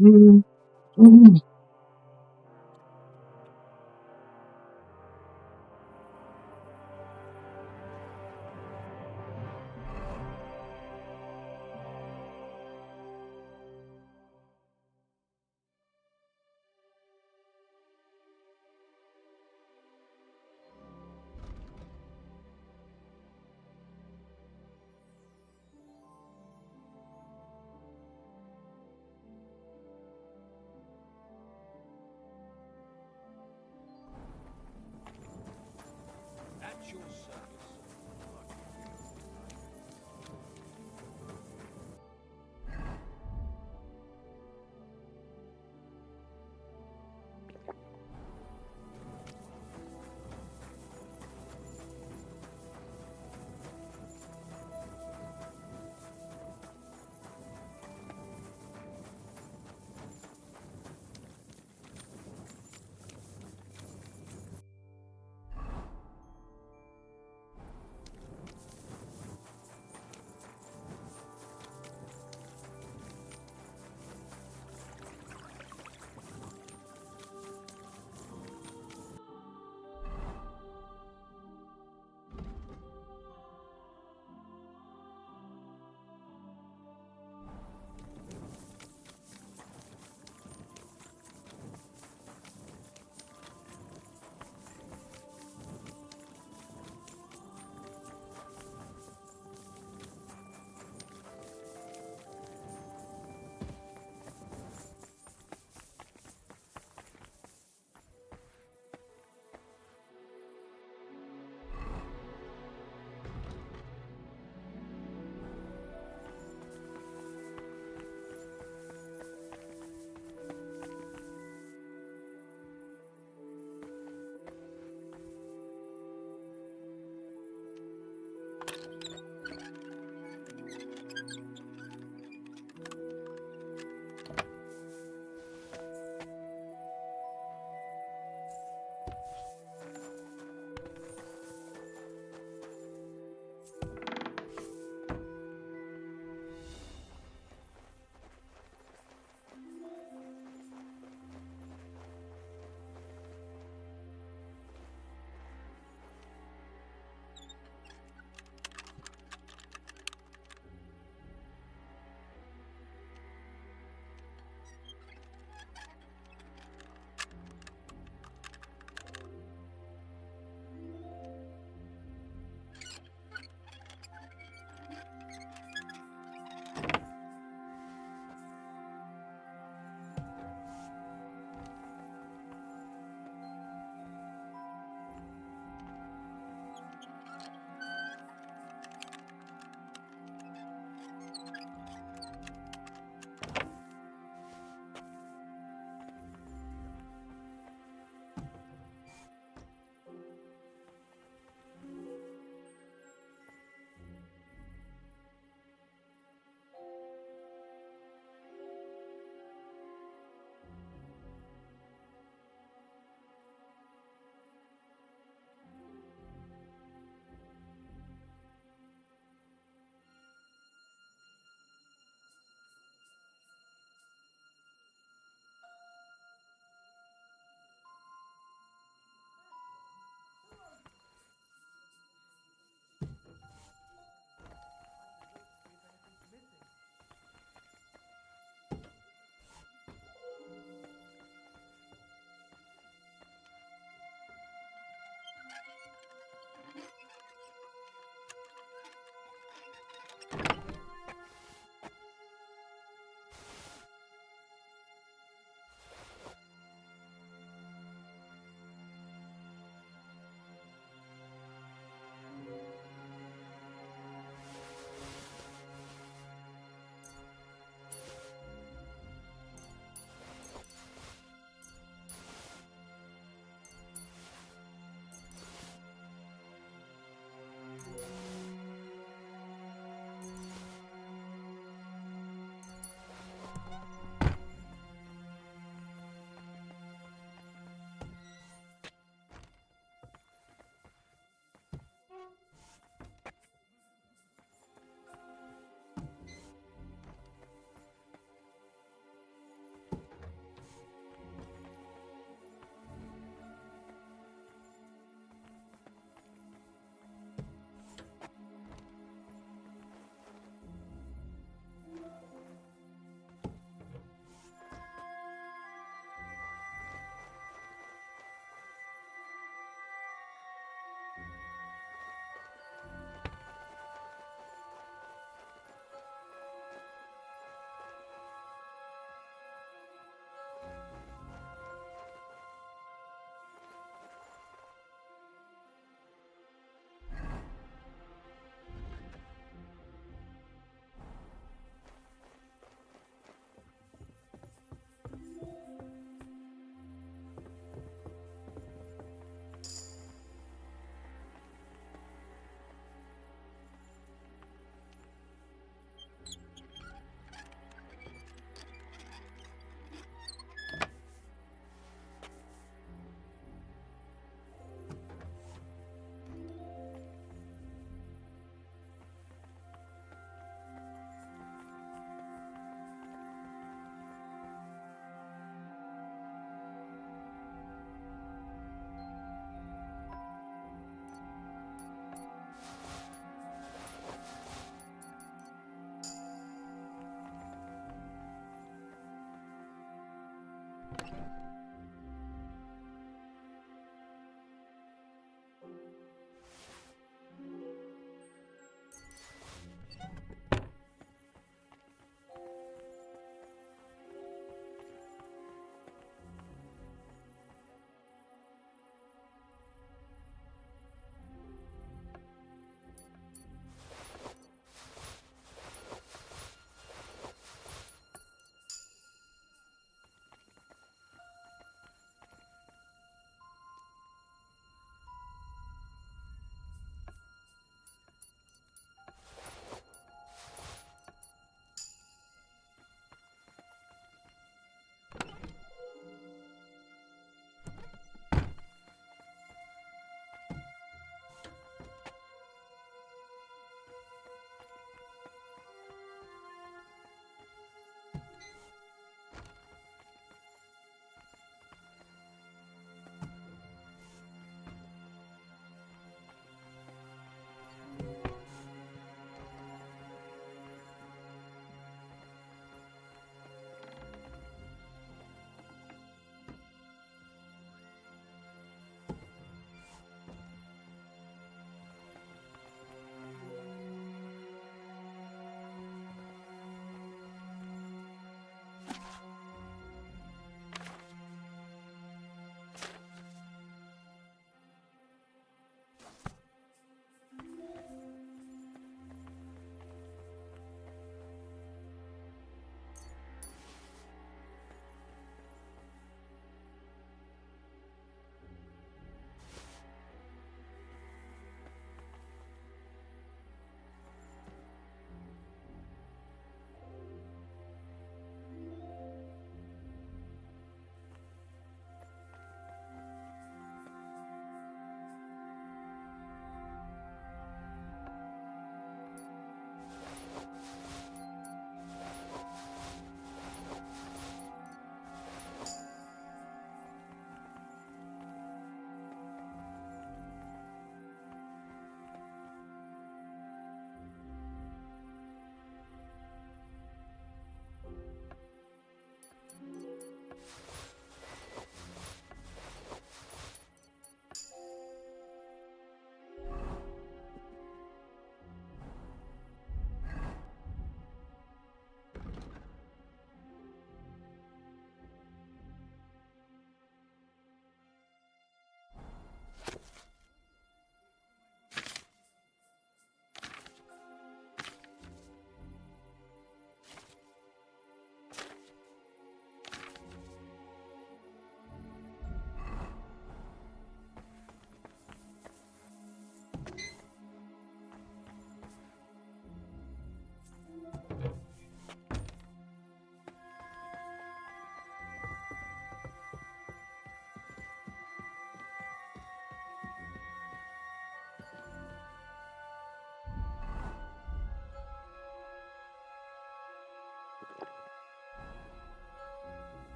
음. 음.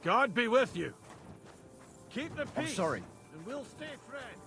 God be with you. Keep the peace. I'm sorry. And we'll stay friends.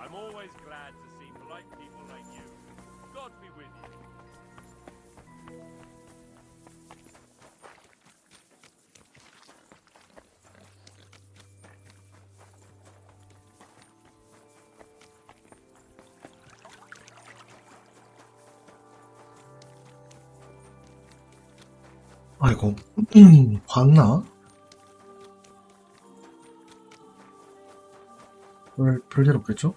I'm always glad to see polite people like you. God be with you. 아이고, 봤나? 별일 없겠죠?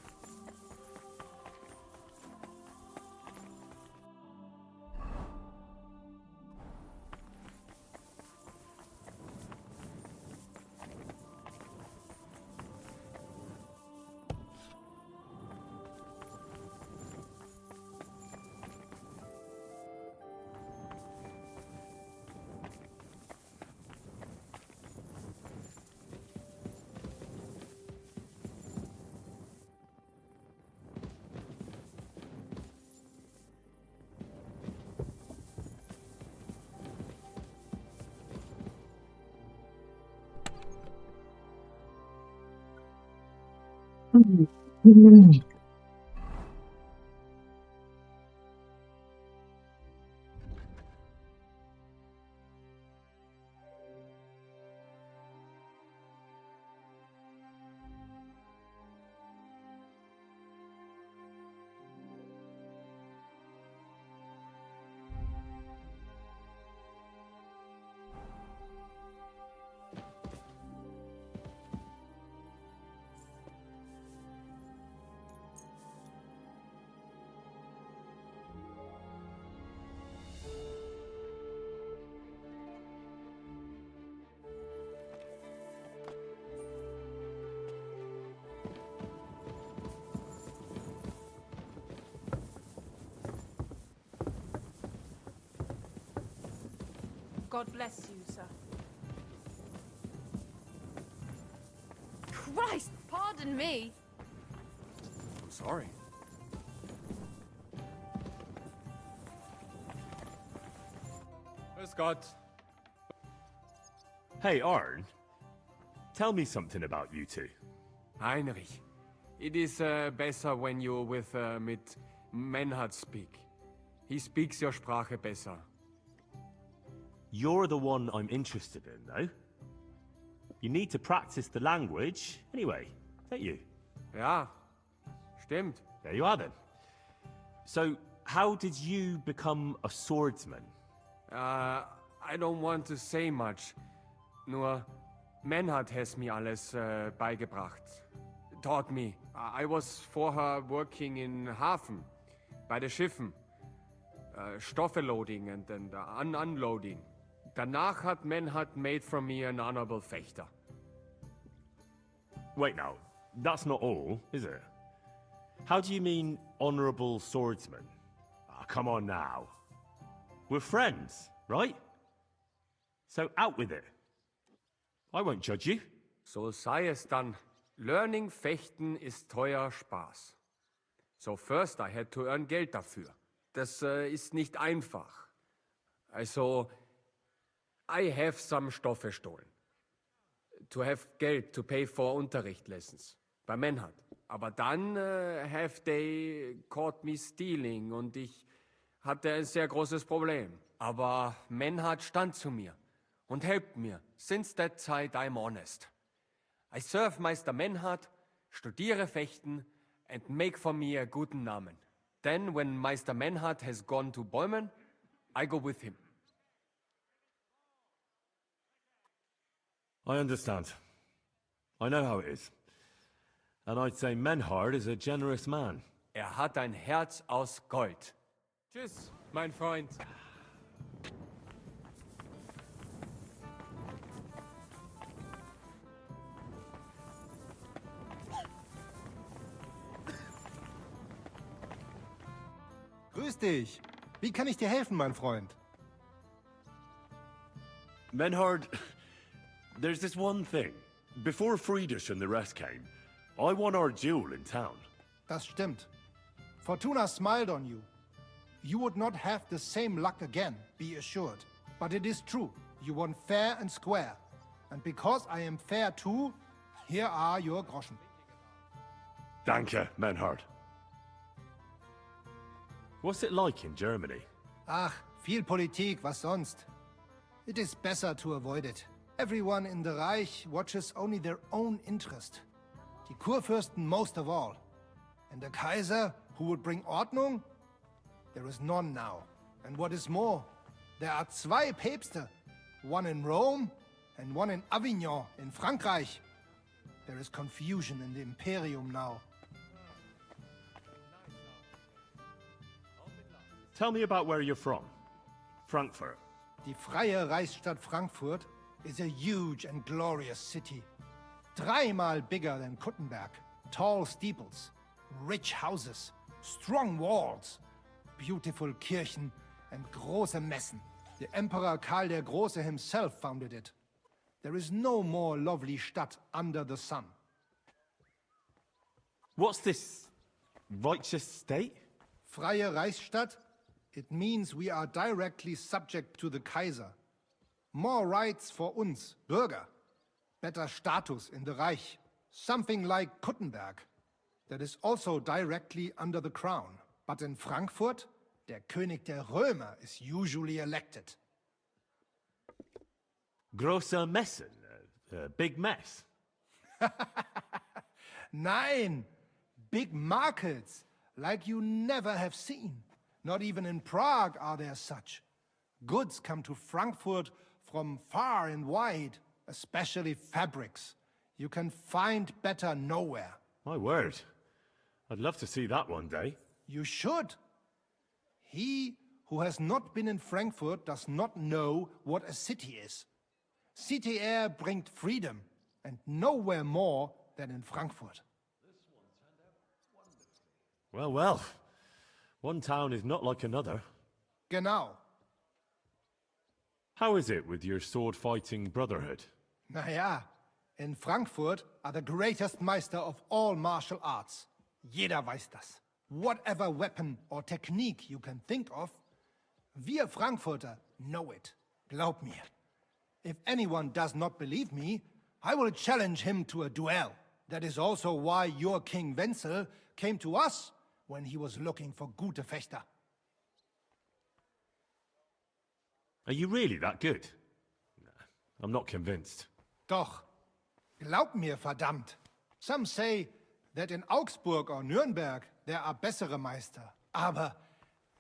God bless you, sir. Christ, pardon me. I'm sorry. Grüß Gott. Hey, Arn. Tell me something about you two. Heinrich, it is better when you mit Menhard speak. He speaks your Sprache besser. You're the one I'm interested in, though. You need to practice the language anyway, don't you? Ja, stimmt. There you are then. So, how did you become a swordsman? I don't want to say much. Nur Menhard has me alles beigebracht. Taught me. I was vorher working in Hafen, bei den Schiffen. Stoffe loading and unloading. Danach hat Menhard made from me an honorable fechter. Wait now, that's not all, is it? How do you mean honorable swordsman? Ah, come on now. We're friends, right? So out with it. I won't judge you. So sei es dann. Learning fechten ist teuer Spaß. So first I had to earn Geld dafür. Das ist nicht einfach. Also, I have some Stoffe stolen. to have Geld to pay for Unterrichtlessons bei Menhard. Aber dann have they caught me stealing und ich hatte ein sehr großes Problem. Aber Menhard stand zu mir und helpt mir. Since that time I'm honest. I serve Meister Menhard, studiere Fechten and make for me a guten Namen. Then when Meister Menhard has gone to Bäumen, I go with him. I understand. I know how it is. And I'd say Menhard is a generous man. Hat ein Herz aus Gold. Tschüss, mein Freund. Grüß dich. Wie kann ich dir helfen, mein Freund? Menhard, there's this one thing. Before Friedrich and the rest came, I won our duel in town. Das stimmt. Fortuna smiled on you. You would not have the same luck again, be assured. But it is true. You won fair and square. And because I am fair too, here are your Groschen. Danke, Menhard. What's it like in Germany? Ach, viel Politik, was sonst? It is better to avoid it. Everyone in the Reich watches only their own interest. Die Kurfürsten most of all. And the Kaiser, who would bring Ordnung? There is none now. And what is more, there are zwei Päpste. One in Rome and one in Avignon in Frankreich. There is confusion in the Imperium now. Tell me about where you're from. Frankfurt. Die freie Reichsstadt Frankfurt is a huge and glorious city. Dreimal bigger than Kuttenberg. Tall steeples, rich houses, strong walls, beautiful Kirchen and große Messen. The Emperor Karl der Große himself founded it. There is no more lovely Stadt under the sun. What's this righteous state? Freie Reichsstadt? It means we are directly subject to the Kaiser. More rights for uns, Bürger. Better status in the Reich. Something like Kuttenberg. That is also directly under the crown. But in Frankfurt, der König der Römer is usually elected. Große Messen. Big mess. Nein! Big markets, like you never have seen. Not even in Prague are there such. Goods come to Frankfurt from far and wide, especially fabrics. You can find better nowhere. My word. I'd love to see that one day. You should. He who has not been in Frankfurt does not know what a city is. City air bringt freedom, and nowhere more than in Frankfurt. Well, well. One town is not like another. Genau. How is it with your sword-fighting brotherhood? Naja, in Frankfurt are the greatest Meister of all martial arts. Jeder weiß das. Whatever weapon or technique you can think of, wir Frankfurter know it. Glaub mir. If anyone does not believe me, I will challenge him to a duel. That is also why your King Wenzel came to us when he was looking for gute Fechter. Are you really that good? I'm not convinced. Doch, glaub mir, verdammt. Some say that in Augsburg or Nürnberg there are bessere Meister, aber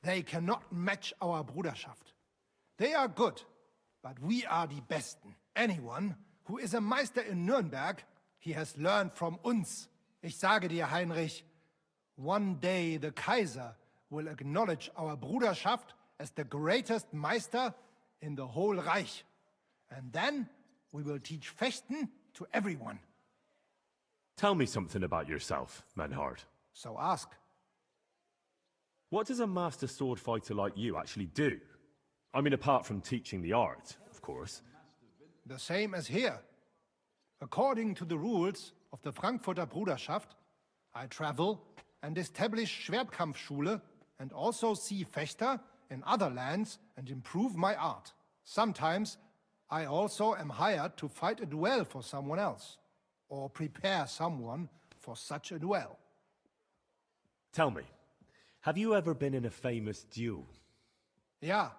they cannot match our Bruderschaft. They are good, but we are die Besten. Anyone who is a Meister in Nürnberg, he has learned from uns. Ich sage dir, Heinrich, one day the Kaiser will acknowledge our Bruderschaft as the greatest Meister in the whole Reich. And then we will teach Fechten to everyone. Tell me something about yourself, Menhard. So ask. What does a master sword fighter like you actually do? I mean, apart from teaching the art, of course. The same as here. According to the rules of the Frankfurter Bruderschaft, I travel and establish Schwertkampfschule and also see Fechter in other lands and improve my art. Sometimes I also am hired to fight a duel for someone else, or prepare someone for such a duel. Tell me, have you ever been in a famous duel? Yeah,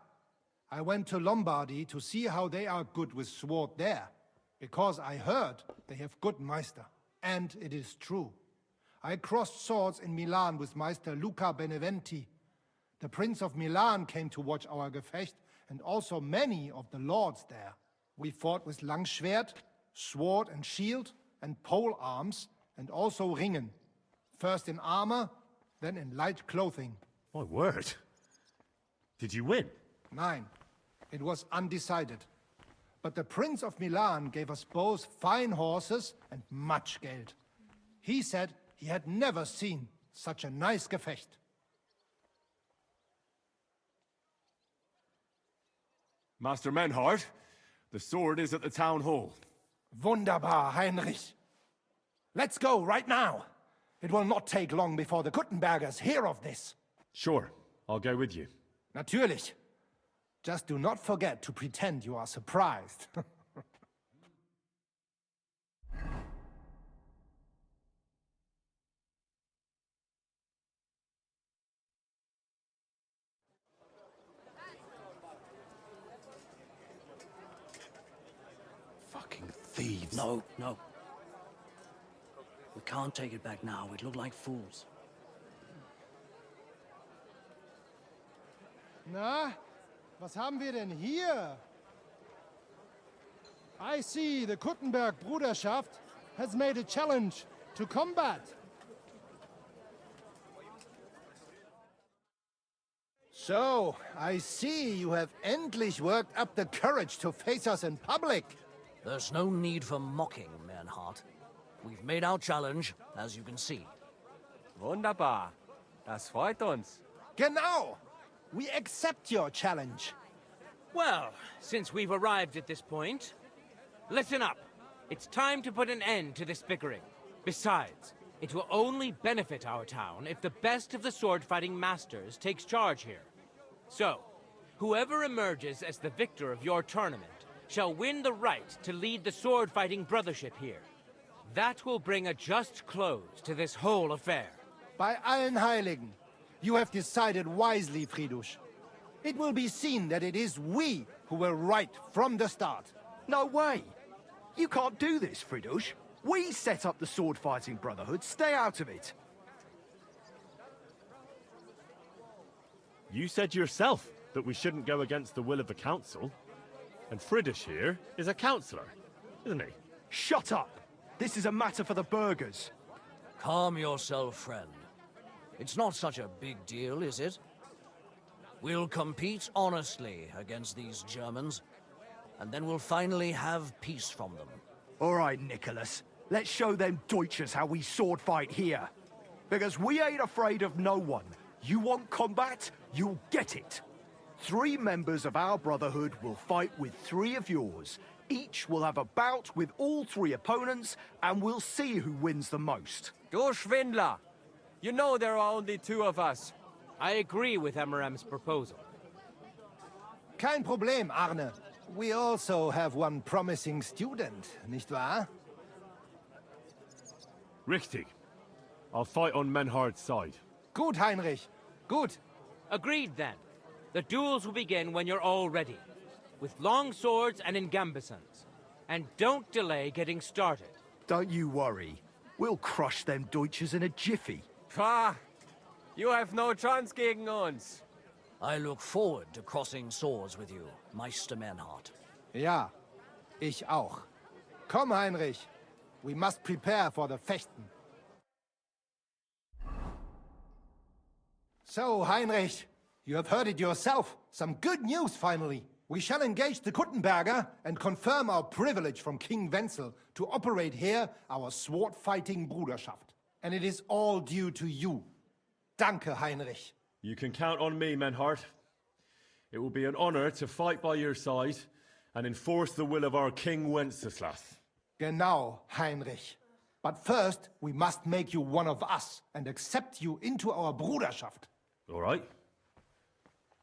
I went to Lombardy to see how they are good with sword there, because I heard they have good Meister. And it is true. I crossed swords in Milan with Meister Luca Beneventi. The Prince of Milan came to watch our Gefecht, and also many of the lords there. We fought with Langschwert, sword and shield, and pole arms, and also Ringen. First in armor, then in light clothing. My word. Did you win? Nein, it was undecided. But the Prince of Milan gave us both fine horses and much Geld. He said he had never seen such a nice Gefecht. Master Menhart, the sword is at the town hall. Wunderbar, Heinrich. Let's go right now. It will not take long before the Kuttenbergers hear of this. Sure, I'll go with you. Natürlich. Just do not forget to pretend you are surprised. Fucking thieves. No, no. We can't take it back now. We'd look like fools. Na, was haben wir denn hier? I see the Kuttenberg Bruderschaft has made a challenge to combat. So, I see you have endlich worked up the courage to face us in public. There's no need for mocking, Mernhardt. We've made our challenge, as you can see. Wunderbar. Das freut uns. Genau! We accept your challenge. Well, since we've arrived at this point, listen up. It's time to put an end to this bickering. Besides, it will only benefit our town if the best of the sword-fighting masters takes charge here. So, whoever emerges as the victor of your tournament shall win the right to lead the sword-fighting brothership here. That will bring a just close to this whole affair. Bei allen Heiligen, you have decided wisely, Friedrich. It will be seen that it is we who were right from the start. No way. You can't do this, Friedrich. We set up the sword-fighting brotherhood. Stay out of it. You said yourself that we shouldn't go against the will of the council. And Friedrich here is a councillor, isn't he? Shut up. This is a matter for the burghers. Calm yourself, friend. It's not such a big deal, is it? We'll compete honestly against these Germans, and then we'll finally have peace from them. All right, Nicholas. Let's show them Deutschers how we sword fight here. Because we ain't afraid of no one. You want combat? You'll get it. 3 members of our brotherhood will fight with 3 of yours. Each will have a bout with all 3 opponents, and we'll see who wins the most. Du Schwindler! You know there are only 2 of us. I agree with Emerem's proposal. Kein Problem, Arne. We also have one promising student, nicht wahr? Richtig. I'll fight on Menhardt's side. Gut, Heinrich. Gut. Agreed, then. The duels will begin when you're all ready, with long swords and in gambesons. And don't delay getting started. Don't you worry. We'll crush them Deutschers in a jiffy. Pah! You have no chance gegen uns. I look forward to crossing swords with you, Meister Mernhardt. Ja, ich auch. Komm, Heinrich. We must prepare for the Fechten. So, Heinrich, you have heard it yourself. Some good news, finally. We shall engage the Kuttenberger and confirm our privilege from King Wenzel to operate here our sword-fighting Bruderschaft. And it is all due to you. Danke, Heinrich. You can count on me, Menhart. It will be an honor to fight by your side and enforce the will of our King Wenceslas. Genau, Heinrich. But first, we must make you one of us and accept you into our Bruderschaft. All right.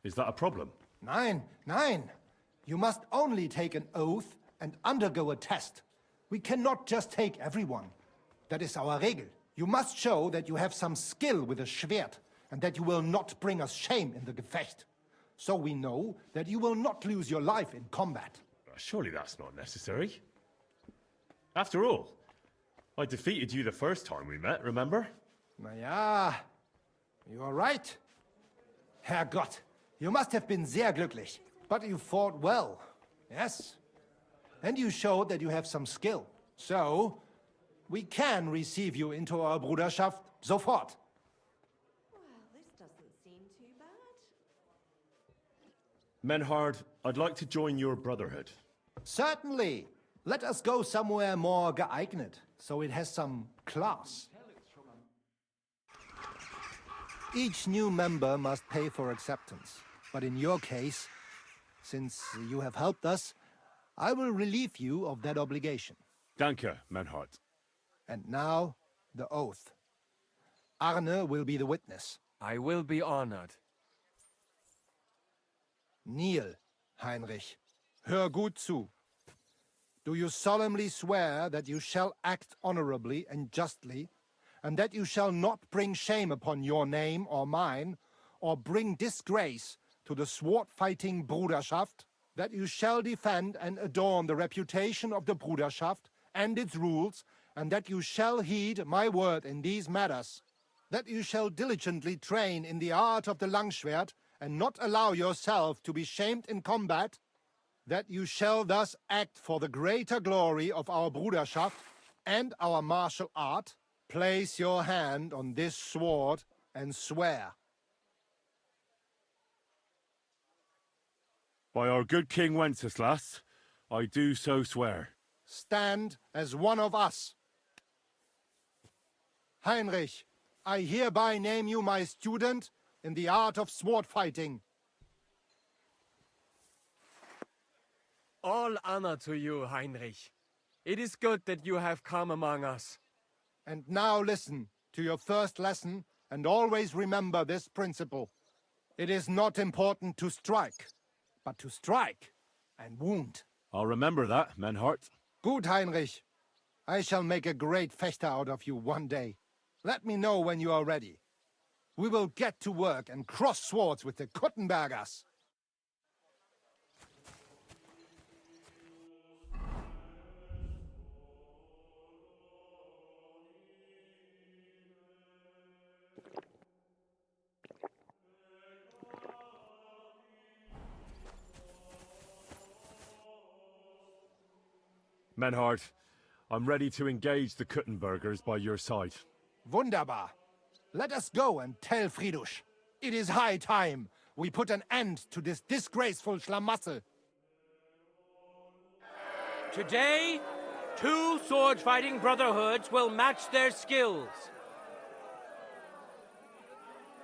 Is that a problem? Nein, nein. You must only take an oath and undergo a test. We cannot just take everyone. That is our Regel. You must show that you have some skill with a Schwert and that you will not bring us shame in the Gefecht. So we know that you will not lose your life in combat. Surely that's not necessary. After all, I defeated you the first time we met, remember? Na ja, you are right. Herrgott, you must have been sehr glücklich. But you fought well, yes. And you showed that you have some skill. So, we can receive you into our Bruderschaft sofort. Well, this doesn't seem too bad. Menhard, I'd like to join your brotherhood. Certainly. Let us go somewhere more geeignet, so it has some class. Each new member must pay for acceptance. But in your case, since you have helped us, I will relieve you of that obligation. Danke, Menhard. And now, the oath. Arne will be the witness. I will be honored. Kneel, Heinrich. Hör gut zu. Do you solemnly swear that you shall act honorably and justly, and that you shall not bring shame upon your name or mine, or bring disgrace to the sword-fighting Bruderschaft, that you shall defend and adorn the reputation of the Bruderschaft and its rules, and that you shall heed my word in these matters, that you shall diligently train in the art of the Langschwert, and not allow yourself to be shamed in combat, that you shall thus act for the greater glory of our Bruderschaft and our martial art, place your hand on this sword and swear. By our good King Wenceslas, I do so swear. Stand as one of us. Heinrich, I hereby name you my student in the art of sword fighting. All honor to you, Heinrich. It is good that you have come among us. And now listen to your first lesson and always remember this principle. It is not important to strike, but to strike and wound. I'll remember that, Menhard. Gut, Heinrich. I shall make a great fechter out of you one day. Let me know when you are ready. We will get to work and cross swords with the Kuttenbergers. Menhard, I'm ready to engage the Kuttenbergers by your side. Wunderbar. Let us go and tell Friedrich. It is high time we put an end to this disgraceful schlamassel. Today, 2 sword-fighting brotherhoods will match their skills.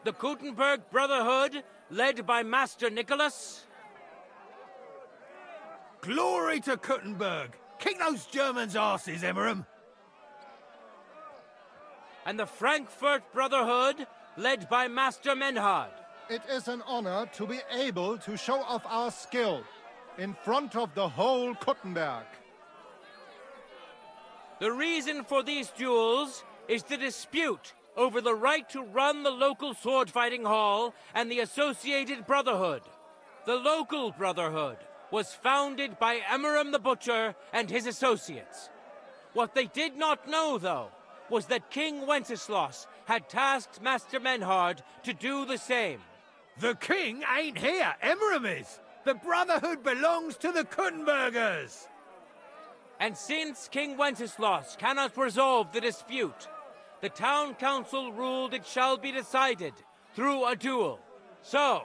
The Kuttenberg Brotherhood, led by Master Nicholas. Glory to Kuttenberg! Kick those Germans' asses, Emmeram! And the Frankfurt Brotherhood, led by Master Menhard. It is an honor to be able to show off our skill in front of the whole Kuttenberg. The reason for these duels is the dispute over the right to run the local sword-fighting hall and the associated brotherhood. The local brotherhood was founded by Emmeram the Butcher and his associates. What they did not know, though, was that King Wenceslas had tasked Master Menhard to do the same. The king ain't here, Emmeram is! The Brotherhood belongs to the Kuttenbergers! And since King Wenceslas cannot resolve the dispute, the town council ruled it shall be decided through a duel. So,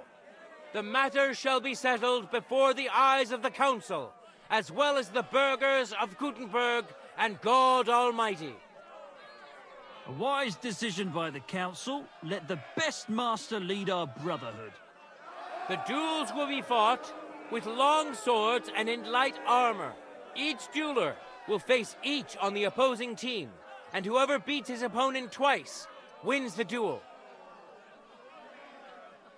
the matter shall be settled before the eyes of the council, as well as the burghers of Kuttenberg and God Almighty. A wise decision by the council. Let the best master lead our brotherhood. The duels will be fought with long swords and in light armor. Each dueler will face each on the opposing team, and whoever beats his opponent twice wins the duel.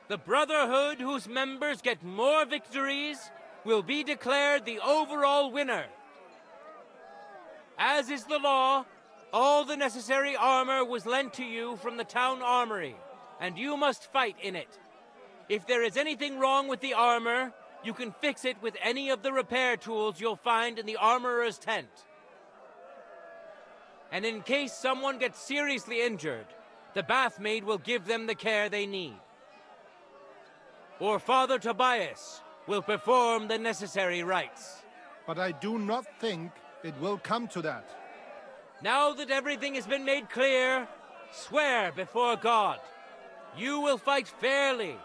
The brotherhood whose members get more victories will be declared the overall winner. As is the law, all the necessary armor was lent to you from the town armory, and you must fight in it. If there is anything wrong with the armor, you can fix it with any of the repair tools you'll find in the armorer's tent. And in case someone gets seriously injured, the bathmaid will give them the care they need. Or Father Tobias will perform the necessary rites. But I do not think it will come to that. Now that everything has been made clear, swear before God. You will fight fairly,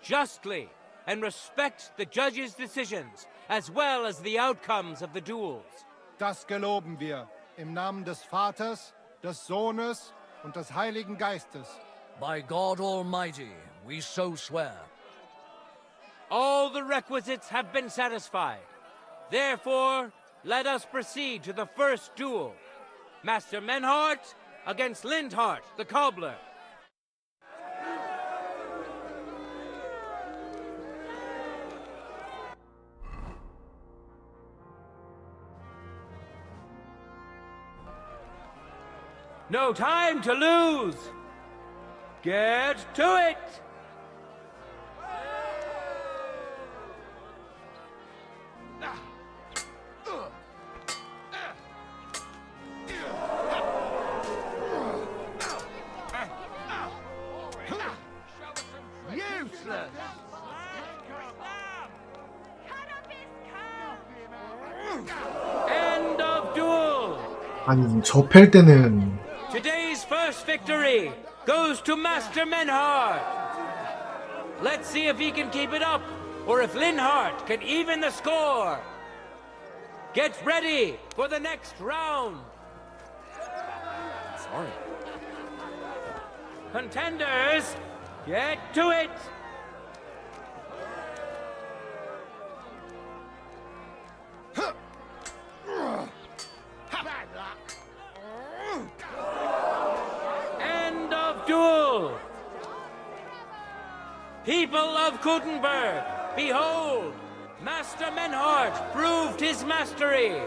justly, and respect the judge's decisions, as well as the outcomes of the duels. Das geloben wir, im Namen des Vaters, des Sohnes und des Heiligen Geistes. By God Almighty, we so swear. All the requisites have been satisfied. Therefore, let us proceed to the first duel. Master Menhart against Lindhart, the cobbler. No time to lose! Get to it! Useless! End of duel! 아니 접할 때는 Today's first victory goes to Master Menhart. Let's see if he can keep it up, or if Linhart can even the score. Get ready for the next round. Sorry. Contenders, get to it. End of duel. People of Gutenberg, behold, Master Menhart proved his mastery.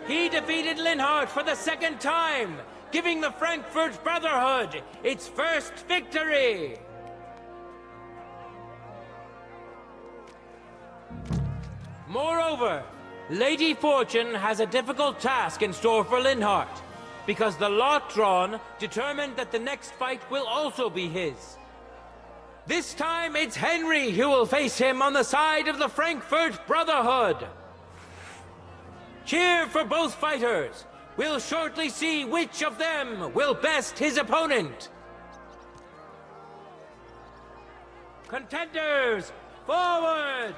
He defeated Linhart for the second time, giving the Frankfurt Brotherhood its first victory. Moreover, Lady Fortune has a difficult task in store for Linhart, because the lot drawn determined that the next fight will also be his. This time it's Henry who will face him on the side of the Frankfurt Brotherhood. Cheer for both fighters. We'll shortly see which of them will best his opponent. Contenders, forward!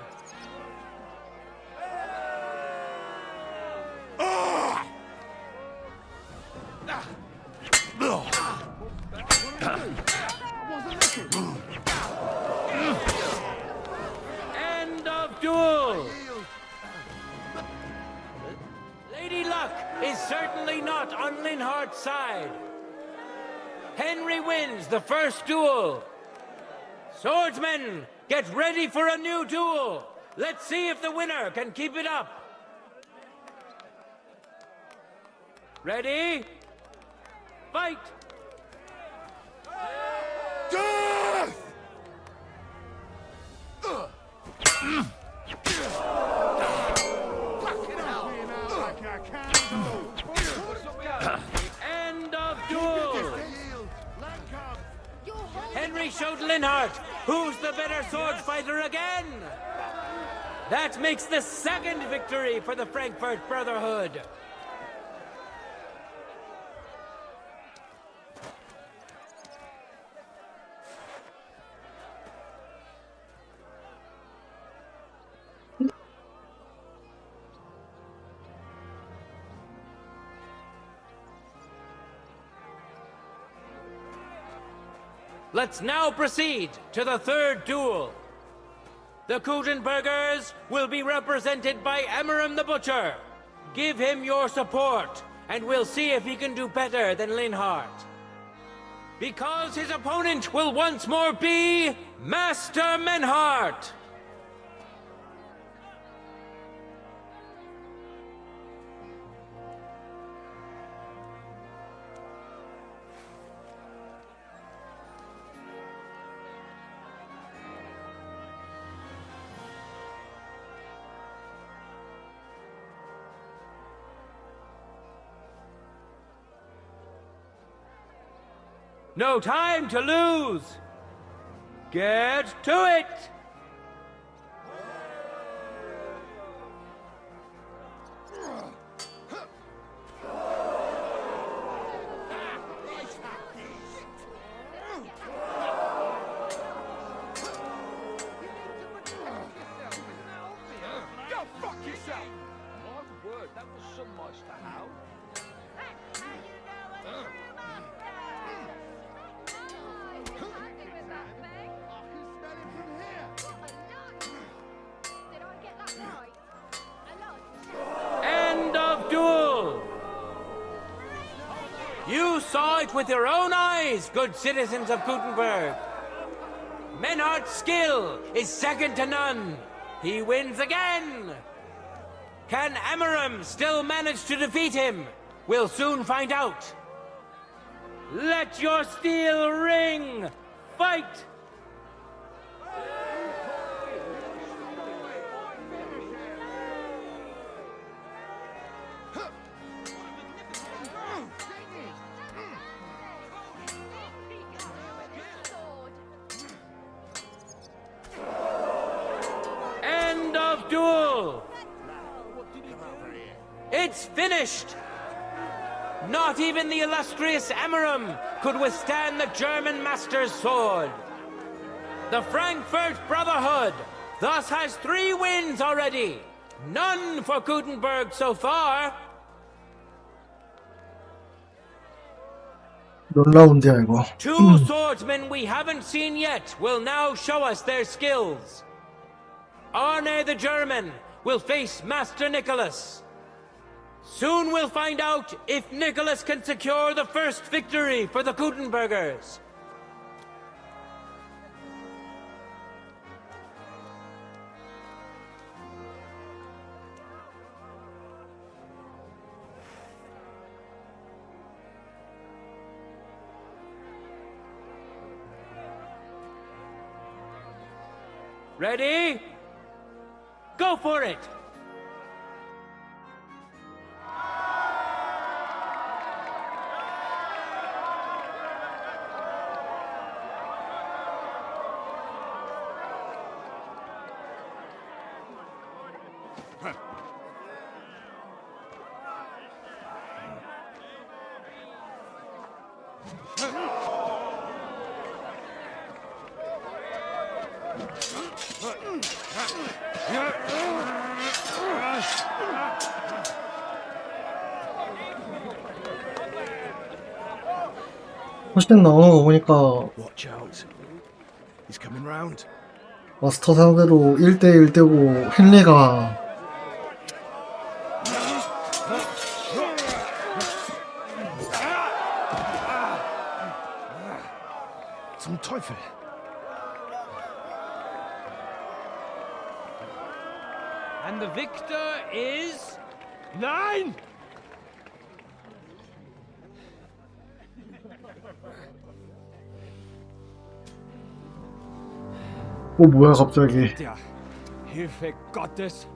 End of duel! Lady Luck is certainly not on Linhart's side. Henry wins the first duel. Swordsmen, get ready for a new duel. Let's see if the winner can keep it up. Ready? Fight! Death! End of duel! Henry showed Linhart who's the better sword fighter again! That makes the second victory for the Frankfurt Brotherhood. Let's now proceed to the third duel. The Kutenbergers will be represented by Emmeram the Butcher. Give him your support, and we'll see if he can do better than Linhart. Because his opponent will once more be Master Menhart. No time to lose! Get to it! End of duel! You saw it with your own eyes, good citizens of Gutenberg. Menhardt's skill is second to none. He wins again. Can Amaram still manage to defeat him? We'll soon find out. Let your steel ring! Fight! End of duel! It's finished! Not even the illustrious Amaram could withstand the German master's sword. The Frankfurt Brotherhood thus has 3 wins already. None for Gutenberg so far. 롤라운드야 이거. 2 swordsmen we haven't seen yet will now show us their skills. Arne the German will face Master Nicholas. Soon we'll find out if Nicholas can secure the first victory for the Gutenbergers. Ready? Go for it! 훨씬 나오는 거 보니까 Watch out. He's coming round. 마스터 상대로 1대1 뜨고 헨리가 Zum Teufel. And the victor is... Nein! 뭐야 갑자기. Der Hilfe Gottes.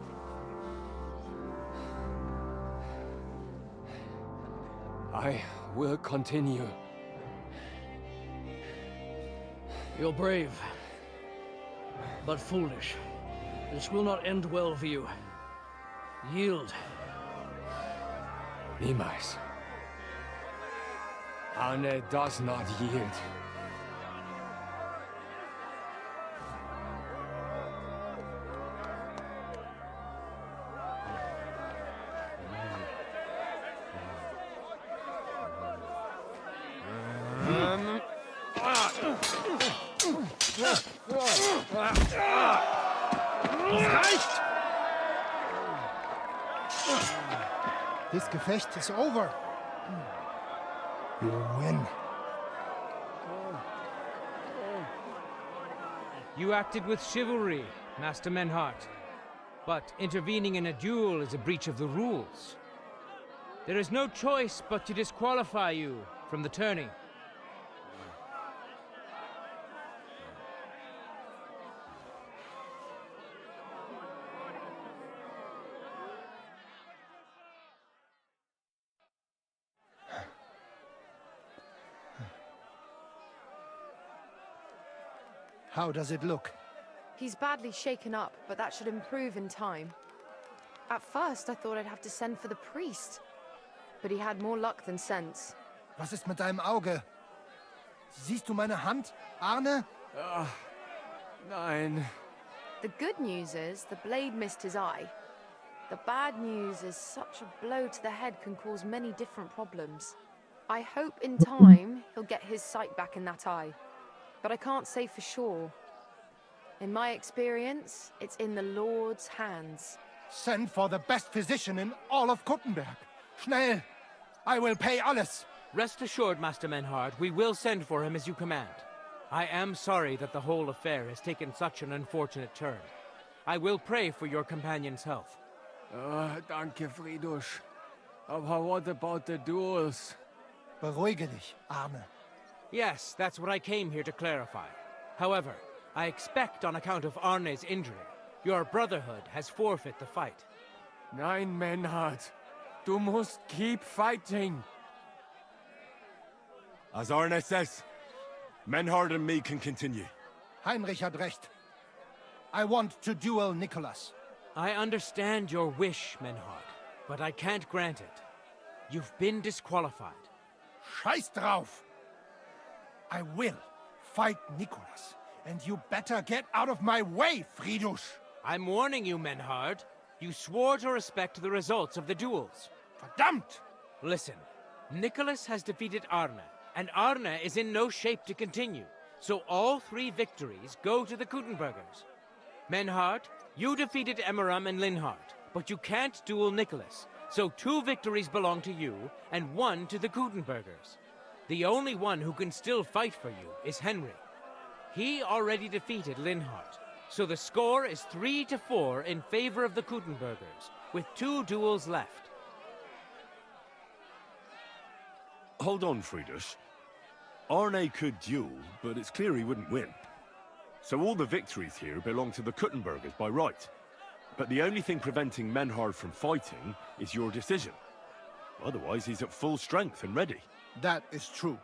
I will continue. You're brave, but foolish. This will not end well for you. Yield. Niemals. Arne does not yield. This Gefecht is over. You win. You acted with chivalry, Master Menhardt. But intervening in a duel is a breach of the rules. There is no choice but to disqualify you from the tourney. How does it look? He's badly shaken up, but that should improve in time. At first, I thought I'd have to send for the priest, but he had more luck than sense. Was ist mit deinem Auge? Siehst du meine Hand, Arne? Nein. The good news is the blade missed his eye. The bad news is such a blow to the head can cause many different problems. I hope in time he'll get his sight back in that eye, but I can't say for sure. In my experience, it's in the Lord's hands. Send for the best physician in all of Kuttenberg. Schnell! I will pay alles. Rest assured, Master Menhard, we will send for him as you command. I am sorry that the whole affair has taken such an unfortunate turn. I will pray for your companion's health. Danke, Fridusch. Aber what about the duels? Beruhige dich, Arne. Yes, that's what I came here to clarify. However, I expect on account of Arne's injury, your brotherhood has forfeit the fight. Nein, Menhard. Du musst keep fighting. As Arne says, Menhard and me can continue. Heinrich hat recht. I want to duel Nicholas. I understand your wish, Menhard, but I can't grant it. You've been disqualified. Scheiß drauf! I will fight Nicholas, and you better get out of my way, Fridusch! I'm warning you, Menhard. You swore to respect the results of the duels. Verdammt! Listen, Nicholas has defeated Arne, and Arne is in no shape to continue, so all 3 victories go to the Kuttenbergers. Menhard, you defeated Emmeram and Linhard, but you can't duel Nicholas, so 2 victories belong to you, and 1 to the Kuttenbergers. The only one who can still fight for you is Henry. He already defeated Linhard, so the score is 3-4 in favor of the Kuttenbergers, with 2 duels left. Hold on, Friedrich. Arne could duel, but it's clear he wouldn't win. So all the victories here belong to the Kuttenbergers by right. But the only thing preventing Menhard from fighting is your decision. Otherwise, he's at full strength and ready. That is true.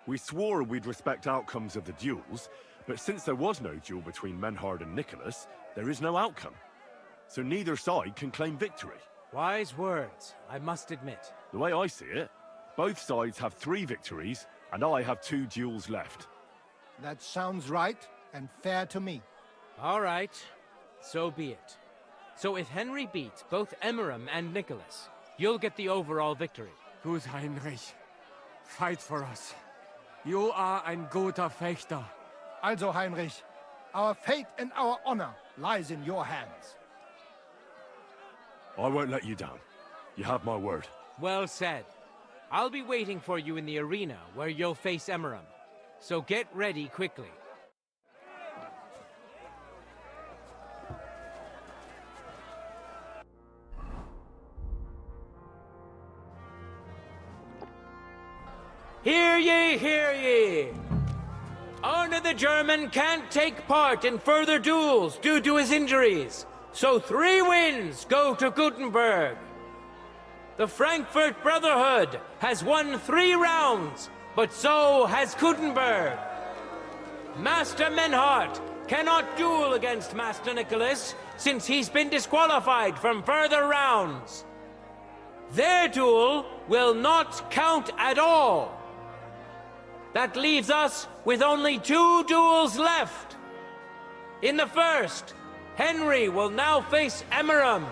We swore we'd respect outcomes of the duels, but since there was no duel between Menhard and Nicholas, there is no outcome. So neither side can claim victory. Wise words, I must admit. The way I see it, both sides have 3 victories, and I have 2 duels left. That sounds right and fair to me. All right, so be it. So if Henry beats both Emmeram and Nicholas, you'll get the overall victory. Gut, Heinrich. Fight for us. You are ein guter Fechter. Also, Heinrich, our fate and our honor lies in your hands. I won't let you down. You have my word. Well said. I'll be waiting for you in the arena where you'll face Emmeram. So get ready quickly. Hear ye, hear ye! Arne the German can't take part in further duels due to his injuries, so 3 wins go to Gutenberg. The Frankfurt Brotherhood has won 3 rounds, but so has Gutenberg. Master Menhard cannot duel against Master Nicholas since he's been disqualified from further rounds. Their duel will not count at all. That leaves us with only 2 duels left. In the first, Henry will now face Emmeram.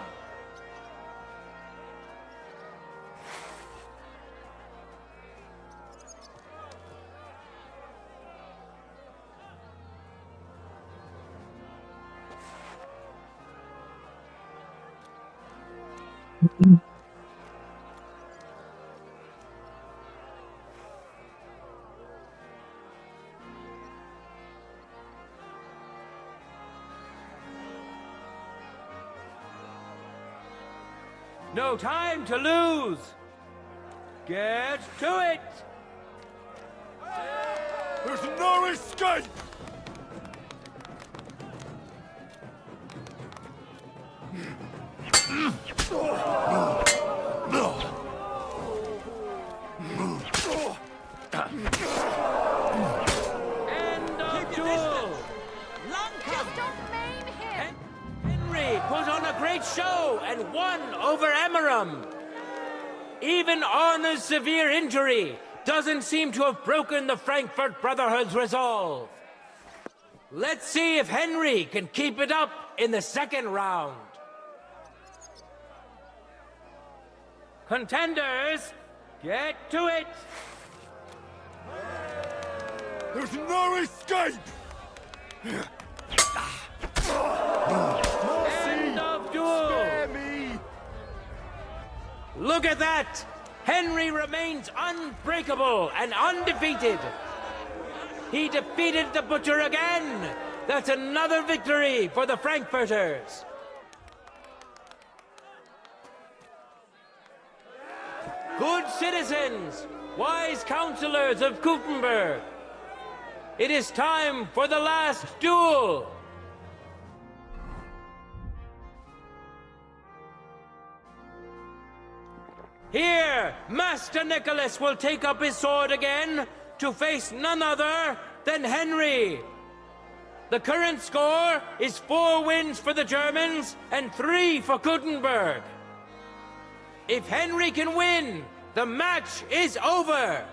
No time to lose! Get to it! There's no escape! great show and won over Emeram. Even Arna's severe injury doesn't seem to have broken the Frankfurt Brotherhood's resolve. Let's see if Henry can keep it up in the second round. Contenders, get to it! There's no escape! End of duel! Spare me! Look at that! Henry remains unbreakable and undefeated. He defeated the Butcher again. That's another victory for the Frankfurters. Good citizens, wise counselors of Gutenberg, it is time for the last duel. Here, Master Nicholas will take up his sword again to face none other than Henry. The current score is 4 wins for the Germans and 3 for Gutenberg. If Henry can win, the match is over.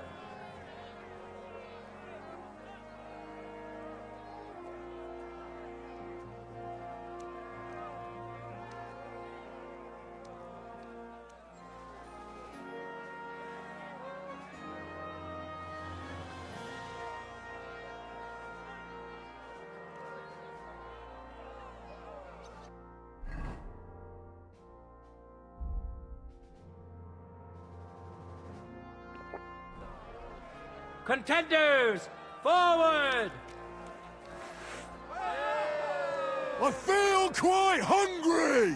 Contenders, forward! I feel quite hungry!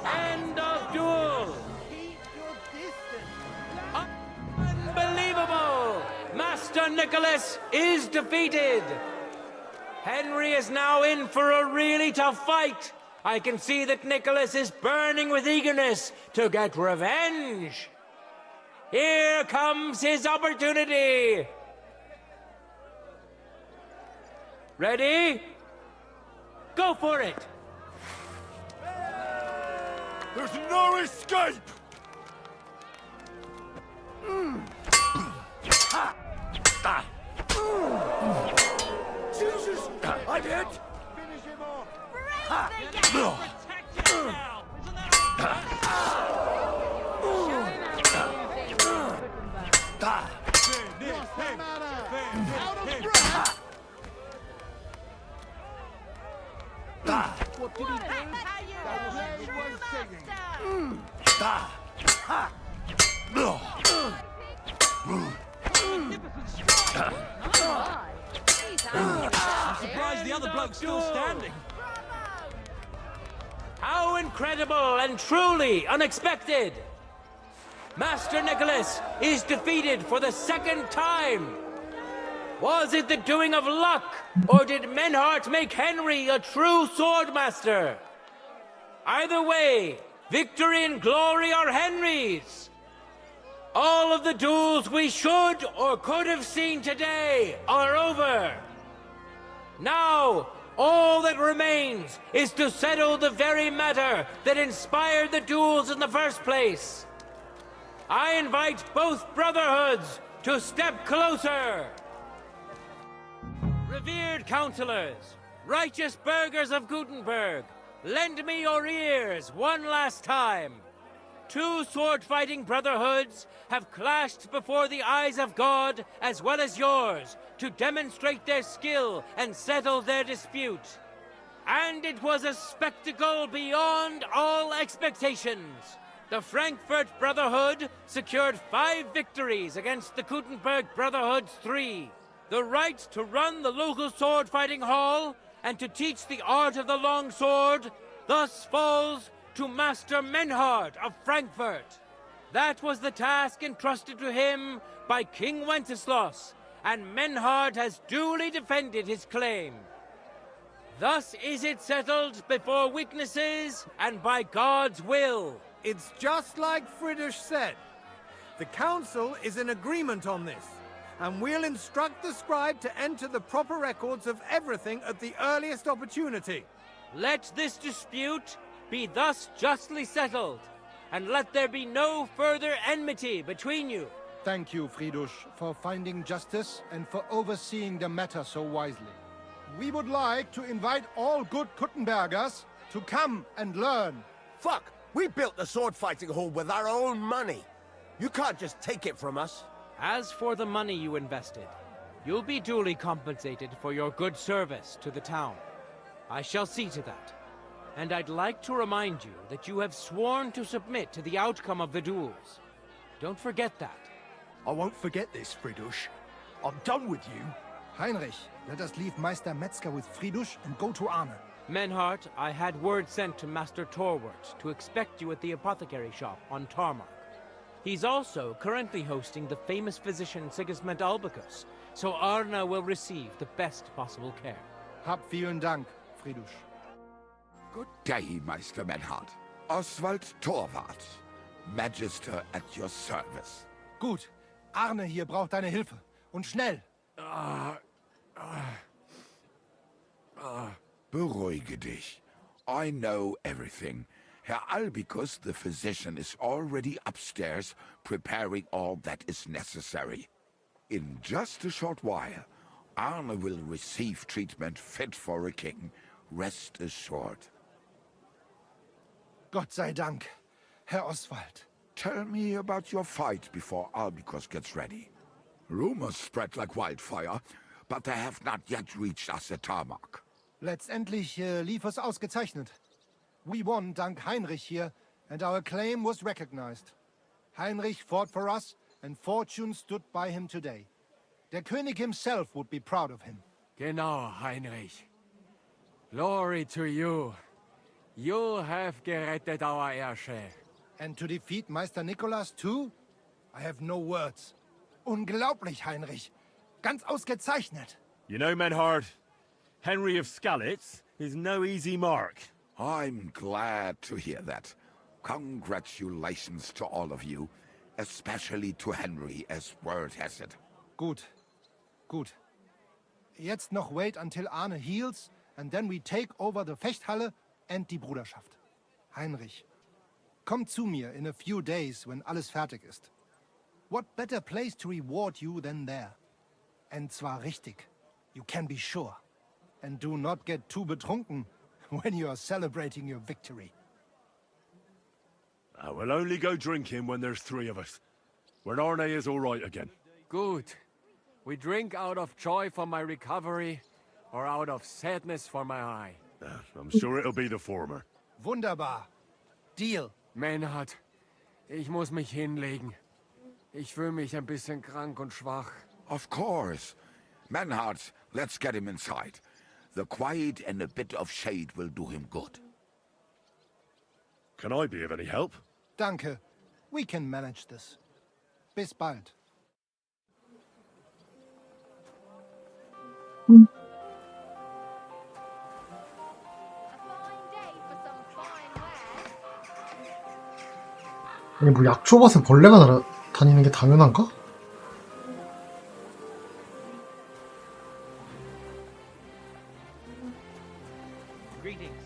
End of duel! Unbelievable! Master Nicholas is defeated! Henry is now in for a really tough fight. I can see that Nicholas is burning with eagerness to get revenge. Here comes his opportunity. Ready? Go for it! There's no escape! Jesus! I'm hit! Finish him off! What did he do? That was singing. I'm surprised the other bloke's still standing. How incredible and truly unexpected! Master Nicholas is defeated for the second time. Was it the doing of luck, or did Menhart make Henry a true swordmaster? Either way, victory and glory are Henry's. All of the duels we should or could have seen today are over. Now, all that remains is to settle the very matter that inspired the duels in the first place. I invite both brotherhoods to step closer. Revered counselors, righteous burghers of Gutenberg, lend me your ears one last time. 2 sword-fighting brotherhoods have clashed before the eyes of God as well as yours to demonstrate their skill and settle their dispute. And it was a spectacle beyond all expectations. The Frankfurt Brotherhood secured 5 victories against the Gutenberg Brotherhood's 3. The right to run the local sword-fighting hall and to teach the art of the long sword thus falls to Master Menhart of Frankfurt. That was the task entrusted to him by King Wenceslas, and Menhard has duly defended his claim. Thus is it settled before witnesses and by God's will. It's just like Friedrich said. The council is in agreement on this, and we'll instruct the scribe to enter the proper records of everything at the earliest opportunity. Let this dispute be thus justly settled, and let there be no further enmity between you. Thank you, Friedrich, for finding justice and for overseeing the matter so wisely. We would like to invite all good Kuttenbergers to come and learn. Fuck! We built the sword fighting hall with our own money. You can't just take it from us. As for the money you invested, you'll be duly compensated for your good service to the town. I shall see to that. And I'd like to remind you that you have sworn to submit to the outcome of the duels. Don't forget that. I won't forget this, Friedrich. I'm done with you. Heinrich, let us leave Meister Metzger with Friedrich and go to Arne. Menhart, I had word sent to Master Torwart to expect you at the apothecary shop on Tarmac. He's also currently hosting the famous physician Sigismund Albicus, so Arne will receive the best possible care. Hab vielen Dank, Friedrich. Good day, Meister Menhard. Oswald Torwart, Magister at your service. Gut. Arne hier braucht deine Hilfe. Und schnell. Beruhige dich. I know everything. Herr Albicus, the physician, is already upstairs preparing all that is necessary. In just a short while, Arne will receive treatment fit for a king. Rest assured. Gott sei Dank, Herr Oswald. Tell me about your fight before Albicus gets ready. Rumors spread like wildfire, but they have not yet reached us at Tarmac. Letztendlich lief es ausgezeichnet. We won dank Heinrich here, and our claim was recognized. Heinrich fought for us, and fortune stood by him today. Der König himself would be proud of him. Genau, Heinrich. Glory to you. You have gerettet our Ersche. And to defeat Meister Nicholas too? I have no words. Unglaublich, Heinrich. Ganz ausgezeichnet. You know, Menhard, Henry of Skalitz is no easy mark. I'm glad to hear that. Congratulations to all of you, especially to Henry, as word has it. Gut. Gut. Jetzt noch wait until Arne heals, and then we take over the Fechthalle and die Bruderschaft. Heinrich, komm zu mir in a few days when alles fertig ist. What better place to reward you than there? And zwar richtig. You can be sure. And do not get too betrunken when you are celebrating your victory. We'll only go drinking when there's three of us. When Arne is all right again. Good. We drink out of joy for my recovery, or out of sadness for my eye. I'm sure it'll be the former. Wunderbar. Deal. Menhard, ich muss mich hinlegen. Ich fühle mich ein bisschen krank und schwach. Of course. Menhard, let's get him inside. The quiet and a bit of shade will do him good. Can I be of any help? Danke. We can manage this. Bis bald. 아니 뭐 약초밭에 벌레가 날아다니는 게 당연한가? Greetings.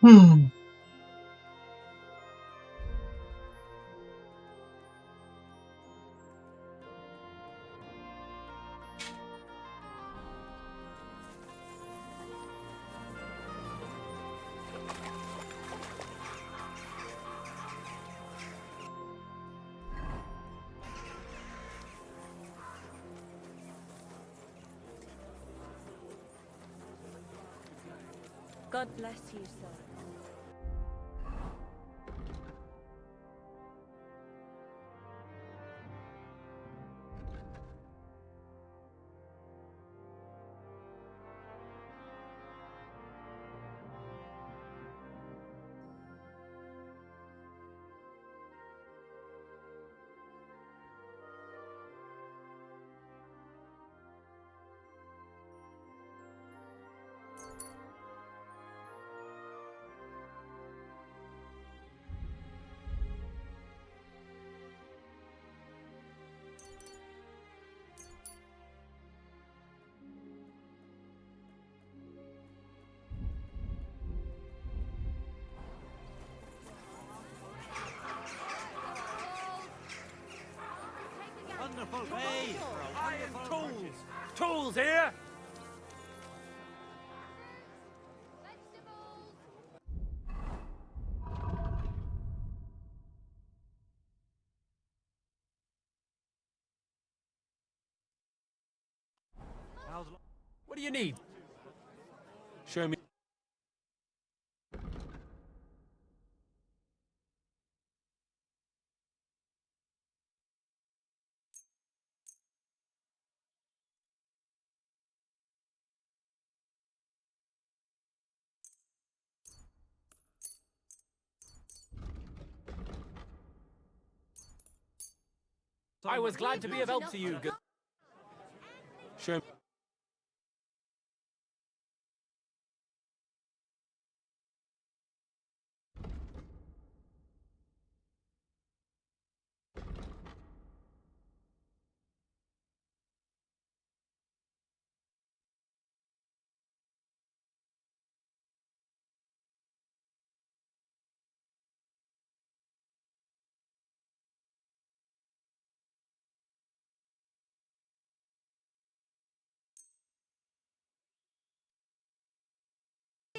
음. God bless you, sir. Wonderful day for a wonderful tools. Tools here. What do you need? Show me. I was glad to be of help to you. Sure.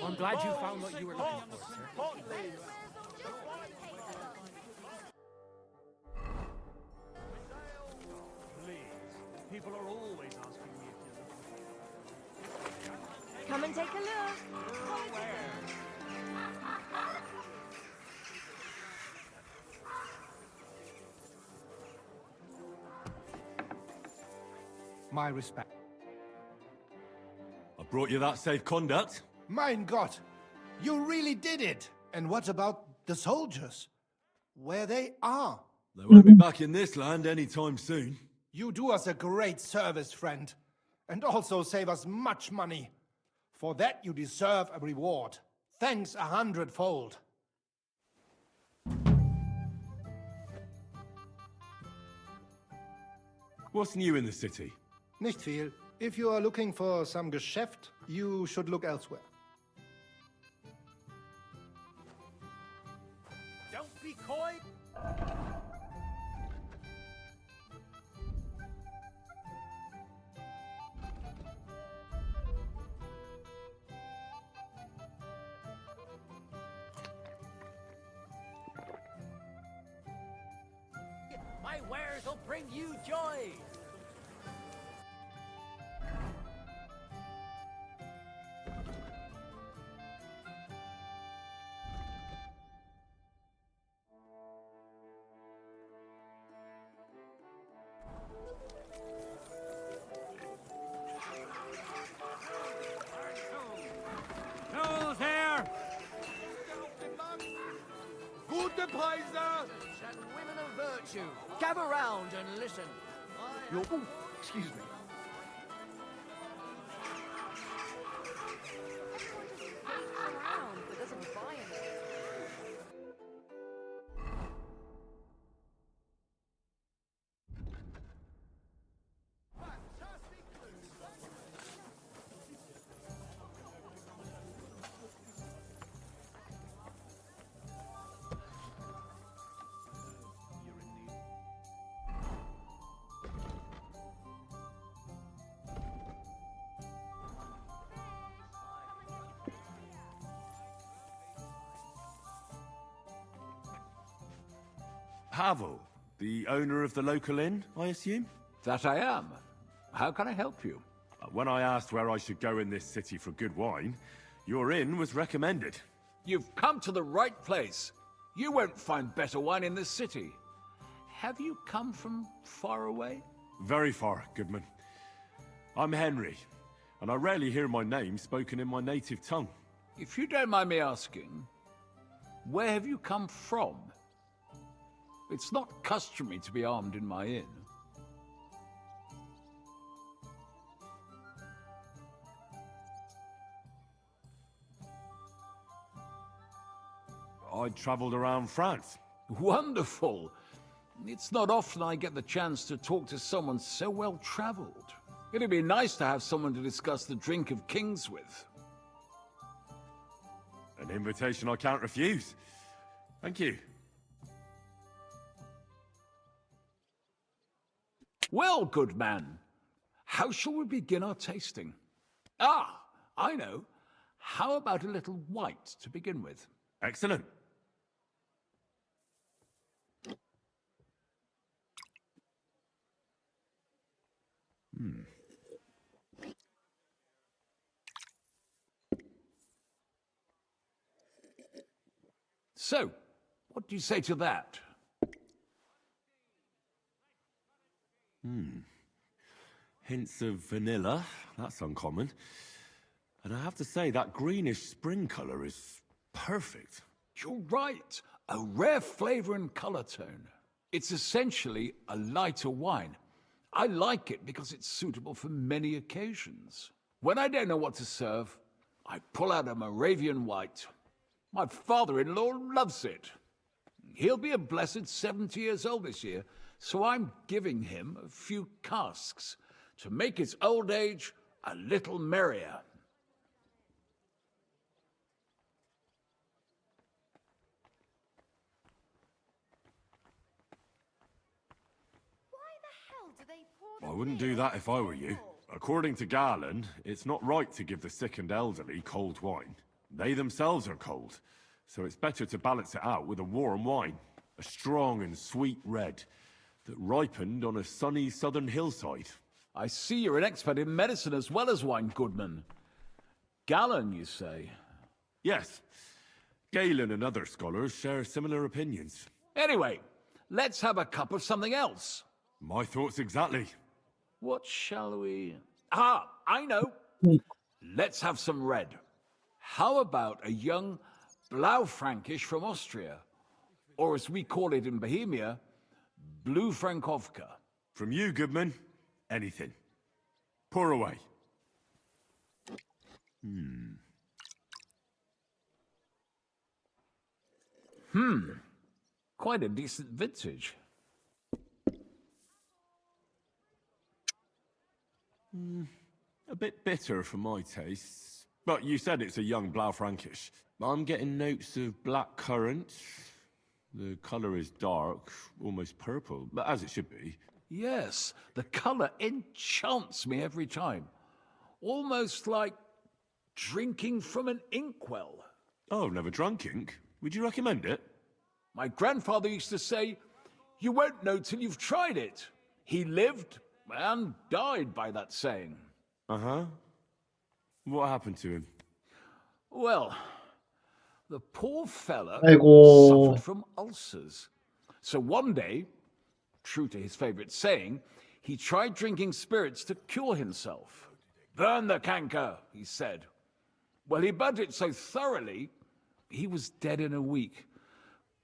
I'm glad you found what you were looking for, sir. Please, people are always asking me if you're looking. Come and take a look. My respect. I brought you that safe conduct. Mein Gott! You really did it! And what about the soldiers? Where they are? They won't be back in this land anytime soon. You do us a great service, friend. And also save us much money. For that you deserve a reward. Thanks 100-fold. What's new in the city? Nicht viel. If you are looking for some Geschäft, you should look elsewhere. Don't be coy. My wares will bring you joy. Who's here? Gute Preise! And women of virtue, gather round and listen. Ooh, excuse me. Around, but doesn't buy anything. Pavel, the owner of the local inn, I assume? That I am. How can I help you? When I asked where I should go in this city for good wine, your inn was recommended. You've come to the right place. You won't find better wine in this city. Have you come from far away? Very far, Goodman. I'm Henry, and I rarely hear my name spoken in my native tongue. If you don't mind me asking, where have you come from? It's not customary to be armed in my inn. I travelled around France. Wonderful! It's not often I get the chance to talk to someone so well-traveled. It'd be nice to have someone to discuss the drink of kings with. An invitation I can't refuse. Thank you. Well, good man, how shall we begin our tasting? Ah, I know. How about a little white to begin with? Excellent. So, what do you say to that? Hints of vanilla. That's uncommon. And I have to say, that greenish spring colour is perfect. You're right. A rare flavor and color tone. It's essentially a lighter wine. I like it because it's suitable for many occasions. When I don't know what to serve, I pull out a Moravian white. My father-in-law loves it. He'll be a blessed 70 years old this year, so I'm giving him a few casks to make his old age a little merrier. I wouldn't do that if I were you. According to Garland, it's not right to give the sick and elderly cold wine. They themselves are cold, so it's better to balance it out with a warm wine. A strong and sweet red that ripened on a sunny southern hillside. I see you're an expert in medicine as well as wine, Goodman. Galen, you say? Yes. Galen and other scholars share similar opinions. Anyway, let's have a cup of something else. My thoughts exactly. What shall we... Ah, I know. Let's have some red. How about a young Blaufränkisch from Austria? Or as we call it in Bohemia, Blue Frankovka. From you, Goodman, anything. Pour away. Quite a decent vintage. A bit bitter for my tastes. But you said it's a young Blaufränkisch. I'm getting notes of black currant. The colour is dark, almost purple, but as it should be. Yes, the color enchants me every time. Almost like drinking from an inkwell. Oh, I've never drunk ink. Would you recommend it? My grandfather used to say, you won't know till you've tried it. He lived and died by that saying. Uh-huh. What happened to him? Well, the poor fella 아이고. suffered from ulcers. So one day, true to his favorite saying, he tried drinking spirits to cure himself. Burn the canker, he said. Well, he burnt it so thoroughly, he was dead in a week.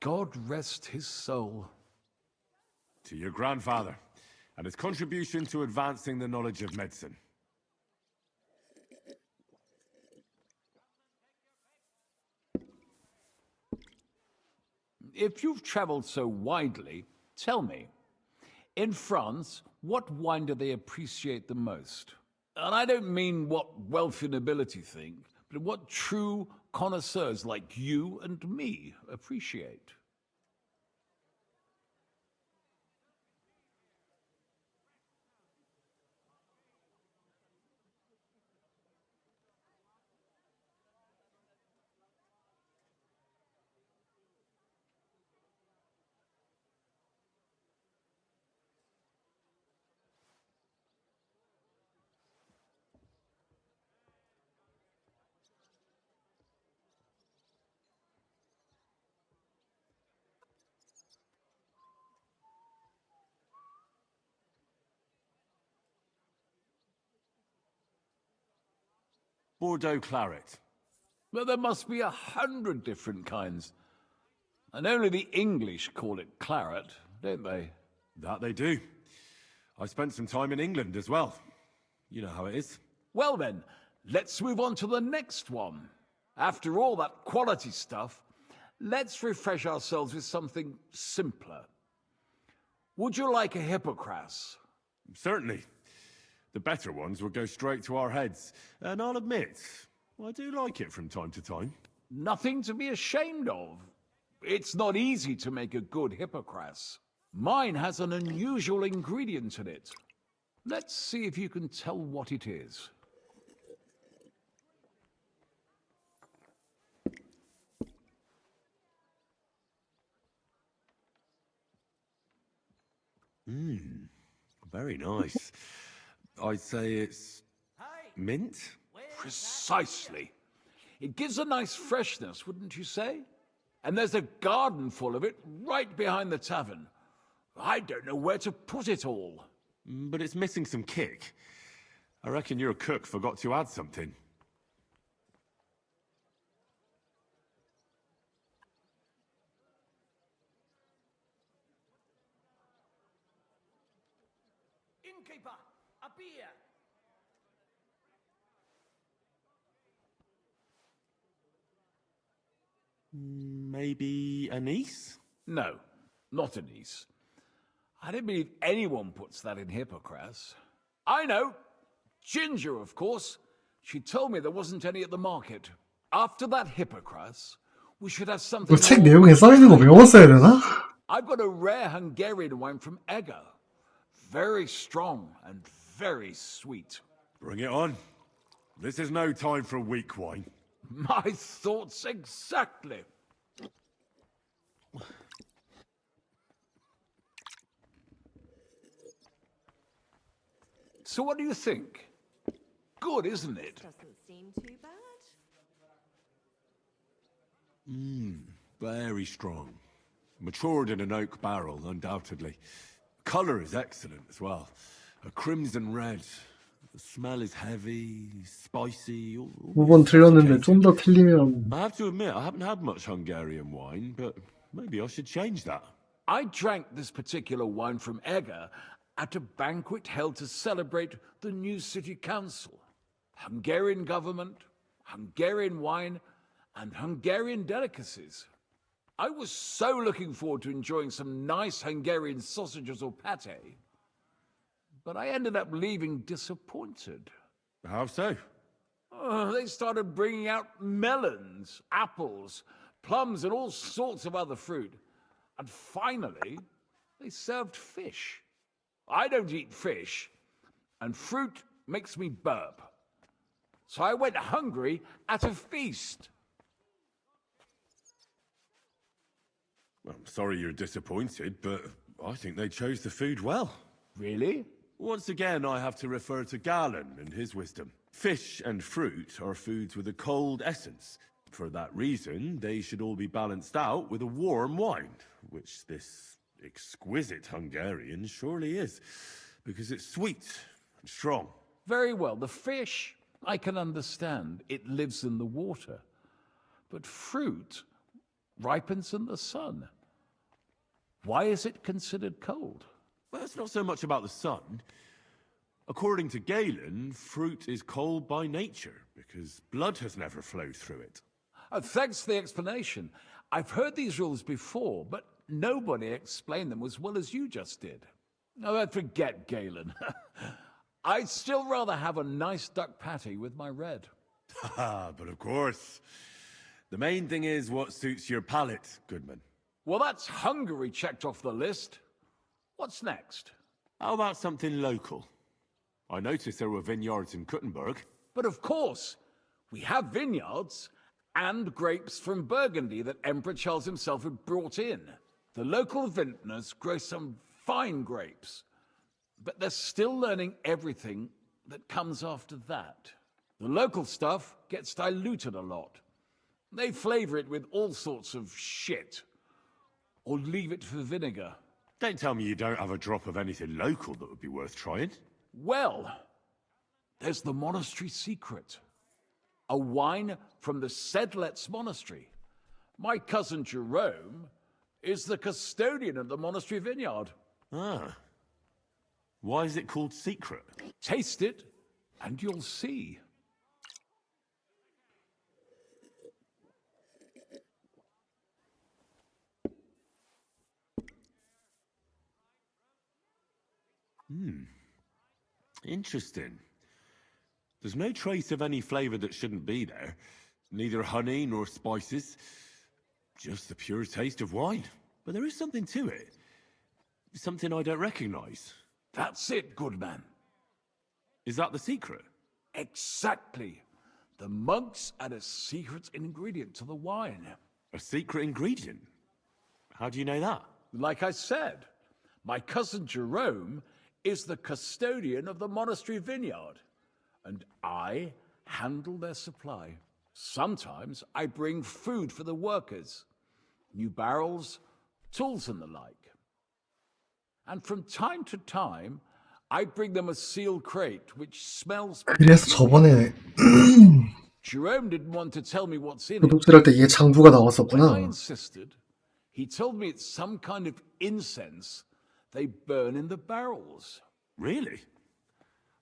God rest his soul. To your grandfather, and his contribution to advancing the knowledge of medicine. If you've traveled so widely, tell me, in France, what wine do they appreciate the most? And I don't mean what wealthy nobility think, but what true connoisseurs like you and me appreciate. Bordeaux claret. Well, there must be 100 different kinds. And only the English call it claret, don't they? That they do. I spent some time in England as well. You know how it is. Well then, let's move on to the next one. After all that quality stuff, let's refresh ourselves with something simpler. Would you like a hippocras? Certainly. The better ones will go straight to our heads. And I'll admit, I do like it from time to time. Nothing to be ashamed of. It's not easy to make a good hippocras. Mine has an unusual ingredient in it. Let's see if you can tell what it is. Very nice. I'd say it's mint? Precisely. It gives a nice freshness, wouldn't you say? And there's a garden full of it right behind the tavern. I don't know where to put it all. But it's missing some kick. I reckon your cook forgot to add something. Innkeeper, a beer! Maybe anise? No, not anise. I don't believe anyone puts that in hippocras. I know. Ginger, of course. She told me there wasn't any at the market. After that hippocras, we should have something. 책 내용에 써 있는 거 외웠어야 되나? I've got a rare Hungarian wine from Ega. Very strong and very sweet. Bring it on. This is no time for weak wine. My thoughts exactly. So what do you think? Good, isn't it? Doesn't seem too bad. Very strong. Matured in an oak barrel, undoubtedly. Colour is excellent as well. A crimson red. The smell is heavy, spicy. 5번 틀렸는데 좀 더 틀리면 I have to admit, I haven't had much Hungarian wine, but maybe I should change that. I drank this particular wine from Ega at a banquet held to celebrate the new city council. Hungarian government, Hungarian wine, and Hungarian delicacies. I was so looking forward to enjoying some nice Hungarian sausages or pate. But I ended up leaving disappointed. How so? They started bringing out melons, apples, plums, and all sorts of other fruit. And finally, they served fish. I don't eat fish, and fruit makes me burp. So I went hungry at a feast. I'm sorry you're disappointed, but I think they chose the food well. Really? Once again, I have to refer to Galen and his wisdom. Fish and fruit are foods with a cold essence. For that reason, they should all be balanced out with a warm wine, which this exquisite Hungarian surely is, because it's sweet and strong. Very well. The fish, I can understand. It lives in the water. But fruit ripens in the sun. Why is it considered cold? Well, it's not so much about the sun. According to Galen, fruit is cold by nature, because blood has never flowed through it. Thanks for the explanation. I've heard these rules before, but nobody explained them as well as you just did. Oh, forget Galen. I'd still rather have a nice duck patty with my red. But of course. The main thing is what suits your palate, Goodman. Well, that's Hungary checked off the list. What's next? How about something local? I noticed there were vineyards in Kuttenberg. But of course, we have vineyards and grapes from Burgundy that Emperor Charles himself had brought in. The local vintners grow some fine grapes, but they're still learning everything that comes after that. The local stuff gets diluted a lot. They flavor it with all sorts of shit, or leave it for vinegar. Don't tell me you don't have a drop of anything local that would be worth trying. Well, there's the monastery secret. a wine from the Sedlets Monastery. My cousin Jerome is the custodian of the monastery vineyard. Ah. Why is it called secret? Taste it, and you'll see. Interesting. There's no trace of any flavor that shouldn't be there. Neither honey nor spices. Just the pure taste of wine. But there is something to it. Something I don't recognize. That's it, good man. Is that the secret? Exactly. The monks add a secret ingredient to the wine. A secret ingredient? How do you know that? Like I said, my cousin Jerome is the custodian of the monastery vineyard, and I handle their supply. Sometimes I bring food for the workers, new barrels, tools and the like. And from time to time, I bring them a sealed crate which smells. 그래서 저번에 Jerome didn't want to tell me what's in it. 도둑질할 때 이게 장부가 When I 나왔었구나. insisted, he told me it's some kind of incense they burn in the barrels. Really?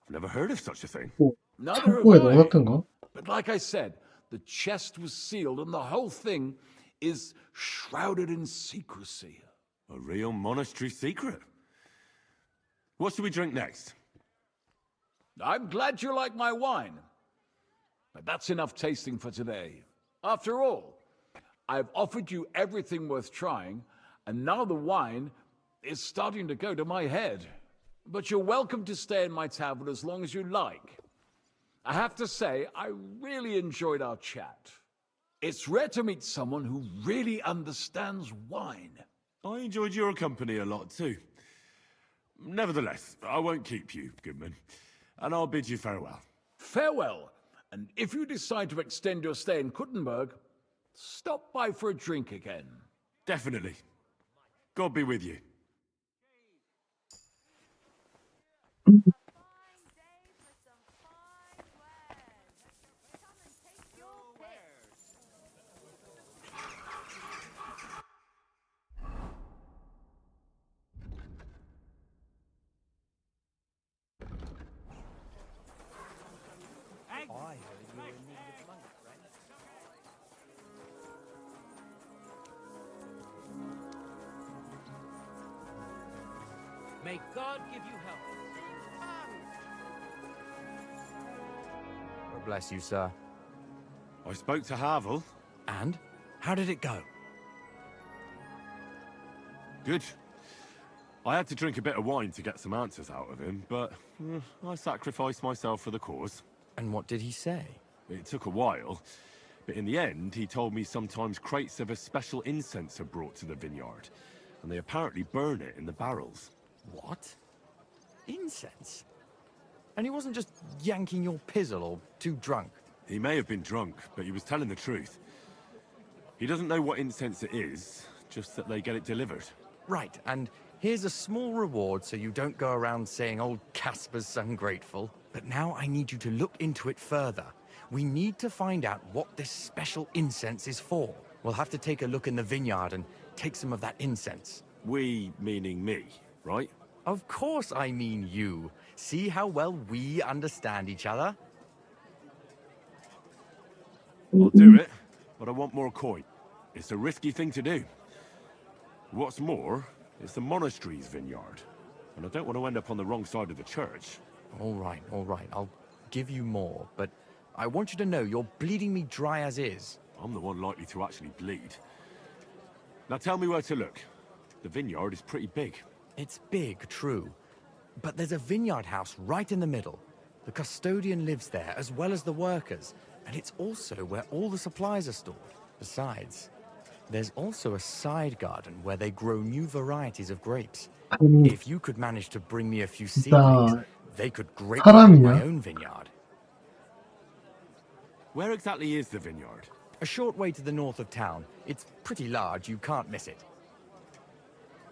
I've never heard of such a thing. 뭐, Neither 창고에 have I. 넣어놨던가? But like I said, the chest was sealed and the whole thing is shrouded in secrecy. A real monastery secret. What should we drink next? I'm glad you like my wine. But that's enough tasting for today. After all, I've offered you everything worth trying, and now the wine is starting to go to my head. But you're welcome to stay in my tavern as long as you like. I have to say, I really enjoyed our chat. It's rare to meet someone who really understands wine. I enjoyed your company a lot too. Nevertheless, I won't keep you, Goodman, and I'll bid you farewell. Farewell, and if you decide to extend your stay in Kuttenberg, stop by for a drink again. Definitely. God be with you. May God give you health. God bless you, sir. I spoke to Havel. And? How did it go? Good. I had to drink a bit of wine to get some answers out of him, but I sacrificed myself for the cause. And what did he say? It took a while, but in the end, he told me sometimes crates of a special incense are brought to the vineyard, and they apparently burn it in the barrels. What? Incense? And he wasn't just yanking your pizzle or too drunk? He may have been drunk, but he was telling the truth. He doesn't know what incense it is, just that they get it delivered. Right, and here's a small reward so you don't go around saying old Casper's ungrateful. But now I need you to look into it further. We need to find out what this special incense is for. We'll have to take a look in the vineyard and take some of that incense. We, meaning me, right? Of course I mean you. See how well we understand each other? I'll do it, but I want more coin. It's a risky thing to do. What's more, it's the monastery's vineyard, and I don't want to end up on the wrong side of the church. All right. I'll give you more, but I want you to know you're bleeding me dry as is. I'm the one likely to actually bleed. Now tell me where to look. The vineyard is pretty big. It's big, true. But there's a vineyard house right in the middle. The custodian lives there, as well as the workers. And it's also where all the supplies are stored. Besides, there's also a side garden where they grow new varieties of grapes. If you could manage to bring me a few seedlings, they could grape in my own vineyard. Where exactly is the vineyard? A short way to the north of town. It's pretty large, you can't miss it.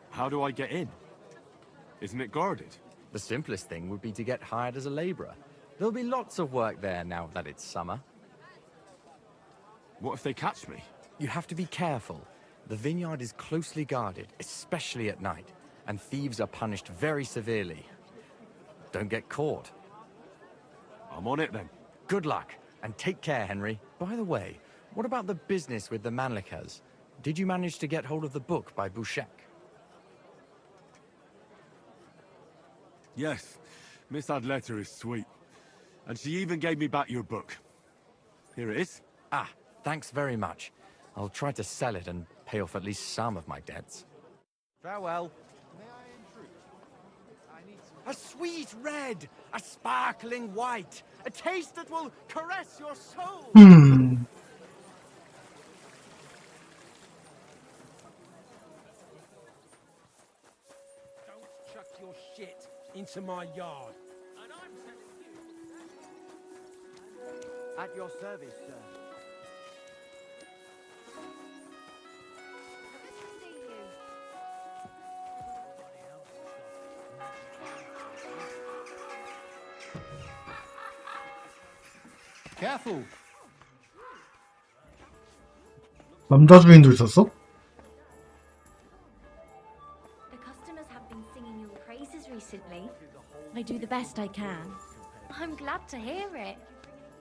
How do I get in? Isn't it guarded? The simplest thing would be to get hired as a laborer. There'll be lots of work there now that it's summer. What if they catch me? You have to be careful. The vineyard is closely guarded, especially at night, and thieves are punished very severely. Don't get caught. I'm on it then. Good luck, and take care, Henry. By the way, what about the business with the Manlikas? Did you manage to get hold of the book by Bouchek? Yes, Miss Adletter is sweet. And she even gave me back your book. Here it is. Ah, thanks very much. I'll try to sell it and pay off at least some of my debts. Farewell. A sweet red, a sparkling white, a taste that will caress your soul. Hmm. Don't chuck your shit into my yard. At your service, sir. Careful. 남자 주인도 있었어? The customers have been singing your praises recently. I do the best I can. I'm glad to hear it.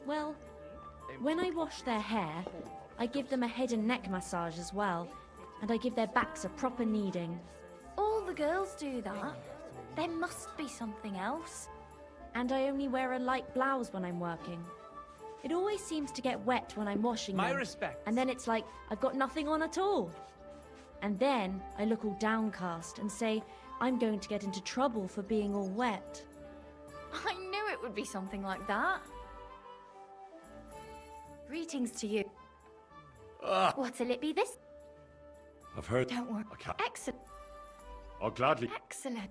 Well, when I wash their hair, I give them a head and neck massage as well, and I give their backs a proper kneading. All the girls do that. There must be something else. And I only wear a light blouse when I'm working. It always seems to get wet when I'm washing My them. respect. And then it's like I've got nothing on at all. And then I look all downcast and say I'm going to get into trouble for being all wet. I knew it would be something like that. Greetings to you. What'll it be this? I've heard. Don't worry. I can't. Excellent. I'll gladly. Excellent.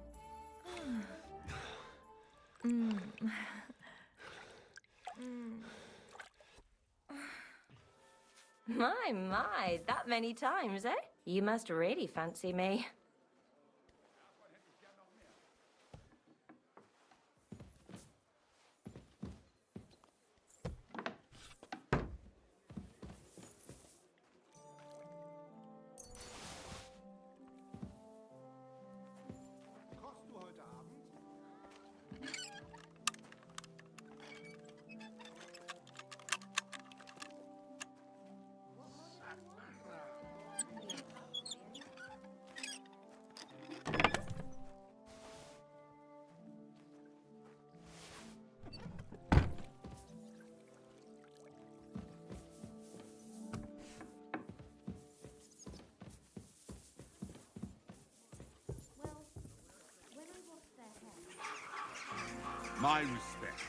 My, that many times, eh? You must really fancy me. My respect.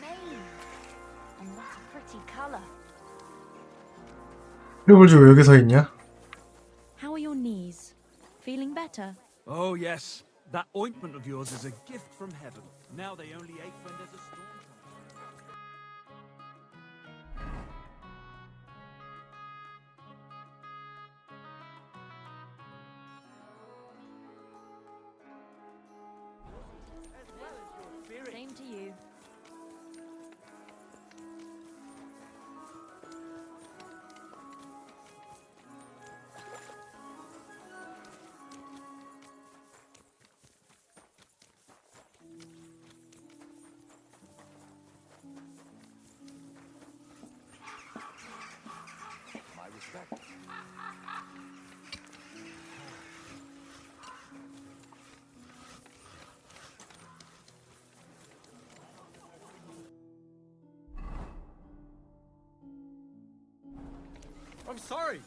Mane. And what a pretty colour. 해볼지 왜 여기 서 있냐? How are your knees? Feeling better? Oh, yes. That ointment of yours is a gift from heaven. Now they only ache when there's a storm coming. Same to you. My respect. I'm sorry.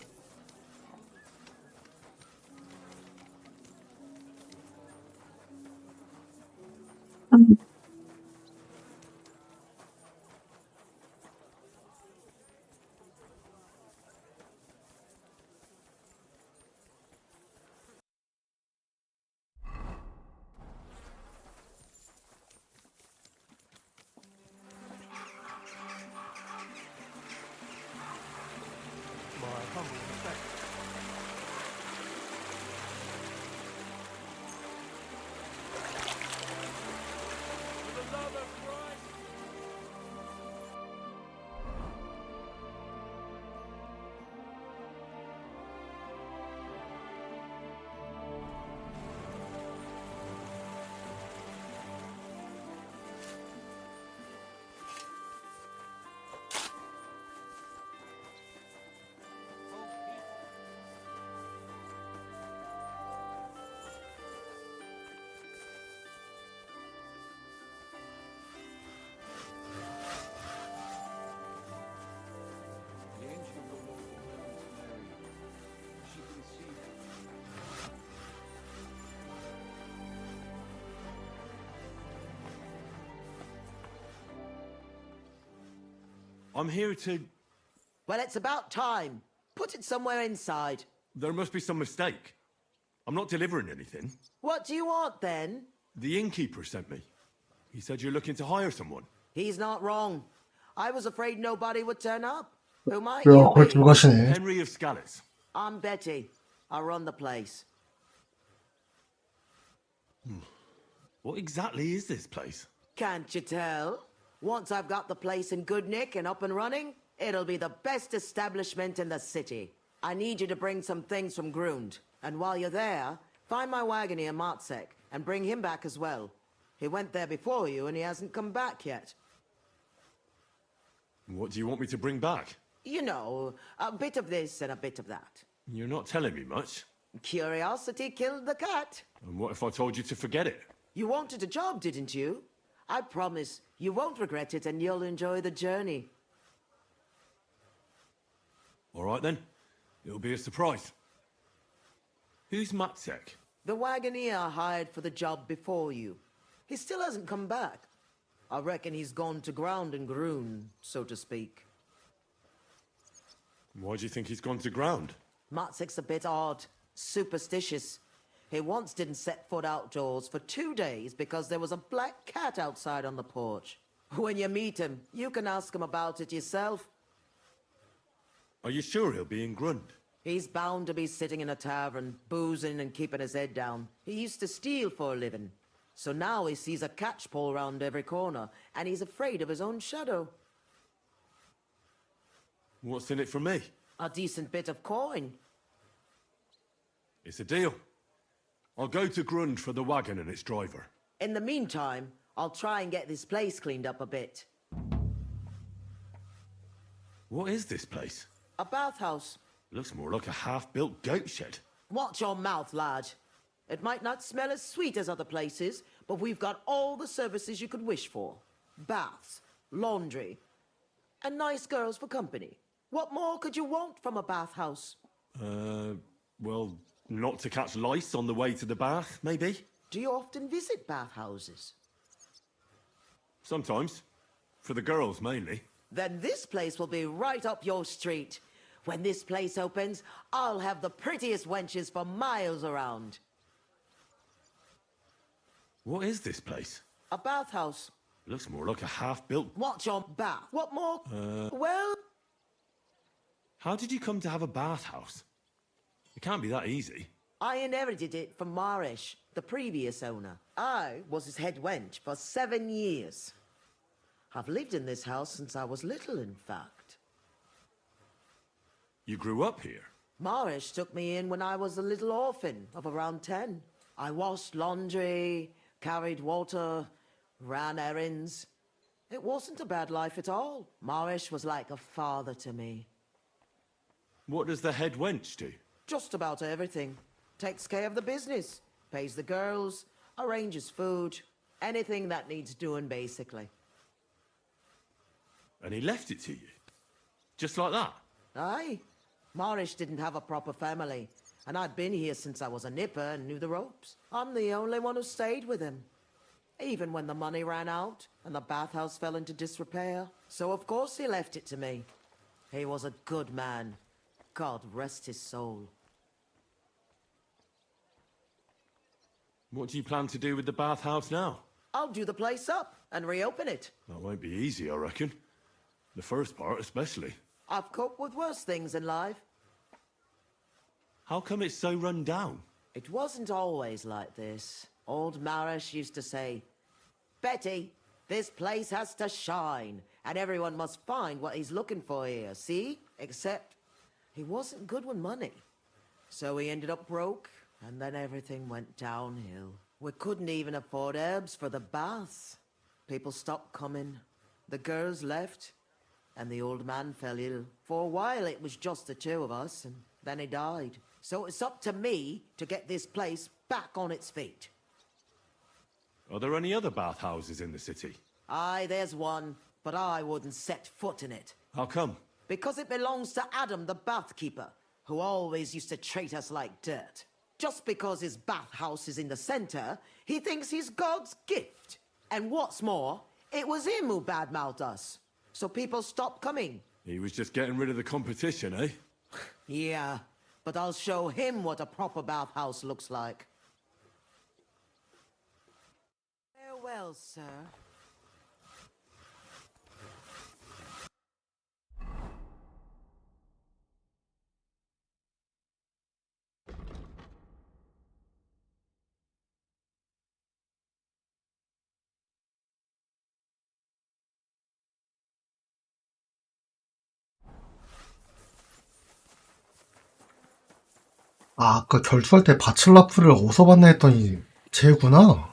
I'm here to... Well, it's about time. Put it somewhere inside. There must be some mistake. I'm not delivering anything. What do you want, then? The innkeeper sent me. He said you're looking to hire someone. He's not wrong. I was afraid nobody would turn up. Who might 야, you 거의 be? 들어가시네. Henry of Scallis. I'm Betty. I run the place. What exactly is this place? Can't you tell? Once I've got the place in good nick and up and running, it'll be the best establishment in the city. I need you to bring some things from Grund. And while you're there, find my wagoner Matsek and bring him back as well. He went there before you and he hasn't come back yet. What do you want me to bring back? You know, a bit of this and a bit of that. You're not telling me much. Curiosity killed the cat. And what if I told you to forget it? You wanted a job, didn't you? I promise you won't regret it and you'll enjoy the journey. All right then. It'll be a surprise. Who's Matsek? The wagoner I hired for the job before you. He still hasn't come back. I reckon he's gone to ground and Grun, so to speak. Why do you think he's gone to ground? Matsek's a bit odd, superstitious. He once didn't set foot outdoors for 2 days because there was a black cat outside on the porch. When you meet him, you can ask him about it yourself. Are you sure he'll be in Grund? He's bound to be sitting in a tavern, boozing and keeping his head down. He used to steal for a living. So now he sees a catchpole round every corner, and he's afraid of his own shadow. What's in it for me? A decent bit of coin. It's a deal. I'll go to Grund for the wagon and its driver. In the meantime, I'll try and get this place cleaned up a bit. What is this place? A bathhouse. Looks more like a half-built goat shed. Watch your mouth, lad. It might not smell as sweet as other places, but we've got all the services you could wish for. Baths, laundry, and nice girls for company. What more could you want from a bathhouse? Well, not to catch lice on the way to the bath, maybe? Do you often visit bathhouses? Sometimes. For the girls, mainly. Then this place will be right up your street. When this place opens, I'll have the prettiest wenches for miles around. What is this place? A bathhouse. Looks more like a half-built... What's your bath? What more? Well... How did you come to have a bathhouse? It can't be that easy. I inherited it from Marish, the previous owner. I was his head wench for 7 years. I've lived in this house since I was little, in fact. You grew up here? Marish took me in when I was a little orphan of around 10. I washed laundry, carried water, ran errands. It wasn't a bad life at all. Marish was like a father to me. What does the head wench do? Just about everything. Takes care of the business, pays the girls, arranges food, anything that needs doing, basically. And he left it to you? Just like that? Aye. Marish didn't have a proper family, and I'd been here since I was a nipper and knew the ropes. I'm the only one who stayed with him. Even when the money ran out and the bathhouse fell into disrepair. So of course he left it to me. He was a good man. God rest his soul. What do you plan to do with the bathhouse now? I'll do the place up and reopen it. That won't be easy, I reckon. The first part especially. I've coped with worse things in life. How come it's so run down? It wasn't always like this. Old Marish used to say, Betty, this place has to shine, and everyone must find what he's looking for here, see? Except he wasn't good with money. So he ended up broke, and then everything went downhill. We couldn't even afford herbs for the baths. People stopped coming. The girls left, and the old man fell ill. For a while it was just the two of us, and then he died. So it's up to me to get this place back on its feet. Are there any other bathhouses in the city? Aye, there's one, but I wouldn't set foot in it. How come? Because it belongs to Adam, the bathkeeper, who always used to treat us like dirt. Just because his bathhouse is in the center, he thinks he's God's gift. And what's more, it was him who badmouthed us. so people stop coming. He was just getting rid of the competition, eh? Yeah, but I'll show him what a proper bathhouse looks like. Farewell, sir. 아, 아까 결투할 때 바칠라프를 어디서 봤나 했더니 쟤구나.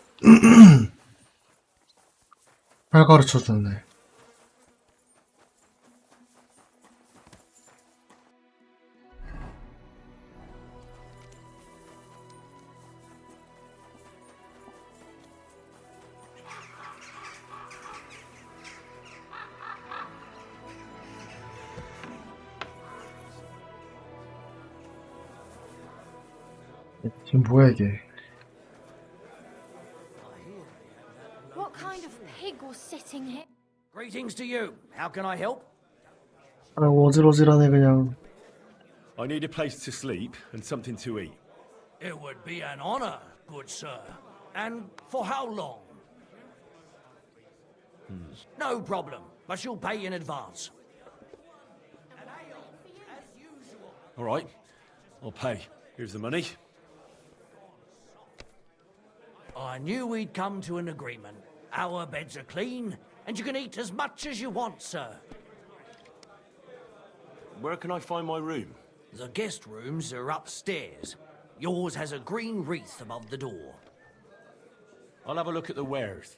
팔 가르쳐주네. 지금 뭐야 이게? What kind of pig was sitting here? Greetings to you. How can I help? 아, 어질어질하네 그냥. I need a place to sleep and something to eat. It would be an honor, good sir. And for how long? No problem, but you'll pay in advance. All right, I'll pay. Here's the money. I knew we'd come to an agreement. Our beds are clean, and you can eat as much as you want, sir. Where can I find my room? The guest rooms are upstairs. Yours has a green wreath above the door. I'll have a look at the wares.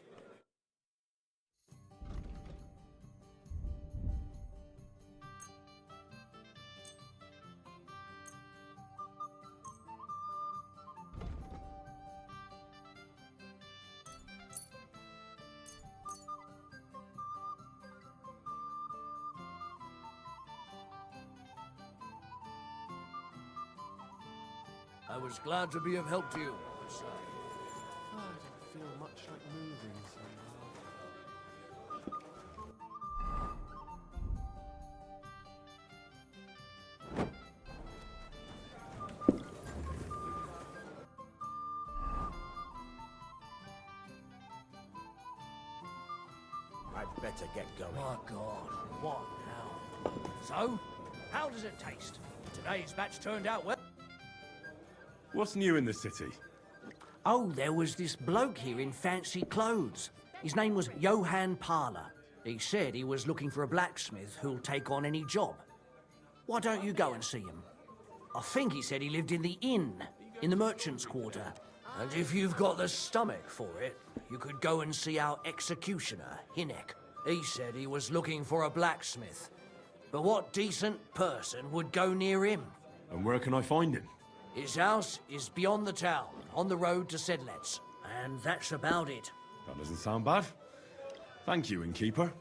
I was glad to be of help to you. I don't feel much like moving, so... I'd better get going. My God, what now? So, how does it taste? Today's batch turned out well. What's new in the city? Oh, there was this bloke here in fancy clothes. His name was Johann Parler. He said he was looking for a blacksmith who'll take on any job. Why don't you go and see him? I think he said he lived in the inn, in the merchant's quarter. And if you've got the stomach for it, you could go and see our executioner, Hinek. He said he was looking for a blacksmith. But what decent person would go near him? And where can I find him? His house is beyond the town, on the road to Sedlets. And that's about it. That doesn't sound bad. Thank you, innkeeper.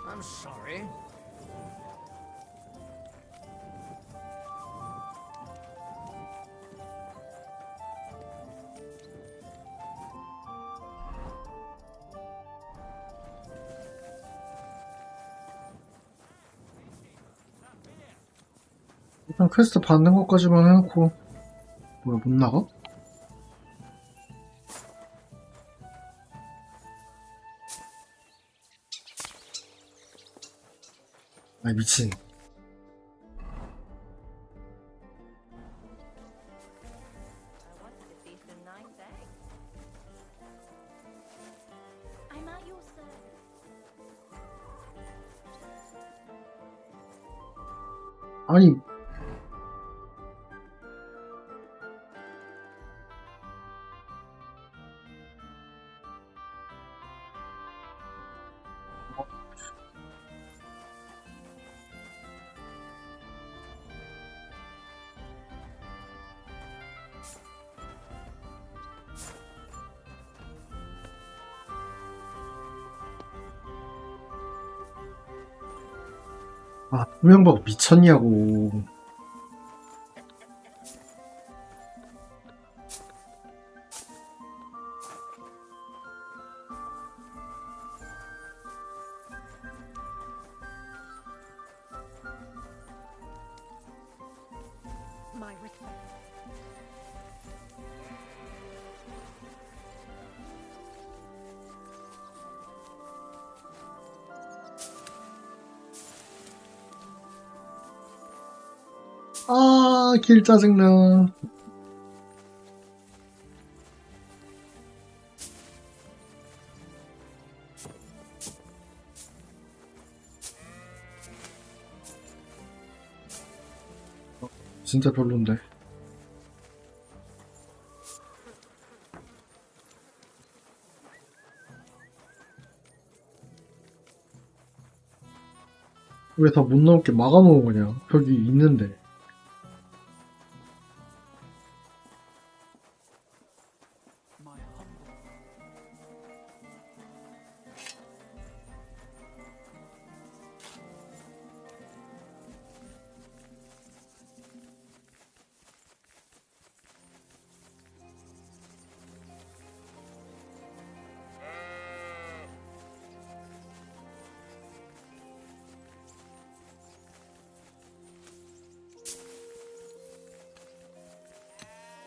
I'm sorry. 일단 퀘스트 받는 것까지만 해놓고 뭐야 못 나가? 아 미친. 아니 아 투명박 미쳤냐고. My respect. 아, 길 짜증나. 진짜 별론데. 왜 다 못 나오게 막아놓은 거냐? 벽이 있는데.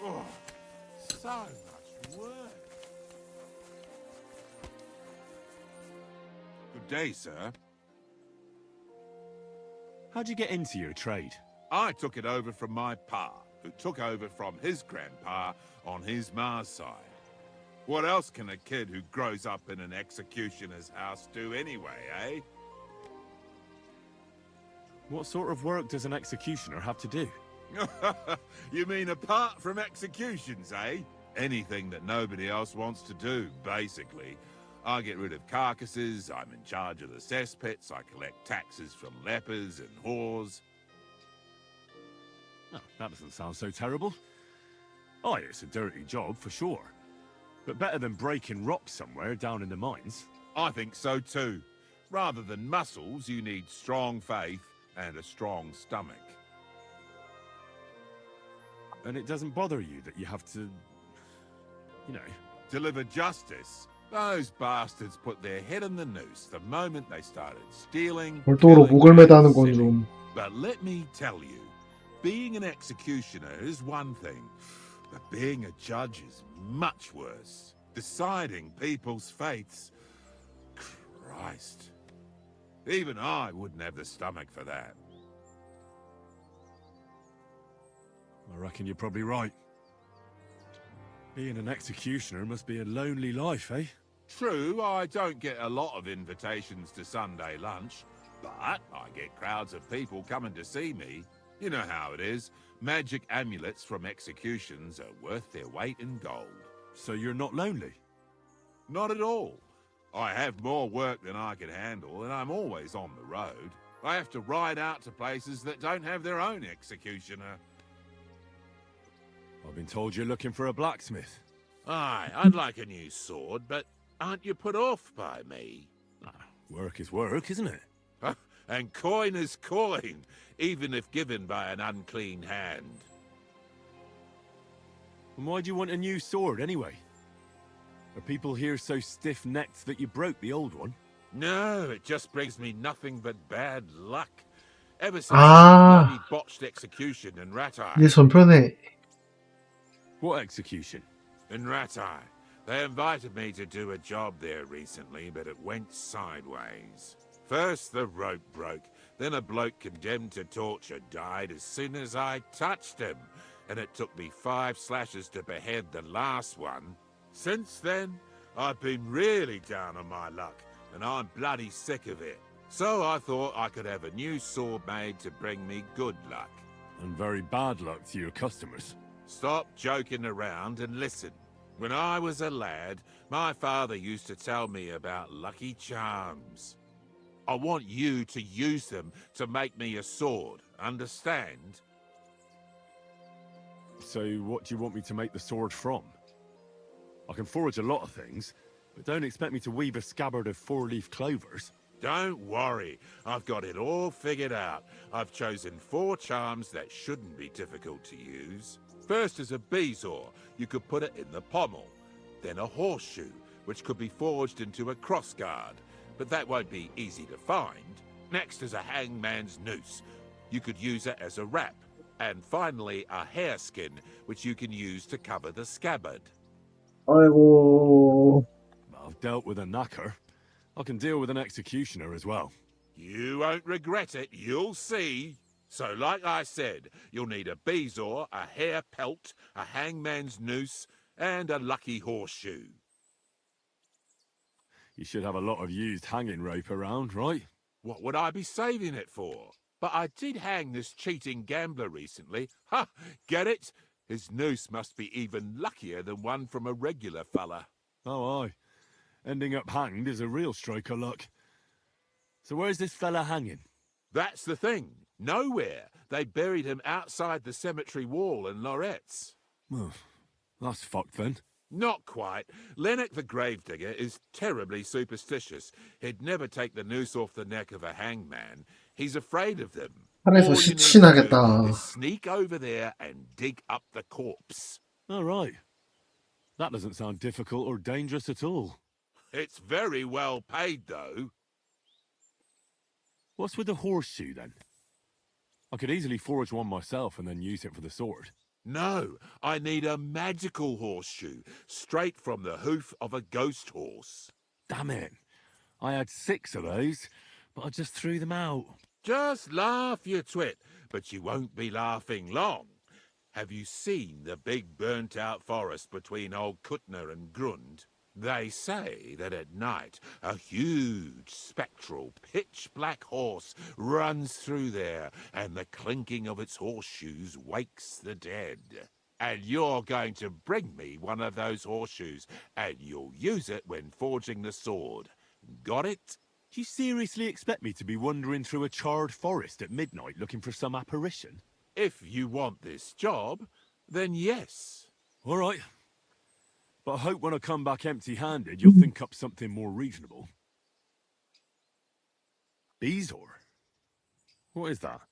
Oh, so much work. Good day, sir. How'd you get into your trade? I took it over from my pa, who took over from his grandpa on his ma's side. What else can a kid who grows up in an executioner's house do anyway, eh? What sort of work does an executioner have to do? You mean apart from executions, eh? Anything that nobody else wants to do, basically. I get rid of carcasses, I'm in charge of the cesspits, I collect taxes from lepers and whores. Oh, that doesn't sound so terrible. Oh, it's a dirty job, for sure. But better than breaking rocks somewhere down in the mines. I think so too. Rather than muscles, you need strong faith and a strong stomach. And it doesn't bother you that you have to, you know... Deliver justice? Those bastards put their head in the noose the moment they started stealing. 골동으로 목을 매다는 건 좀. But let me tell you, being an executioner is one thing, but being a judge is much worse. Deciding people's fates. Christ. Even I wouldn't have the stomach for that. I reckon you're probably right. Being an executioner must be a lonely life, eh? True, I don't get a lot of invitations to Sunday lunch, but I get crowds of people coming to see me. You know how it is. Magic amulets from executions are worth their weight in gold. So you're not lonely? Not at all. I have more work than I can handle, and I'm always on the road. I have to ride out to places that don't have their own executioner. I've been told you're looking for a blacksmith. Aye, I'd like a new sword, but aren't you put off by me? Work is work, isn't it? And coin is coin, even if given by an unclean hand. And why do you want a new sword, anyway? Are people here so stiff-necked that you broke the old one? No, it just brings me nothing but bad luck. Ever since that bloody botched execution in Ratai. 이게 전편에. What execution? In Ratai. They invited me to do a job there recently, but it went sideways. First the rope broke, then a bloke condemned to torture died as soon as I touched him, and it took me 5 slashes to behead the last one. Since then, I've been really down on my luck, and I'm bloody sick of it. So I thought I could have a new sword made to bring me good luck. And very bad luck to your customers. Stop joking around and listen. When I was a lad, my father used to tell me about lucky charms. I want you to use them to make me a sword, understand? So what do you want me to make the sword from? I can forge a lot of things, but don't expect me to weave a scabbard of 4-leaf clovers. Don't worry, I've got it all figured out. I've chosen 4 charms that shouldn't be difficult to use. First is a bezoar. You could put it in the pommel. Then a horseshoe, which could be forged into a crossguard, but that won't be easy to find. Next is a hangman's noose. You could use it as a wrap. And finally, a hareskin, which you can use to cover the scabbard. 아이고. I've dealt with a knacker. I can deal with an executioner as well. You won't regret it, you'll see. So like I said, you'll need a bezoar, a hair pelt, a hangman's noose, and a lucky horseshoe. You should have a lot of used hanging rope around, right? What would I be saving it for? But I did hang this cheating gambler recently. Ha! Get it? His noose must be even luckier than one from a regular fella. Oh, aye. Ending up hanged is a real stroke of luck. So where's this fella hanging? That's the thing. Nowhere. They buried him outside the cemetery wall in Loretz. Oh, that's fucked then. Not quite. Lennox the gravedigger is terribly superstitious. He'd never take the noose off the neck of a hangman. He's afraid of them. 산에서 All you need 시치 to 나겠다. do is sneak over there and dig up the corpse. All right. That doesn't sound difficult or dangerous at all. It's very well paid, though. What's with the horseshoe, then? I could easily forge one myself and then use it for the sword. No, I need a magical horseshoe, straight from the hoof of a ghost horse. Damn it. I had 6 of those, but I just threw them out. Just laugh, you twit, but you won't be laughing long. Have you seen the big burnt-out forest between Old Kuttner and Grund? They say that at night, a huge, spectral, pitch-black horse runs through there, and the clinking of its horseshoes wakes the dead. And you're going to bring me one of those horseshoes, and you'll use it when forging the sword. Got it? Do you seriously expect me to be wandering through a charred forest at midnight looking for some apparition? If you want this job, then yes. All right. But I hope when I come back empty-handed, you'll think up something more reasonable. Bezoar? What is that?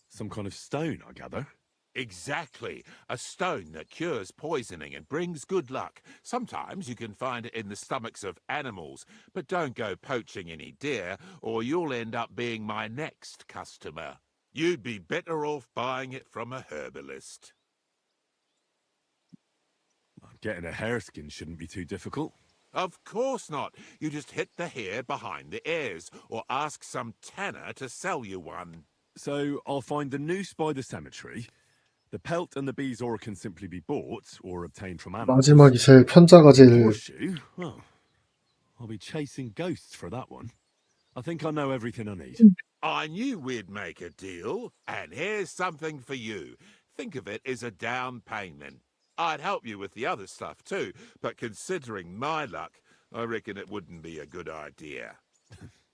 Some kind of stone, I gather? Exactly. A stone that cures poisoning and brings good luck. Sometimes you can find it in the stomachs of animals, but don't go poaching any deer, or you'll end up being my next customer. You'd be better off buying it from a herbalist. Getting a hareskin shouldn't be too difficult. Of course not. You just hit the hair behind the ears, or ask some tanner to sell you one. So I'll find the noose by the cemetery. The pelt and the bezoar can simply be bought or obtained from animals. 마지막이 제일 편자가지를. Horseshoe? Oh, I'll be chasing ghosts for that one. I think I know everything I need. I knew we'd make a deal, and here's something for you. Think of it as a down payment. I'd help you with the other stuff too, but considering my luck, I reckon it wouldn't be a good idea.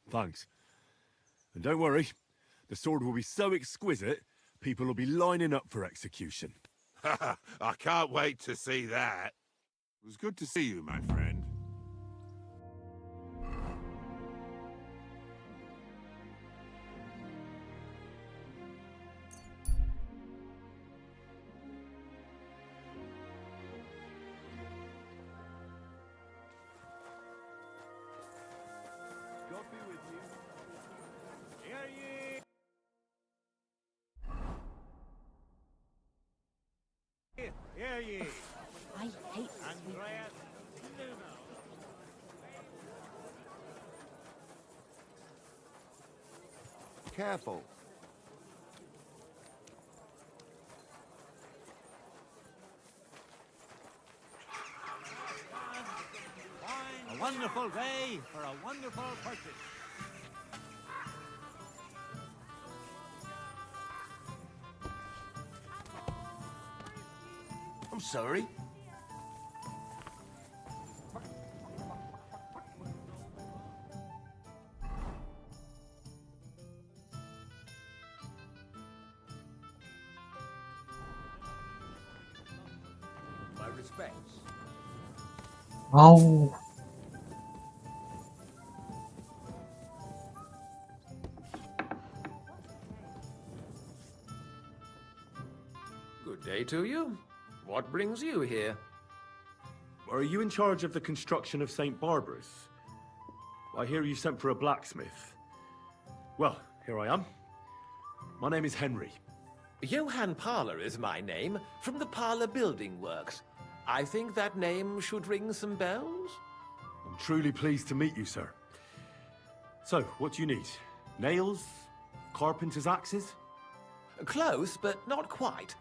Thanks. And don't worry, the sword will be so exquisite, people will be lining up for execution. I can't wait to see that. It was good to see you, my friend. God be with you. Hear ye! Hear ye! I hate Andreas Luna. Careful. A wonderful day for a wonderful purchase. Surrey? My respects. 아우. Good day to you. What brings you here? Are you in charge of the construction of St. Barbara's? I hear you sent for a blacksmith. Well, here I am. My name is Henry. Johann Parler is my name, from the Parler Building Works. I think that name should ring some bells? I'm truly pleased to meet you, sir. So, what do you need? Nails? Carpenter's axes? Close, but not quite.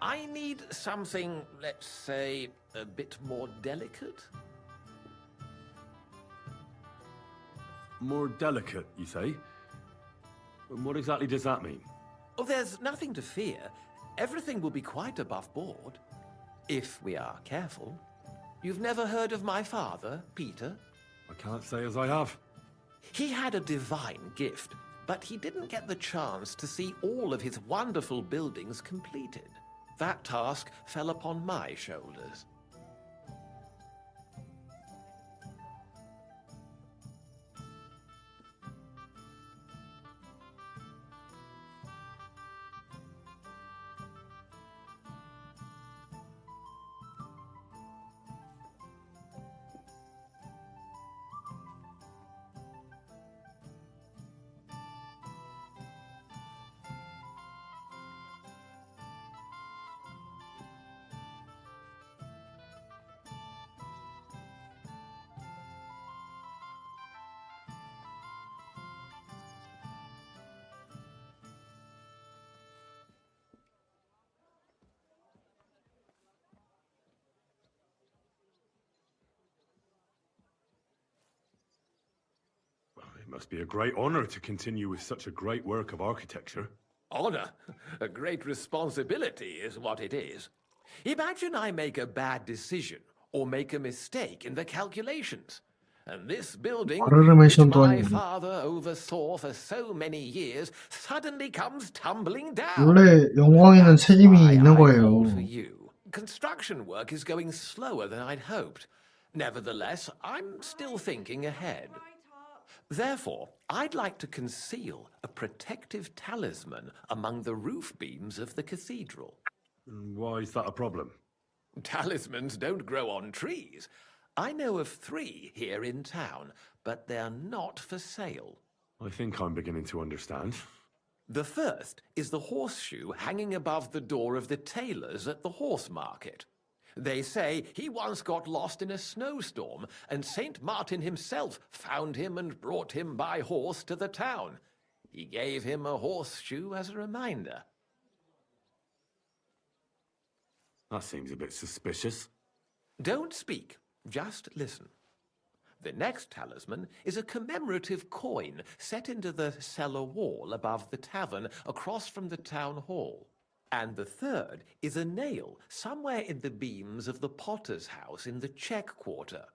I need something, let's say, a bit more delicate. More delicate, you say? And what exactly does that mean? Oh, there's nothing to fear. Everything will be quite above board. If we are careful. You've never heard of my father, Peter? I can't say as I have. He had a divine gift, but he didn't get the chance to see all of his wonderful buildings completed. That task fell upon my shoulders. It must be a great honor to continue with such a great work of architecture. Honor? A great responsibility is what it is. Imagine I make a bad decision or make a mistake in the calculations. And this building, which my father oversaw for so many years, suddenly comes tumbling down. 원래 영광에는 책임이 있는 거예요. For you. Construction work is going slower than I'd hoped. Nevertheless, I'm still thinking ahead. Therefore, I'd like to conceal a protective talisman among the roof beams of the cathedral. Why is that a problem? Talismans don't grow on trees. I know of 3 here in town, but they're not for sale. I think I'm beginning to understand. The first is the horseshoe hanging above the door of the tailors at the horse market. They say he once got lost in a snowstorm, and St. Martin himself found him and brought him by horse to the town. He gave him a horseshoe as a reminder. That seems a bit suspicious. Don't speak, just listen. The next talisman is a commemorative coin set into the cellar wall above the tavern across from the town hall. And the third is a nail somewhere in the beams of the potter's house in the Czech Quarter.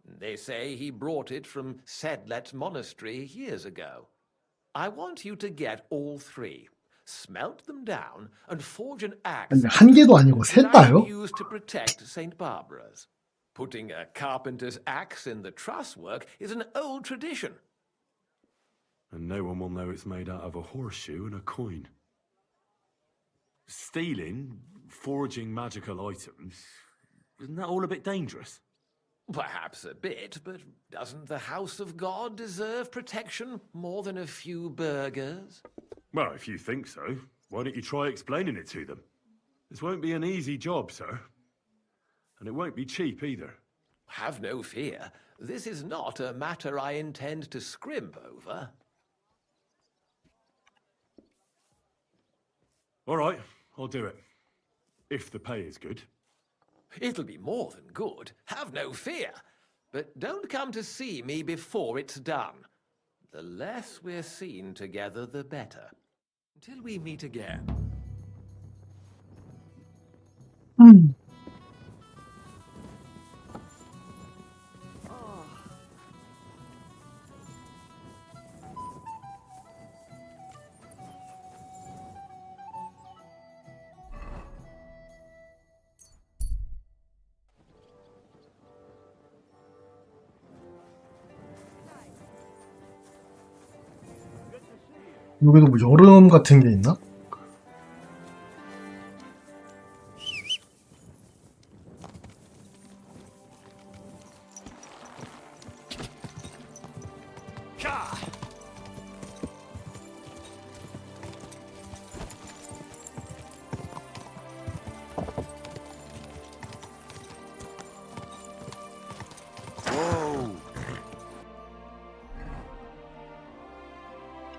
They say he brought it from Sedlet Monastery years ago. I want you to get all 3, smelt them down, and forge an axe 한 개도 아니고 셋 다요? used to protect St. Barbara's. Putting a carpenter's axe in the truss work is an old tradition. And no one will know it's made out of a horseshoe and a coin. Stealing, forging magical items, isn't that all a bit dangerous? Perhaps a bit, but doesn't the house of God deserve protection more than a few burghers? Well, if you think so, why don't you try explaining it to them? This won't be an easy job, sir. And it won't be cheap either. Have no fear. This is not a matter I intend to scrimp over. All right, I'll do it. If the pay is good. It'll be more than good. Have no fear. But don't come to see me before it's done. The less we're seen together, the better. Until we meet again. 여기도 뭐 여름 같은 게 있나?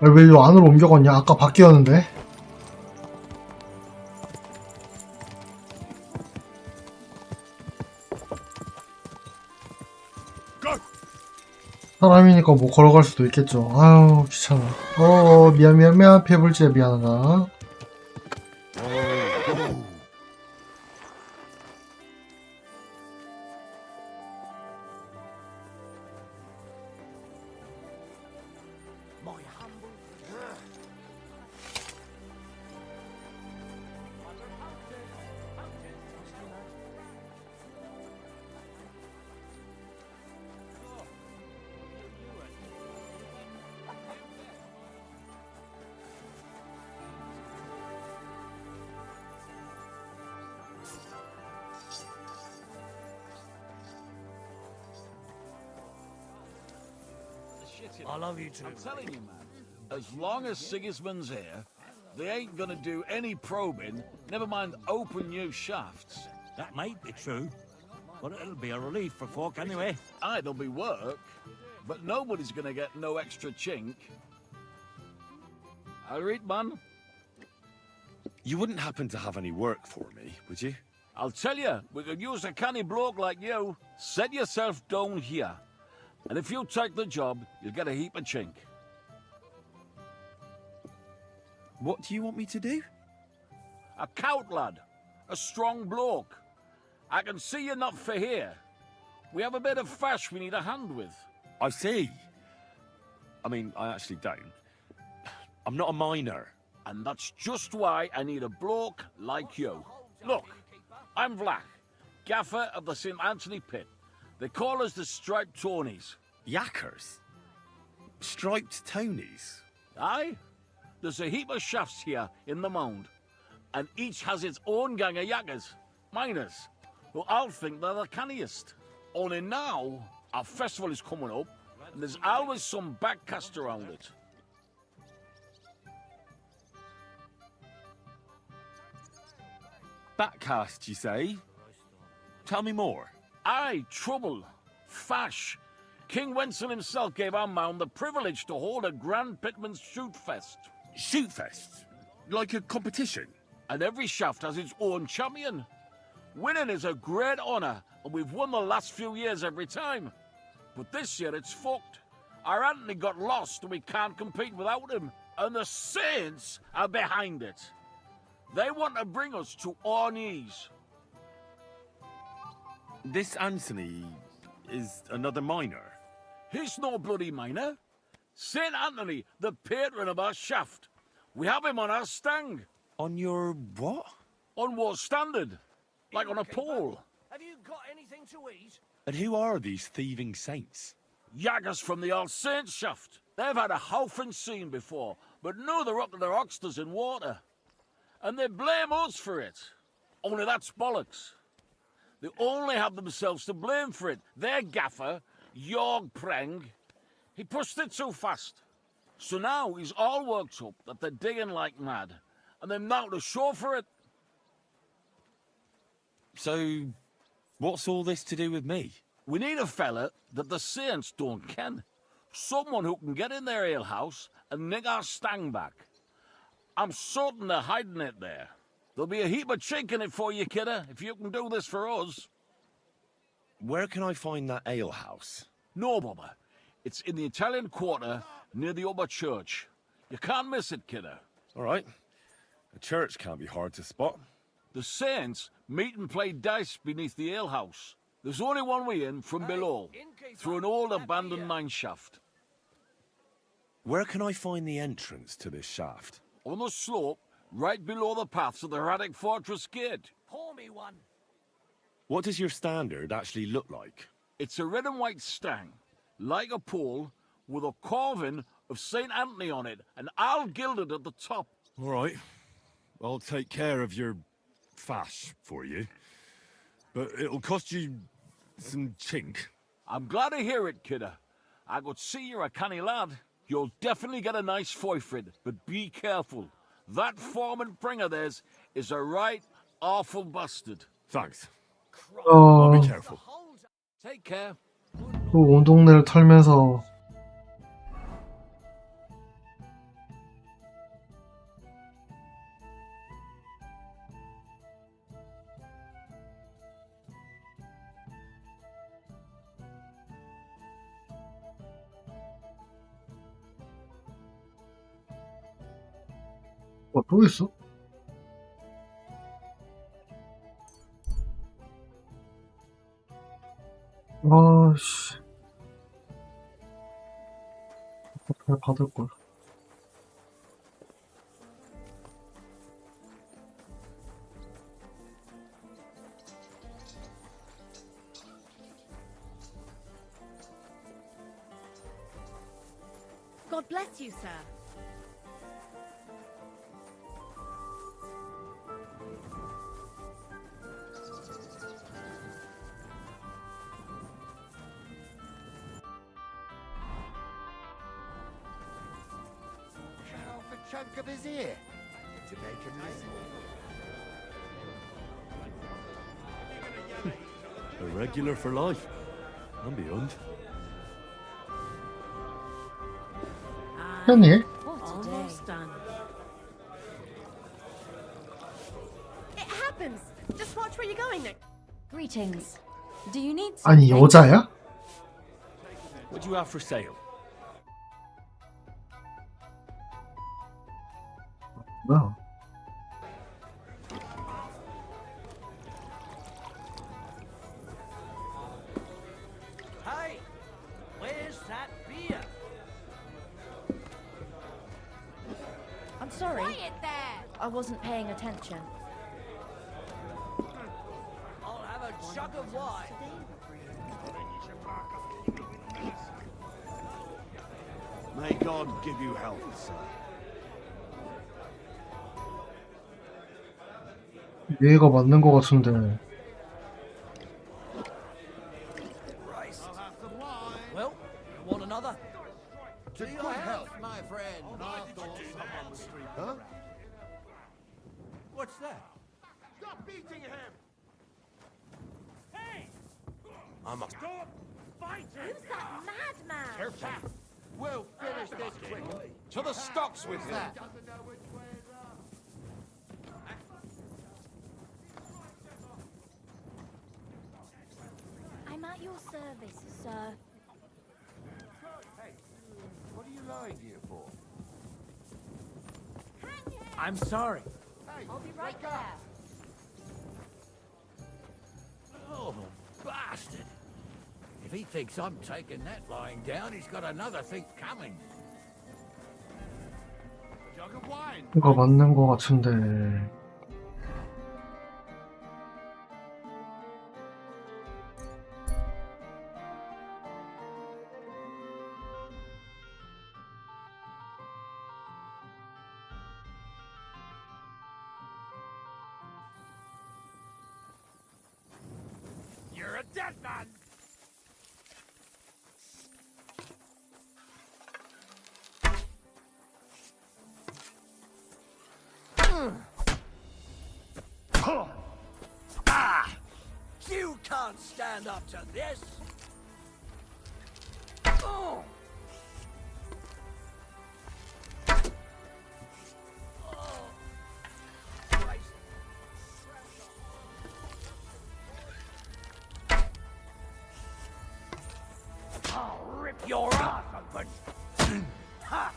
아, 왜 이 안으로 옮겨갔냐? 아까 밖이었는데. 사람이니까 뭐 걸어갈 수도 있겠죠. 아유 귀찮아. 미안 배불지야 미안하다. I love you too. I'm telling you, man. As long as Sigismund's here, they ain't gonna do any probing, never mind open new shafts. That might be true, but it'll be a relief for folk anyway. Aye, there'll be work, but nobody's gonna get no extra chink. I'll read, man. You wouldn't happen to have any work for me, would you? I'll tell you, we could use a canny bloke like you. Set yourself down here. And if you take the job, you'll get a heap of chink. What do you want me to do? A cout lad. A strong bloke. I can see you're not for here. We have a bit of fash we need a hand with. I see. I mean, I actually don't. I'm not a miner. And that's just why I need a bloke like you. Look, I'm Vlach, gaffer of the St. Anthony Pit. They call us the Striped Tonies. Yakkers? Striped Tonys? Aye. There's a heap of shafts here in the mound, and each has its own gang of yakkers, miners, who I'll think they're the canniest. Only now, our festival is coming up, and there's always some backcast around it. Backcast, you say? Tell me more. Aye, trouble. Fash. King Wenzel himself gave our mound the privilege to hold a grand pitman's shoot fest. Shoot fest? Like a competition? And every shaft has its own champion. Winning is a great honour, and we've won the last few years every time. But this year it's fucked. Our Anthony got lost and we can't compete without him. And the Saints are behind it. They want to bring us to our knees. This Anthony is another miner. He's no bloody miner. St. Anthony, the patron of our shaft. We have him on our stang. On your what? On what standard? Like on a pole. Have you got anything to eat? And who are these thieving saints? Yaggers from the All Saints shaft. They've had a howfing scene before, but now they're up to their oxters in water. And they blame us for it. Only that's bollocks. They only have themselves to blame for it. Their gaffer, Jorg Preng, he pushed it too fast. So now he's all worked up that they're digging like mad, and they're now to show for it. So, what's all this to do with me? We need a fella that the Saints don't ken. Someone who can get in their alehouse and nick our stang back. I'm certain they're hiding it there. There'll be a heap of chink in it for you, kidder, if you can do this for us. Where can I find that alehouse? No bother. It's in the Italian Quarter near the upper church. You can't miss it, kidder. All right. A church can't be hard to spot. The Saints meet and play dice beneath the alehouse. There's only one way in from below, through an old abandoned mine shaft. Where can I find the entrance to this shaft? On the slope, right below the paths of the Hradec Fortress Gate. Pour me one. What does your standard actually look like? It's a red and white stang, like a pole, with a carving of St. Anthony on it, and I'll gild it at the top. All right. I'll take care of your fash for you. But it'll cost you some chink. I'm glad to hear it, kidder. I could see you're a canny lad. You'll definitely get a nice foy for it, but be careful. That foreman pring of theirs is a right awful bastard. Thanks. I'll be careful. Take care. 또 온 동네를 털면서 또 있어? 아씨, 잘 받을걸. God bless you, sir. Cut off a chunk of his ear to make him listen. A regular for life. And beyond. 편해? Almost done. It happens. Just watch where you're going next. Greetings. Do you need 아니 여자야? What do you have for sale? 뭐야? Hey, where's that beer? I'm sorry. Quiet there! I wasn't paying attention. I'll have a jug of wine. May God give you health, sir. 얘가 맞는 거 같은데. Well, you want another? To your health, my friend. Huh? What's that? Stop beating him! I'm a... Stop fighting! Who's that madman? Careful. We'll finish this quickly. To the stocks with that. I'm at your service, sir. Hey, what are you lying here for? I'm sorry. Hey, I'll be right there. Oh, bastard! If he thinks I'm taking that lying down, he's got another thing coming. A jug of wine. 얘가 맞는 거 같은데. You're a dead man! You can't stand up to this. Oh. Oh. Christ. I'll rip your ass open. Ha!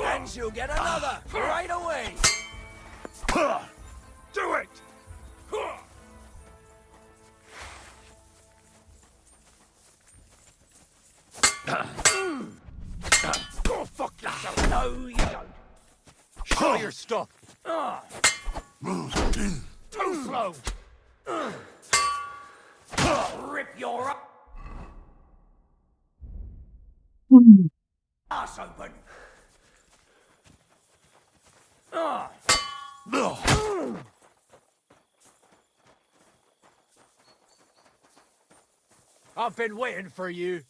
And you'll get another right away. Do it! Go fuck yourself. No, you don't. of your stuff. Too slow. Rip your ass open. I've been waiting for you.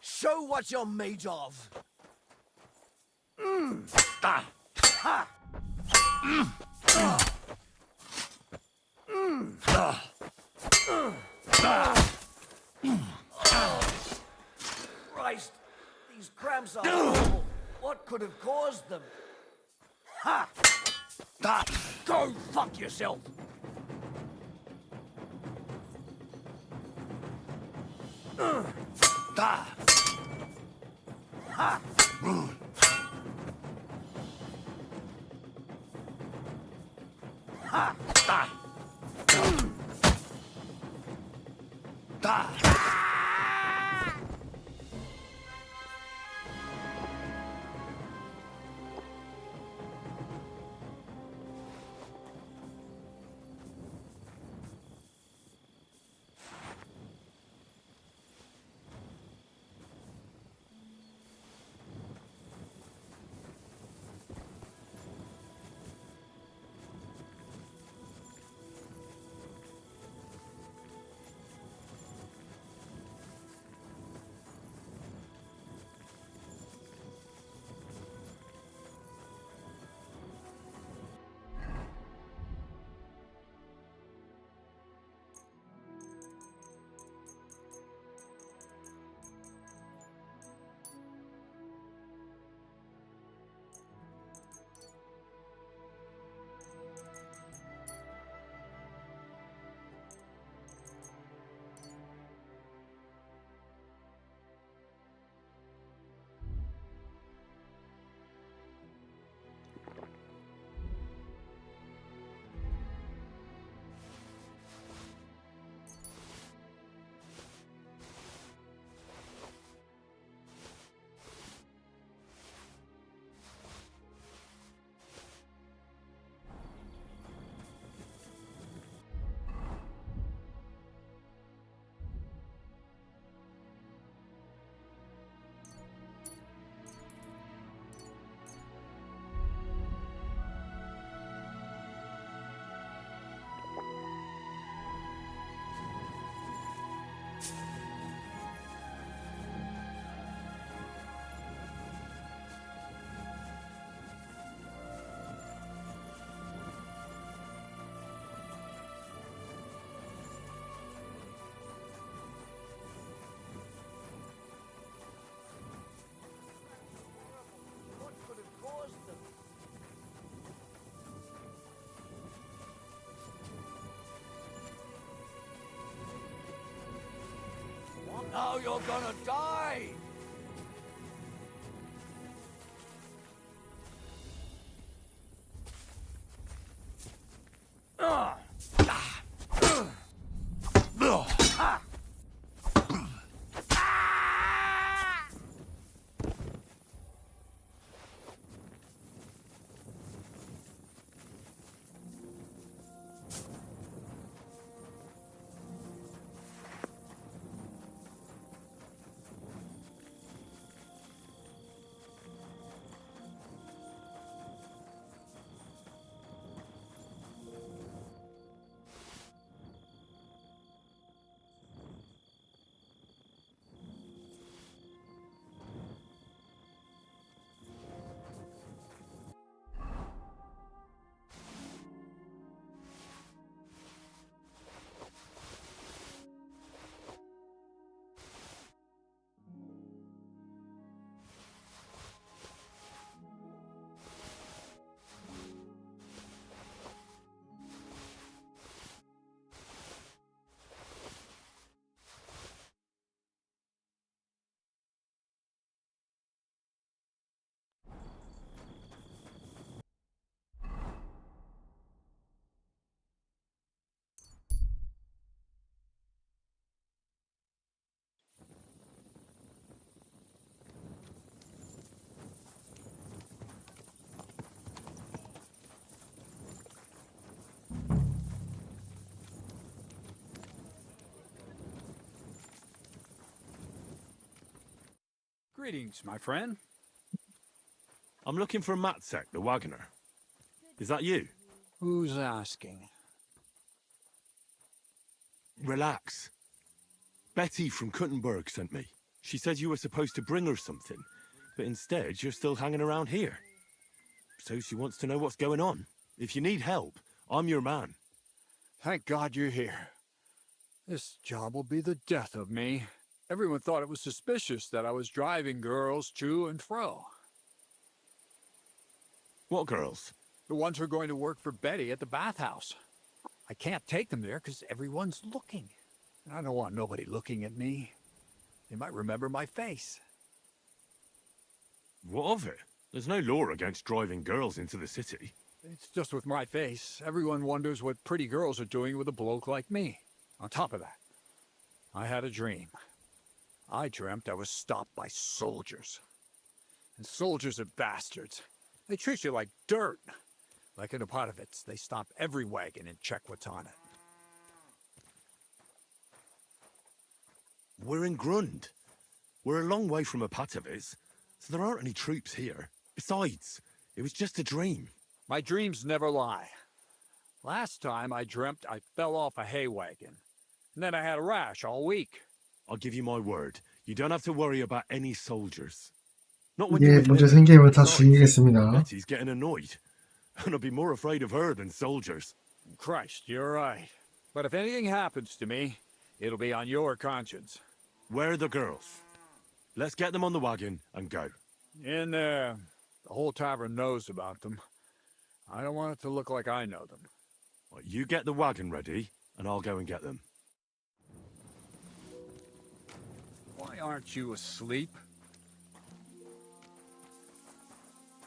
Show what you're made of. Christ, these cramps are horrible. What could have caused them? Ha! Go fuck yourself. Ha! Ha! Now you're gonna die! Greetings, my friend. I'm looking for Matsek, the wagoner. Is that you? Who's asking? Relax. Betty from Kuttenberg sent me. She said you were supposed to bring her something, but instead you're still hanging around here. So she wants to know what's going on. If you need help, I'm your man. Thank God you're here. This job will be the death of me. Everyone thought it was suspicious that I was driving girls to and fro. What girls? The ones who are going to work for Betty at the bathhouse. I can't take them there because everyone's looking. And I don't want nobody looking at me. They might remember my face. What of it? There's no law against driving girls into the city. It's just with my face. Everyone wonders what pretty girls are doing with a bloke like me. On top of that, I had a dream. I dreamt I was stopped by soldiers. And soldiers are bastards. They treat you like dirt. Like in Opotovitz, they stop every wagon and check what's on it. We're in Grund. We're a long way from Opotovitz, so there aren't any troops here. Besides, it was just a dream. My dreams never lie. Last time I dreamt I fell off a hay wagon. And then I had a rash all week. I'll give you my word. You don't have to worry about any soldiers. Not when you're 이게 with 문제 Lily. 생기면 다 Besides, 죽이겠습니다. Betty's getting annoyed. And I'd be more afraid of her than soldiers. Christ, you're right. But if anything happens to me, it'll be on your conscience. Where are the girls? Let's get them on the wagon and go. In there. The whole tavern knows about them. I don't want it to look like I know them. Well, you get the wagon ready, and I'll go and get them. Why aren't you asleep?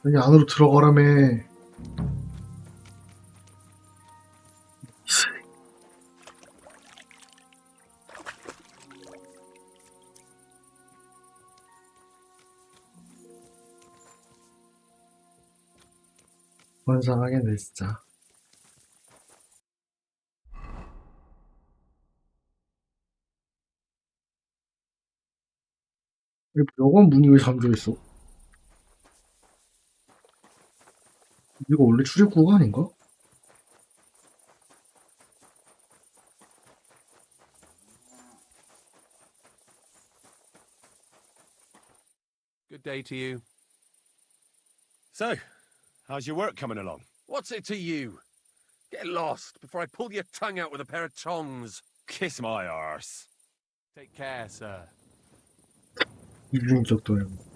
여기 안으로 들어가라며. 환상하겠네 진짜. 여관 문이 왜 잠겨있어? 이거 원래 출입구가 아닌가? Good day to you. So, how's your work coming along? What's it to you? Get lost before I pull your tongue out with a pair of tongs. Kiss my arse. Take care, sir. 이중인격 도형.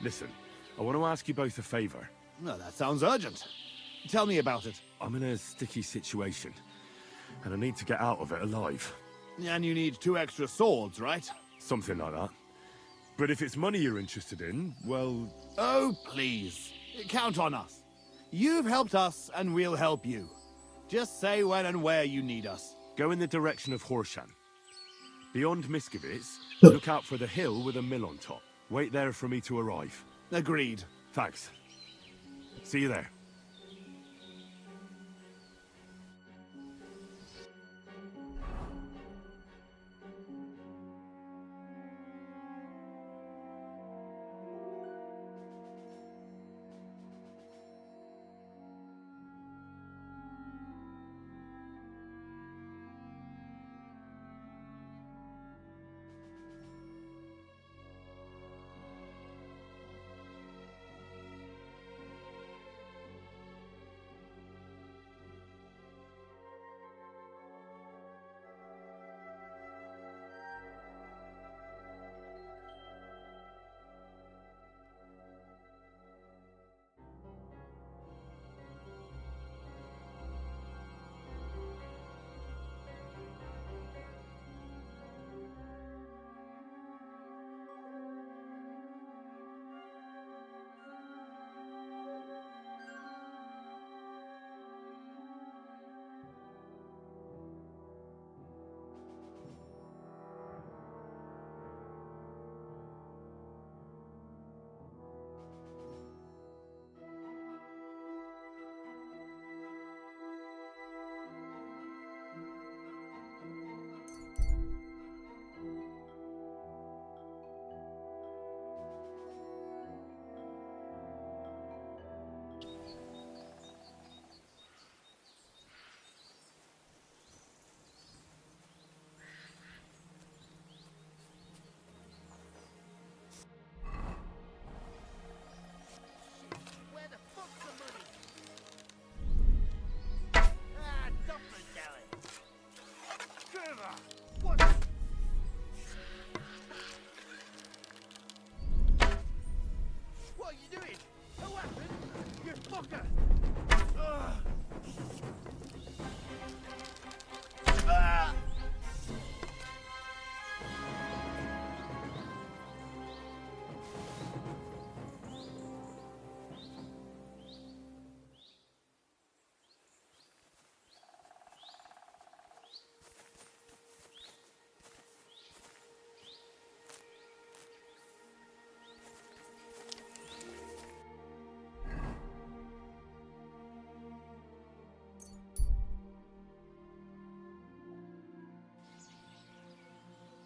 Listen, I want to ask you both a favor. No, that sounds urgent. Tell me about it. I'm in a sticky situation, and I need to get out of it alive. And you need 2 extra swords, right? Something like that. But if it's money you're interested in, well... Oh, please. Count on us. You've helped us, and we'll help you. Just say when and where you need us. Go in the direction of Horshan. Beyond Miskovitz, look out for the hill with a mill on top. Wait there for me to arrive. Agreed. Thanks. See you there. What are you doing? A weapon? You fucker!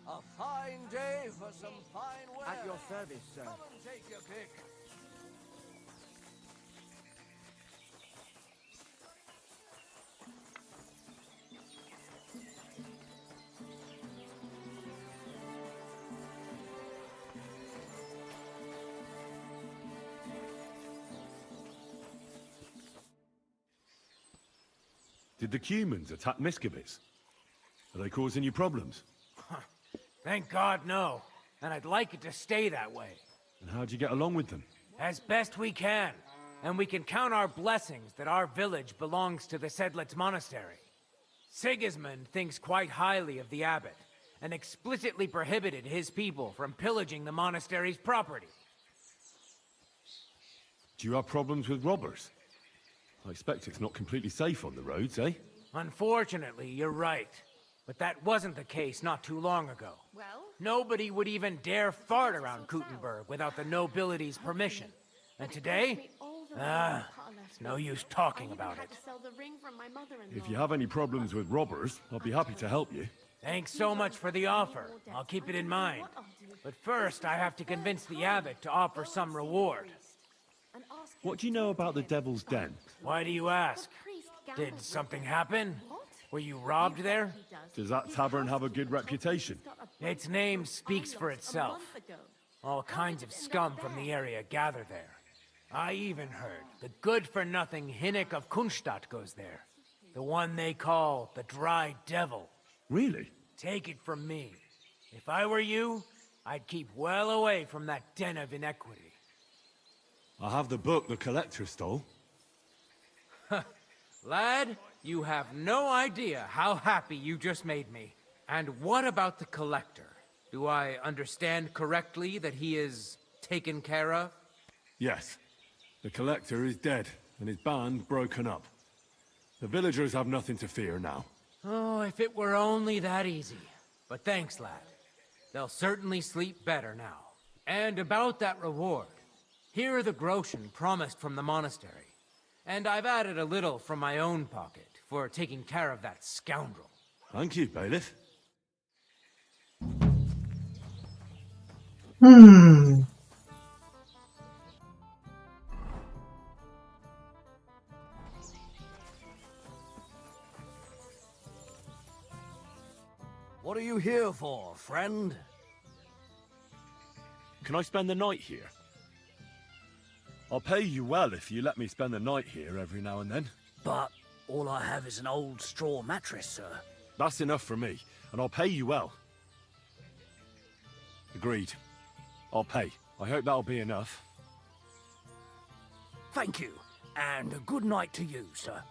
A fine day for some fine wear. At your service, sir. Come and take your pick. Did the humans attack Miskovitz? Are they causing you problems? Thank God, no. And I'd like it to stay that way. And how'd you get along with them? As best we can. And we can count our blessings that our village belongs to the Sedlitz Monastery. Sigismund thinks quite highly of the abbot, and explicitly prohibited his people from pillaging the monastery's property. Do you have problems with robbers? I expect it's not completely safe on the roads, eh? Unfortunately, you're right. But that wasn't the case not too long ago. Well? Nobody would even dare fart around Kuttenberg without the nobility's permission. And today? It's no use talking about it. If you have any problems with robbers, I'll be happy to help you. Thanks so much for the offer. I'll keep it in mind. But first, I have to convince the abbot to offer some reward. What do you know about the Devil's Den? Why do you ask? Did something happen? Were you robbed there? Does that tavern have a good reputation? Its name speaks for itself. All kinds of scum from the area gather there. I even heard the good-for-nothing Hinnick of Kunstadt goes there. The one they call the Dry Devil. Really? Take it from me. If I were you, I'd keep well away from that den of inequity. I have the book the collector stole. Lad, you have no idea how happy you just made me. And what about the collector? Do I understand correctly that he is taken care of? Yes. The collector is dead, and his band broken up. The villagers have nothing to fear now. Oh, if it were only that easy. But thanks, lad. They'll certainly sleep better now. And about that reward. Here are the groschen promised from the monastery. And I've added a little from my own pocket for taking care of that scoundrel. Thank you, bailiff. What are you here for, friend? Can I spend the night here? I'll pay you well if you let me spend the night here every now and then. But all I have is an old straw mattress, sir. That's enough for me, and I'll pay you well. Agreed. I'll pay. I hope that'll be enough. Thank you, and a good night to you, sir.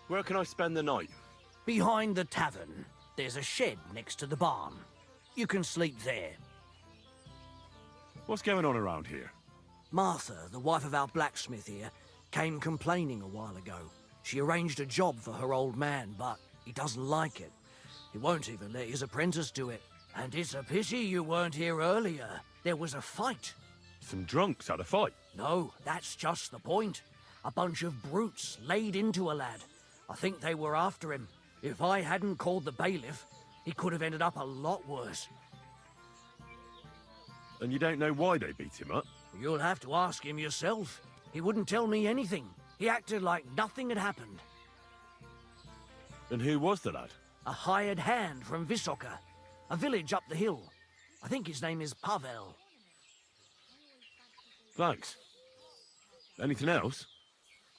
Where can I spend the night? Behind the tavern, there's a shed next to the barn. You can sleep there. What's going on around here? Martha, the wife of our blacksmith here, came complaining a while ago. She arranged a job for her old man, but he doesn't like it. He won't even let his apprentice do it. And it's a pity you weren't here earlier. There was a fight. Some drunks had a fight? No, that's just the point. A bunch of brutes laid into a lad. I think they were after him. If I hadn't called the bailiff, he could have ended up a lot worse. And you don't know why they beat him up? You'll have to ask him yourself. He wouldn't tell me anything. He acted like nothing had happened. And who was the lad? A hired hand from Visoka, a village up the hill. I think his name is Pavel. Thanks. Anything else?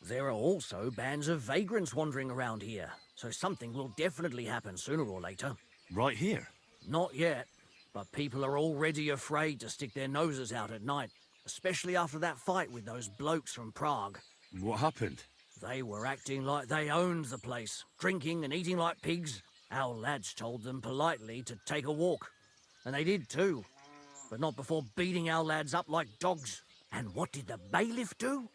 There are also bands of vagrants wandering around here, so something will definitely happen sooner or later. Right here? Not yet, but people are already afraid to stick their noses out at night, especially after that fight with those blokes from Prague. What happened? They were acting like they owned the place, drinking and eating like pigs. Our lads told them politely to take a walk, and they did too, but not before beating our lads up like dogs. And what did the bailiff do?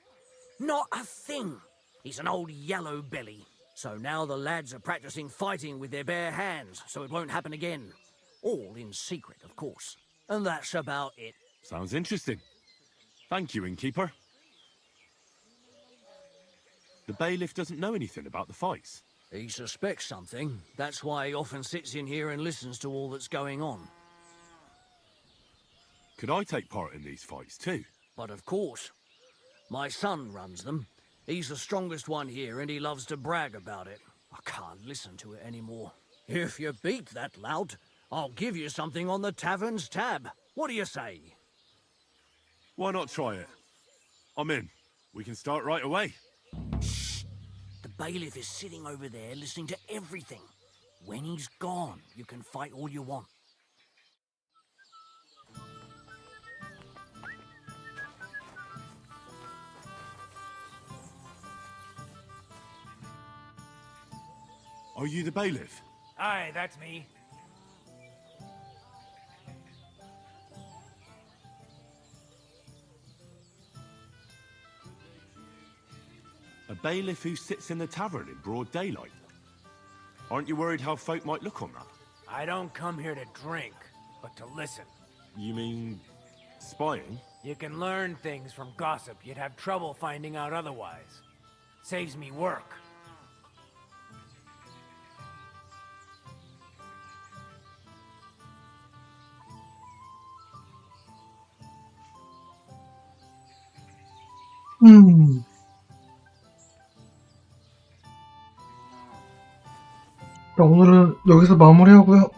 Not a thing. He's an old yellow belly. So now the lads are practicing fighting with their bare hands, so it won't happen again. All in secret, of course. And that's about it. Sounds interesting. Thank you, innkeeper. The bailiff doesn't know anything about the fights. He suspects something. That's why he often sits in here and listens to all that's going on. Could I take part in these fights too? But of course. My son runs them. He's the strongest one here, and he loves to brag about it. I can't listen to it anymore. If you beat that lout, I'll give you something on the tavern's tab. What do you say? Why not try it? I'm in. We can start right away. Shh! The bailiff is sitting over there listening to everything. When he's gone, you can fight all you want. Are you the bailiff? Aye, that's me. A bailiff who sits in the tavern in broad daylight? Aren't you worried how folk might look on that? I don't come here to drink, but to listen. You mean spying? You can learn things from gossip you'd have trouble finding out otherwise. Saves me work. 오늘은 여기서 마무리하고요.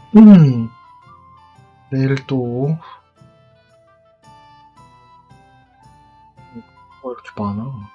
내일 또 이렇게 많아.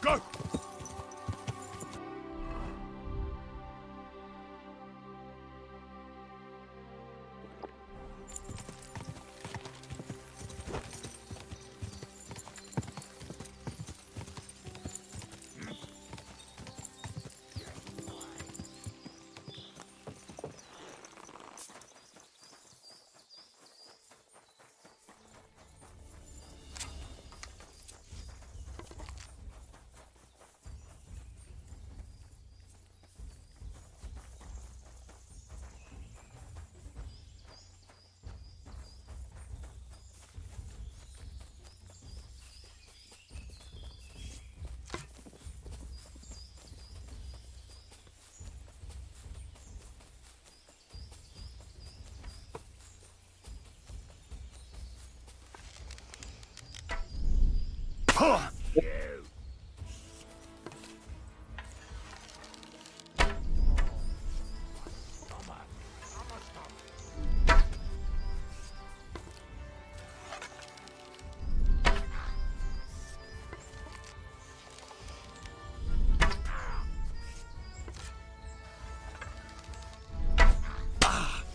Go!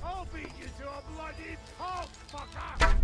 I'll beat you to a bloody pulp, fucker!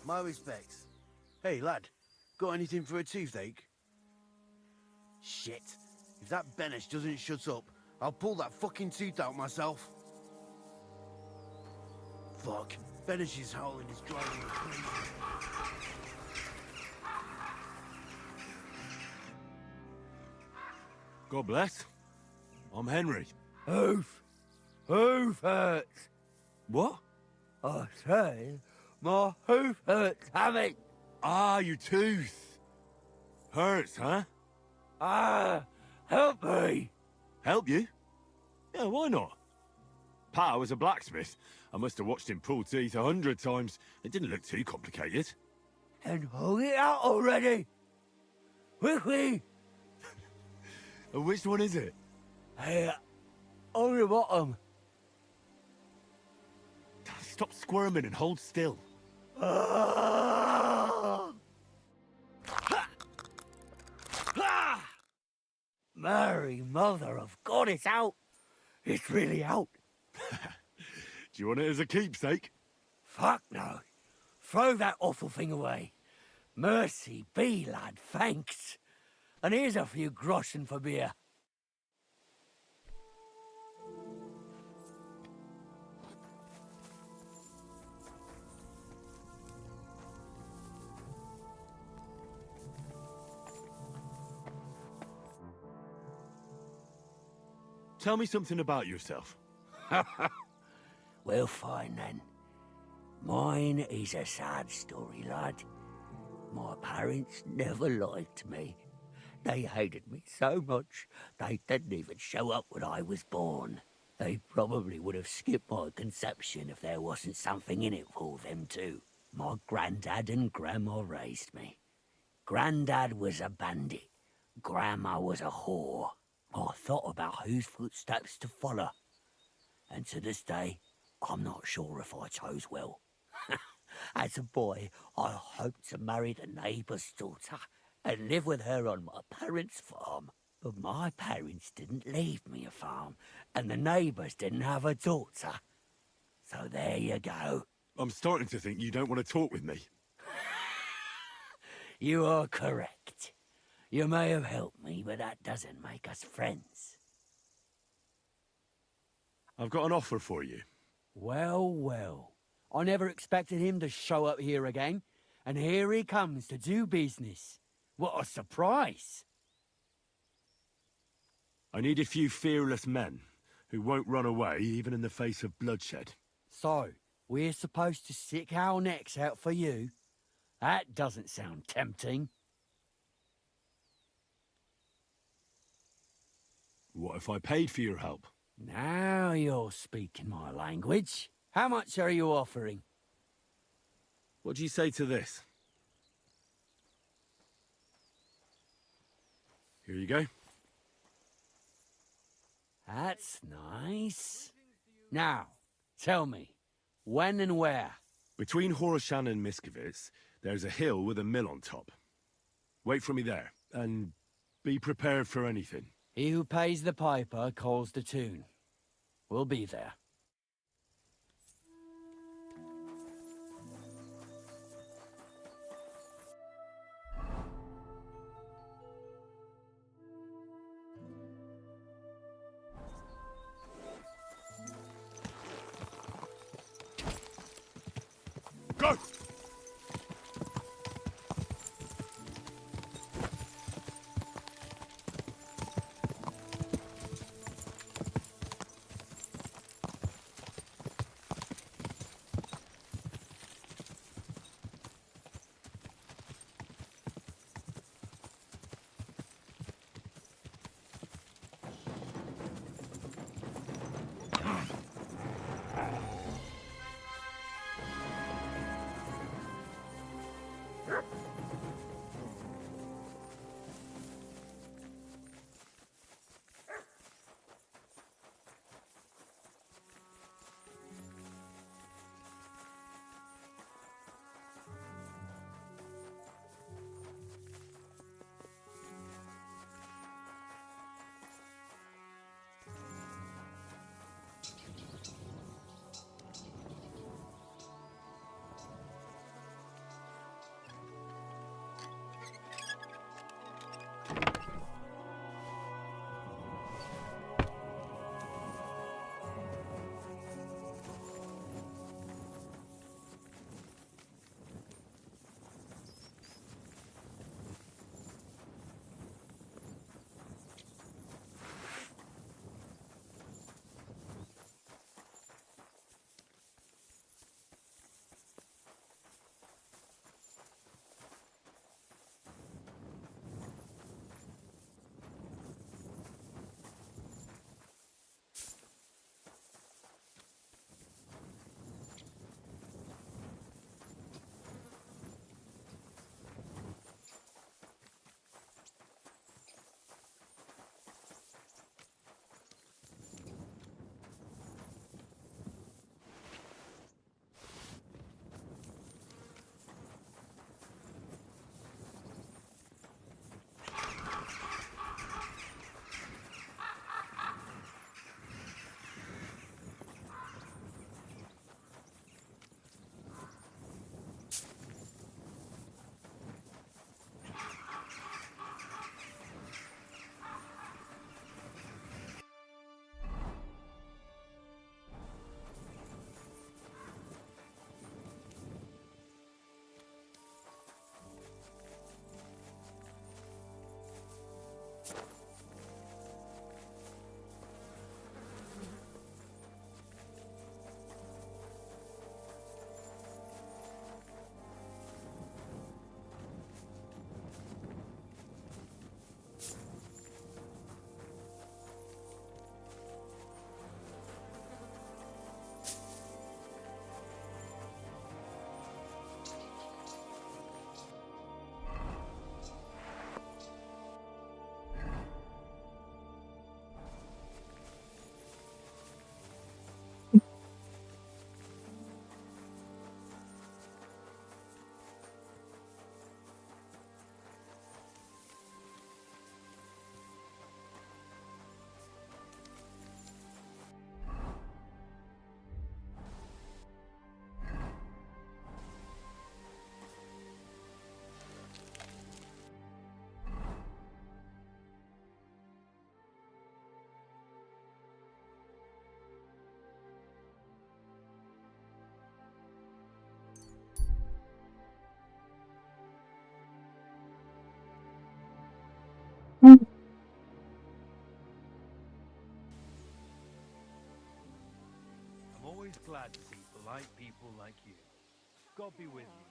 My respects. Hey, lad. Got anything for a toothache? Shit. If that Benish doesn't shut up, I'll pull that fucking tooth out myself. Fuck. Benish's howling is driving me crazy. God bless. I'm Henry. Hoof hurts. What? I say, my hoof hurts, having. Ah, your tooth. Hurts, huh? Help me. Help you? Yeah, why not? Pa was a blacksmith. I must have watched him pull teeth 100 times. It didn't look too complicated. And hold it out already. Quickly. And which one is it? Hey, on the bottom. Stop squirming and hold still. Ah! Mary, mother of God, it's out. It's really out. Do you want it as a keepsake? Fuck no. Throw that awful thing away. Mercy be, lad, thanks. And here's a few groschen for beer. Tell me something about yourself. Well, fine then. Mine is a sad story, lad. My parents never liked me. They hated me so much, they didn't even show up when I was born. They probably would have skipped my conception if there wasn't something in it for them too. My granddad and grandma raised me. Granddad was a bandit. Grandma was a whore. I thought about whose footsteps to follow. And to this day, I'm not sure if I chose well. As a boy, I hoped to marry the neighbour's daughter and live with her on my parents' farm. But my parents didn't leave me a farm, and the neighbours didn't have a daughter. So there you go. I'm starting to think you don't want to talk with me. You are correct. You may have helped me, but that doesn't make us friends. I've got an offer for you. Well, well. I never expected him to show up here again, and here he comes to do business. What a surprise! I need a few fearless men who won't run away even in the face of bloodshed. So, we're supposed to stick our necks out for you? That doesn't sound tempting. What if I paid for your help? Now you're speaking my language. How much are you offering? What do you say to this? Here you go. That's nice. Now, tell me, when and where? Between Horashan and Miskovitz, there's a hill with a mill on top. Wait for me there, and be prepared for anything. He who pays the piper calls the tune. We'll be there. Go! glad to see polite people like you. God be with you.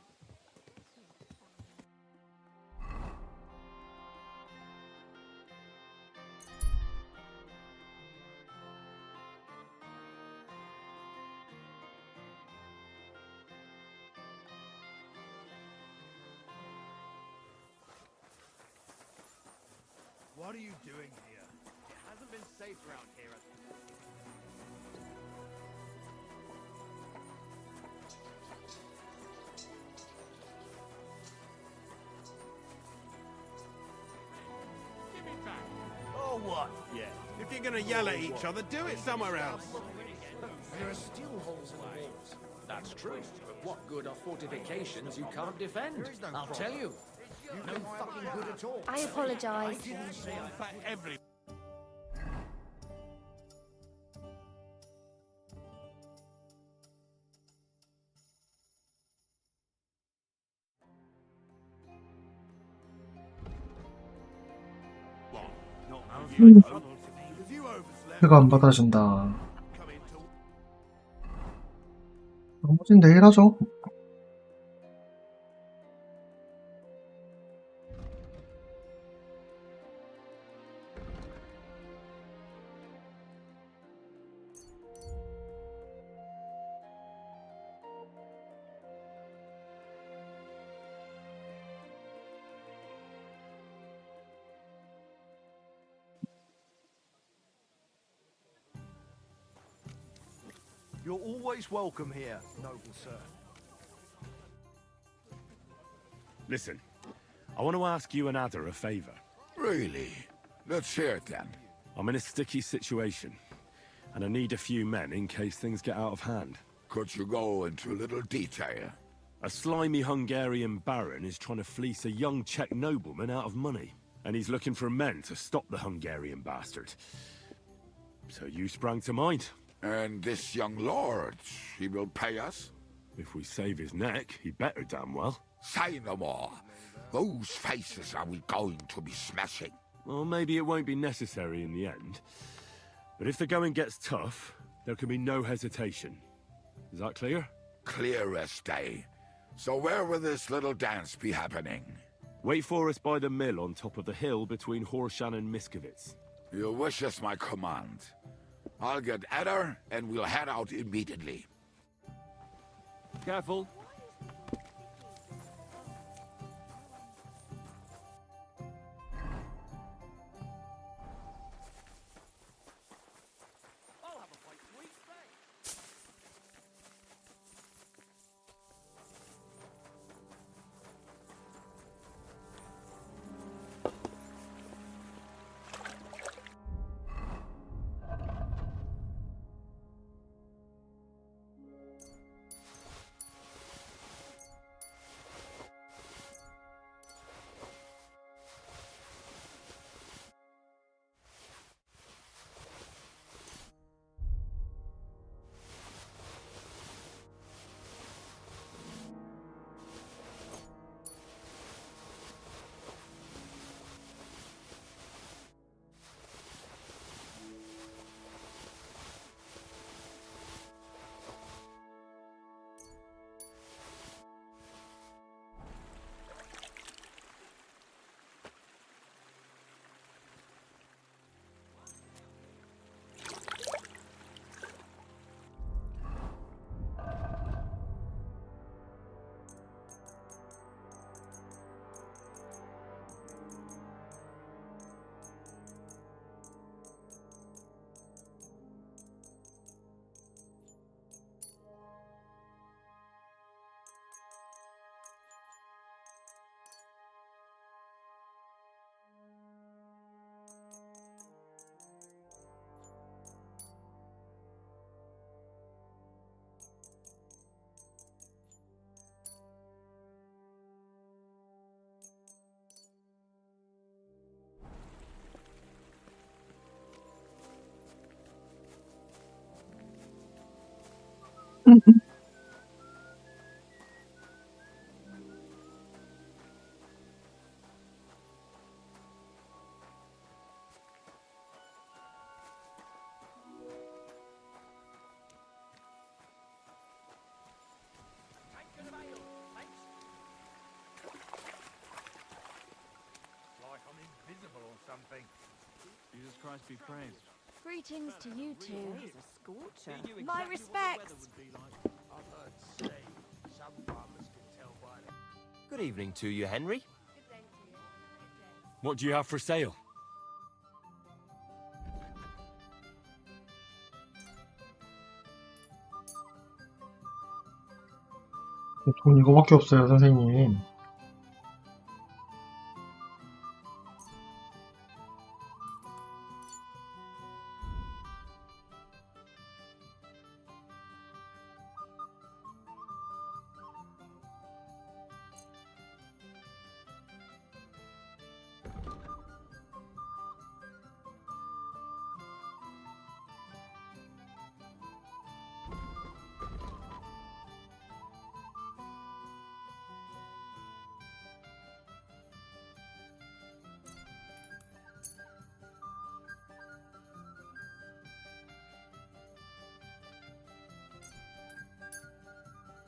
What are you doing here? It hasn't been safe around here. Or what? Yeah. If you're gonna yell at each other, do it somewhere else. There are still holes in the walls. That's true, but what good are fortifications you can't defend? I'll tell you. No fucking good at all. I apologize. Every 회가 안 받아준다. 나머진 내일 하죠. You're always welcome here, noble sir. Listen, I want to ask you and Ada a favor. Really? Let's hear it then. I'm in a sticky situation, and I need a few men in case things get out of hand. Could you go into a little detail? A slimy Hungarian baron is trying to fleece a young Czech nobleman out of money, and he's looking for men to stop the Hungarian bastard. So you sprang to mind. And this young lord, he will pay us? If we save his neck, he better damn well. Say no more. Whose faces are we going to be smashing? Well, maybe it won't be necessary in the end. But if the going gets tough, there can be no hesitation. Is that clear? Clear as day. So where will this little dance be happening? Wait for us by the mill on top of the hill between Horshan and Miskovitz. Your wish is my command. I'll get Adder, and we'll head out immediately. Careful. Jesus Christ be praised. Greetings to you two. He's a scorcher. My respects. Good evening to you, Henry. What do you have for sale? 돈 이거밖에 없어요, 선생님.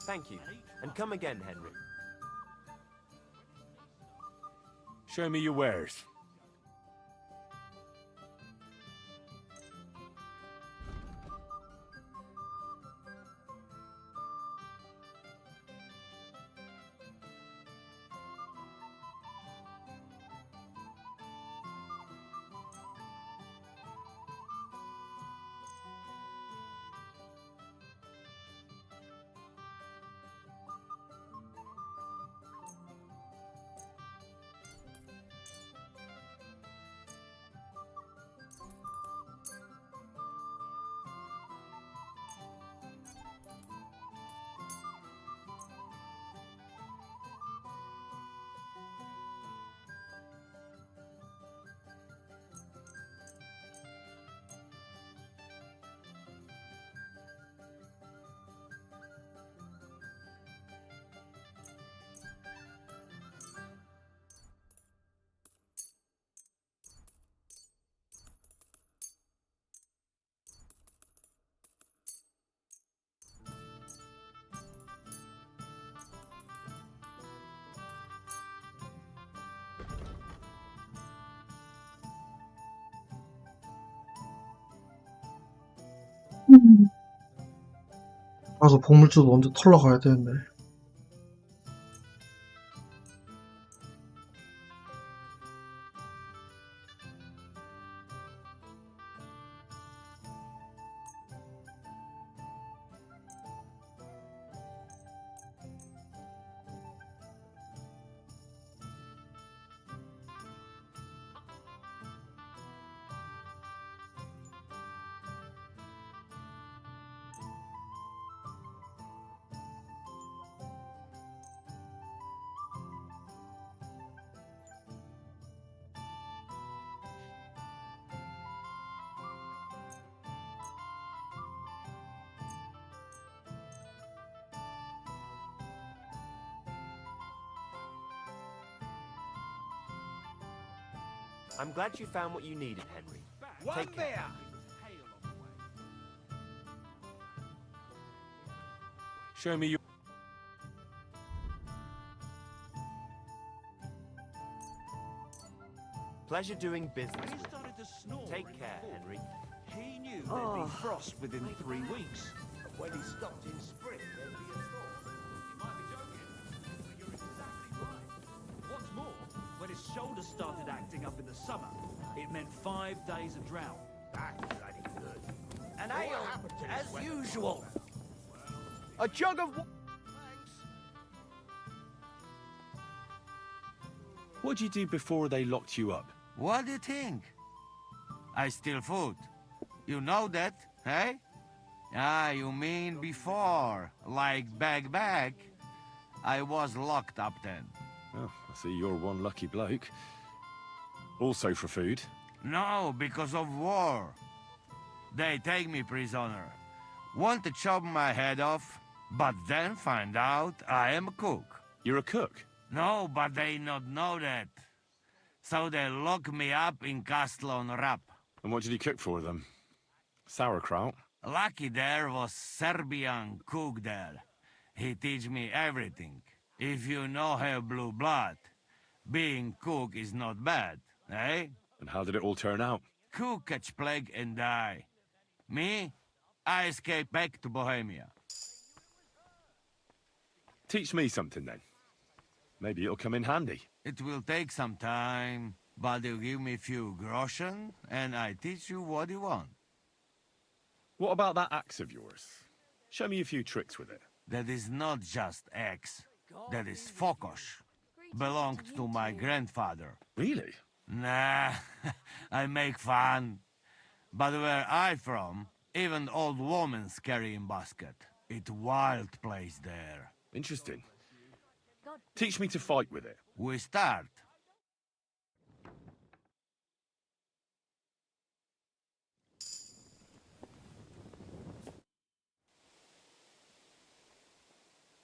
Thank you. And come again, Henry. Show me your wares. 가서 보물주도 먼저 털러 가야 되는데. I'm glad you found what you needed, Henry. Take care. Show me your... Pleasure doing business with you. Take care, Henry. He knew there'd be frost within 3 weeks. When he stopped in spring, there'd be a thaw. You might be joking, but you're exactly right. What's more, when his shoulder started acting up in the summer, it meant 5 days of drought. That's bloody good. And What ale, happened to this as weather? usual. A jug of... What'd you do before they locked you up? What do you think? I steal food. You know that, hey? Ah, you mean before, like back. I was locked up then. Oh, I see you're one lucky bloke. Also for food. No, because of war. They take me prisoner. Want to chop my head off, but then find out I am a cook. You're a cook? No, but they not know that. So they lock me up in Castle on Rap. And what did you cook for them? Sauerkraut? Lucky there was Serbian cook there. He teach me everything. If you know have blue blood, being cook is not bad, eh? And how did it all turn out? Cook catch plague and die. Me? I escape back to Bohemia. Teach me something then. Maybe it'll come in handy. It will take some time, but you give me few groschen, and I teach you what you want. What about that axe of yours? Show me a few tricks with it. That is not just axe. That is fokosh. Belonged to my grandfather. Really? Nah, I make fun. But where I from, even old women's carrying basket. It wild place there. Interesting. Teach me to fight with it. We start.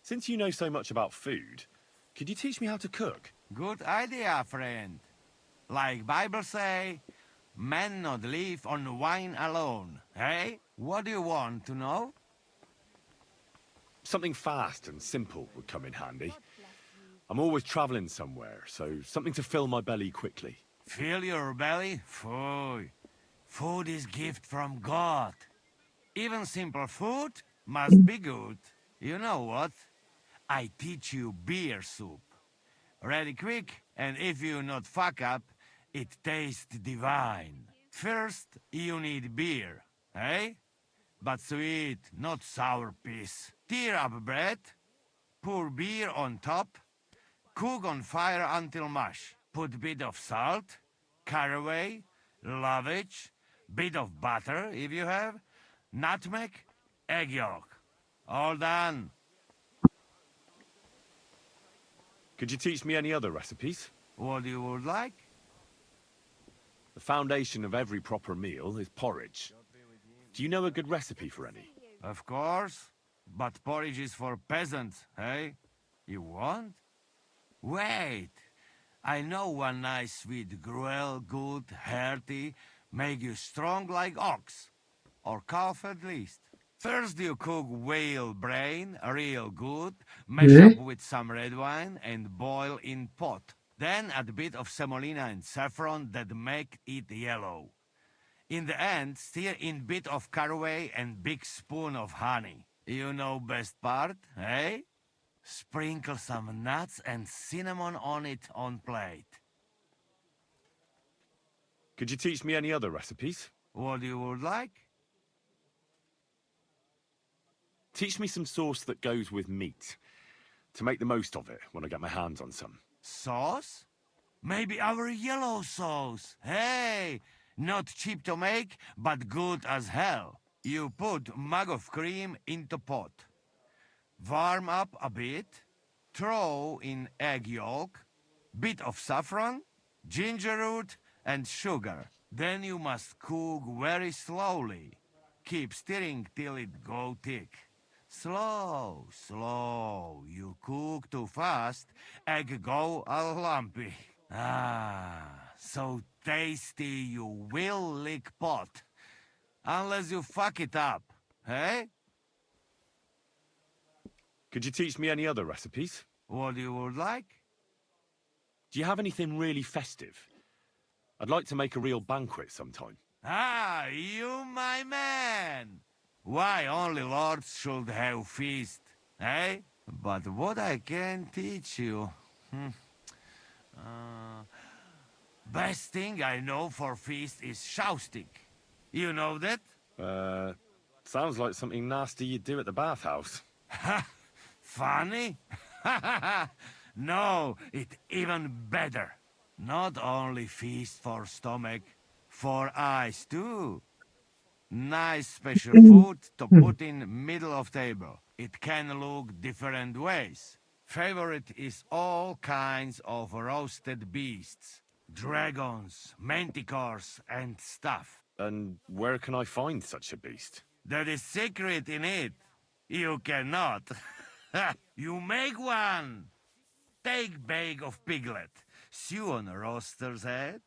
Since you know so much about food, could you teach me how to cook? Good idea, friend. Like Bible say, man not live on wine alone. Hey, what do you want to know? Something fast and simple would come in handy. I'm always traveling somewhere, so something to fill my belly quickly. Fill your belly? Food. Food is gift from God. Even simple food must be good. You know what? I teach you beer soup. Ready quick, and if you not fuck up, it tastes divine. First, you need beer, eh? But sweet, not sour piece. Tear up bread, pour beer on top, cook on fire until mush. Put bit of salt, caraway, lovage, bit of butter if you have, nutmeg, egg yolk. All done. Could you teach me any other recipes? What you would like? The foundation of every proper meal is porridge. Do you know a good recipe for any? Of course. But porridge is for peasants, eh? You want? Wait. I know one nice sweet gruel, good, hearty, make you strong like ox. Or calf at least. First you cook whale brain, real good, mash up with some red wine and boil in pot. Then add a bit of semolina and saffron that make it yellow. In the end, stir in bit of caraway and big spoon of honey. You know best part, eh? Sprinkle some nuts and cinnamon on it on plate. Could you teach me any other recipes? What you would like? Teach me some sauce that goes with meat, to make the most of it when I get my hands on some. Sauce? Maybe our yellow sauce. Hey, not cheap to make, but good as hell. You put mug of cream into pot. Warm up a bit, throw in egg yolk, bit of saffron, ginger root and sugar. Then you must cook very slowly. Keep stirring till it go thick. Slow, slow. You cook too fast, egg go all lumpy. Ah, so tasty you will lick pot. Unless you fuck it up, eh? Could you teach me any other recipes? What you would like? Do you have anything really festive? I'd like to make a real banquet sometime. Ah, you my man! Why only lords should have feast, eh? But what I can teach you... best thing I know for feast is jousting. You know that? Sounds like something nasty you'd do at the bathhouse. Funny? No, it even better. Not only feast for stomach, for eyes too. Nice special food to put in middle of table. It can look different ways. Favorite is all kinds of roasted beasts. Dragons, manticores and stuff. And where can I find such a beast? That is secret in it. You cannot. You make one. Take bag of piglet, sew on a roaster's head,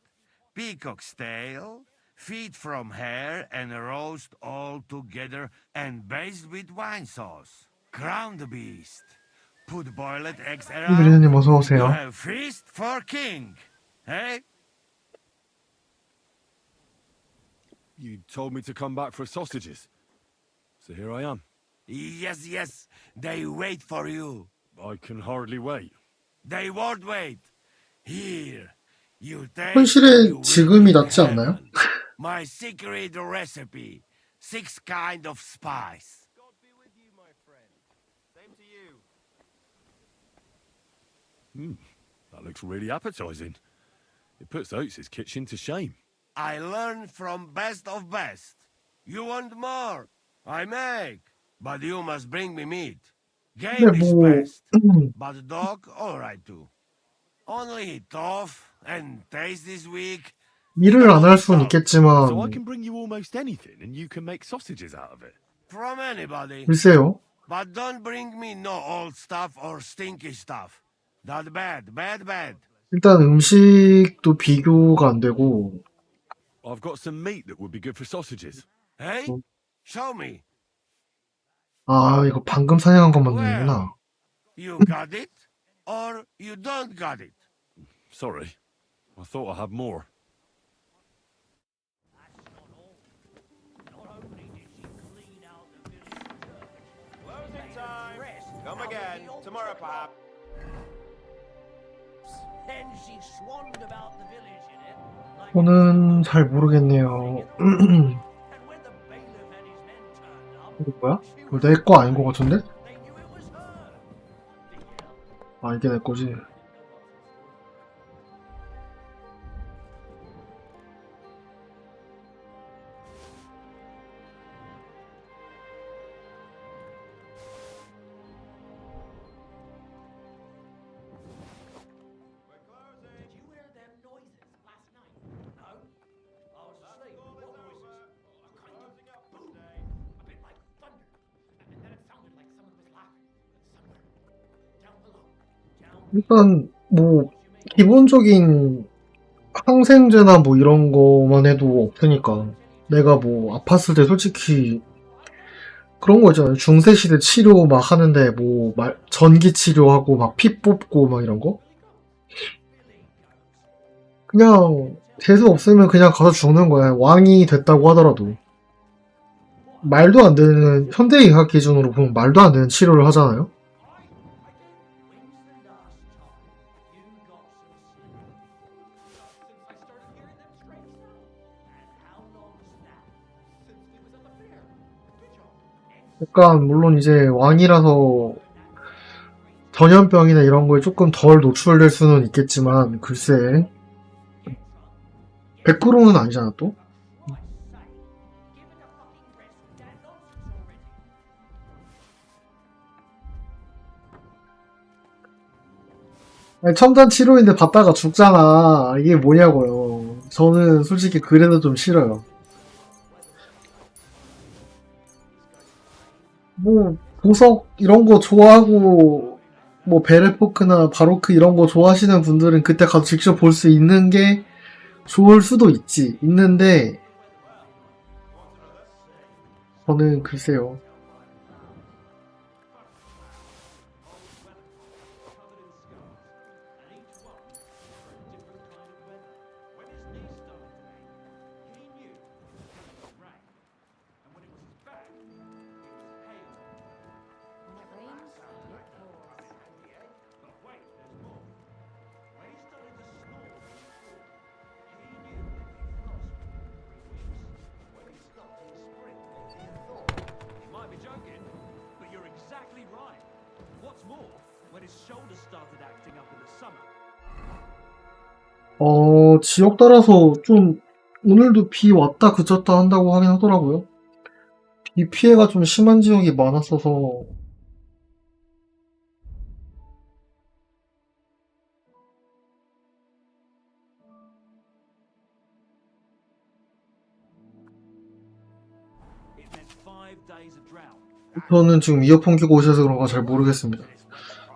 peacock's tail, feet from hair and roast all together and baste with wine sauce. Crown the beast. Put boiled eggs around. 이브리님 어서 You 오세요. have feast for king. Hey? You told me to come back for sausages. So here I am. Yes, yes. They wait for you. I can hardly wait. They won't wait. Here. You taste and 현실에 you will 지금이 be 낫지 않나요? heaven. My secret recipe. 6 kind of spice. God be with you, my friend. Same to you. That looks really appetizing. It puts Oates' kitchen to shame. I learn from best of best. You want more? I make. But you must bring me meat. 근데 Game is 뭐 best. But dog, alright too. Only tough and taste this week. 일을 안 할 수는 So I 있겠지만 can bring you almost anything and you can make sausages out of it. From anybody. 글쎄요. But don't bring me no old stuff or stinky stuff. That bad, bad, bad. 일단 음식도 비교가 안 되고 I've got some meat that would be good for sausages. Hey? Show me. 아 이거 방금 사냥한 것만 되는구나. You got it? Or you don't got it? Sorry. I thought I had more. Closing time. Come again. Tomorrow, perhaps. Then she swanned about the village in it. Like 저는 잘 모르겠네요. 이거 뭐야? 이거 내 거 아닌 것 같은데? 아 이게 내 거지. 일단 뭐 기본적인 항생제나 뭐 이런 거만 해도 없으니까 내가 뭐 아팠을 때 솔직히 그런 거 있잖아요. 중세시대 치료 막 하는데 뭐 전기 치료하고 막 피 뽑고 막 이런 거 그냥 재수 없으면 그냥 가서 죽는 거야. 왕이 됐다고 하더라도 말도 안 되는 현대의학 기준으로 보면 말도 안 되는 치료를 하잖아요. 약간 물론 이제 왕이라서 전염병이나 이런 거에 조금 덜 노출될 수는 있겠지만 글쎄 100%는 아니잖아 또. 아니, 첨단 치료인데 받다가 죽잖아. 이게 뭐냐고요. 저는 솔직히 그래도 좀 싫어요. 뭐 보석 이런 거 좋아하고 뭐 베레포크나 바로크 이런 거 좋아하시는 분들은 그때 가서 직접 볼 수 있는 게 좋을 수도 있는데 저는 글쎄요. You might be joking, but you're exactly right. What's more, when his shoulder started acting up in the summer. 지역 따라서 좀 오늘도 비 왔다 그쳤다 한다고 하긴 하더라고요. 비 피해가 좀 심한 지역이 많았어서 It meant 5 days of drought. 저는 지금 이어폰 끼고 오셔서 그런가 잘 모르겠습니다.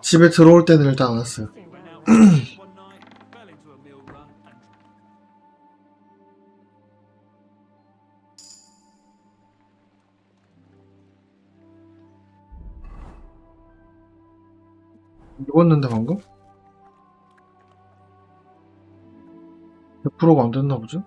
집에 들어올 때는 일단 안 왔어요. One night, fell into a mill run and 읽었는데 방금? 100%가 안 됐나 보지?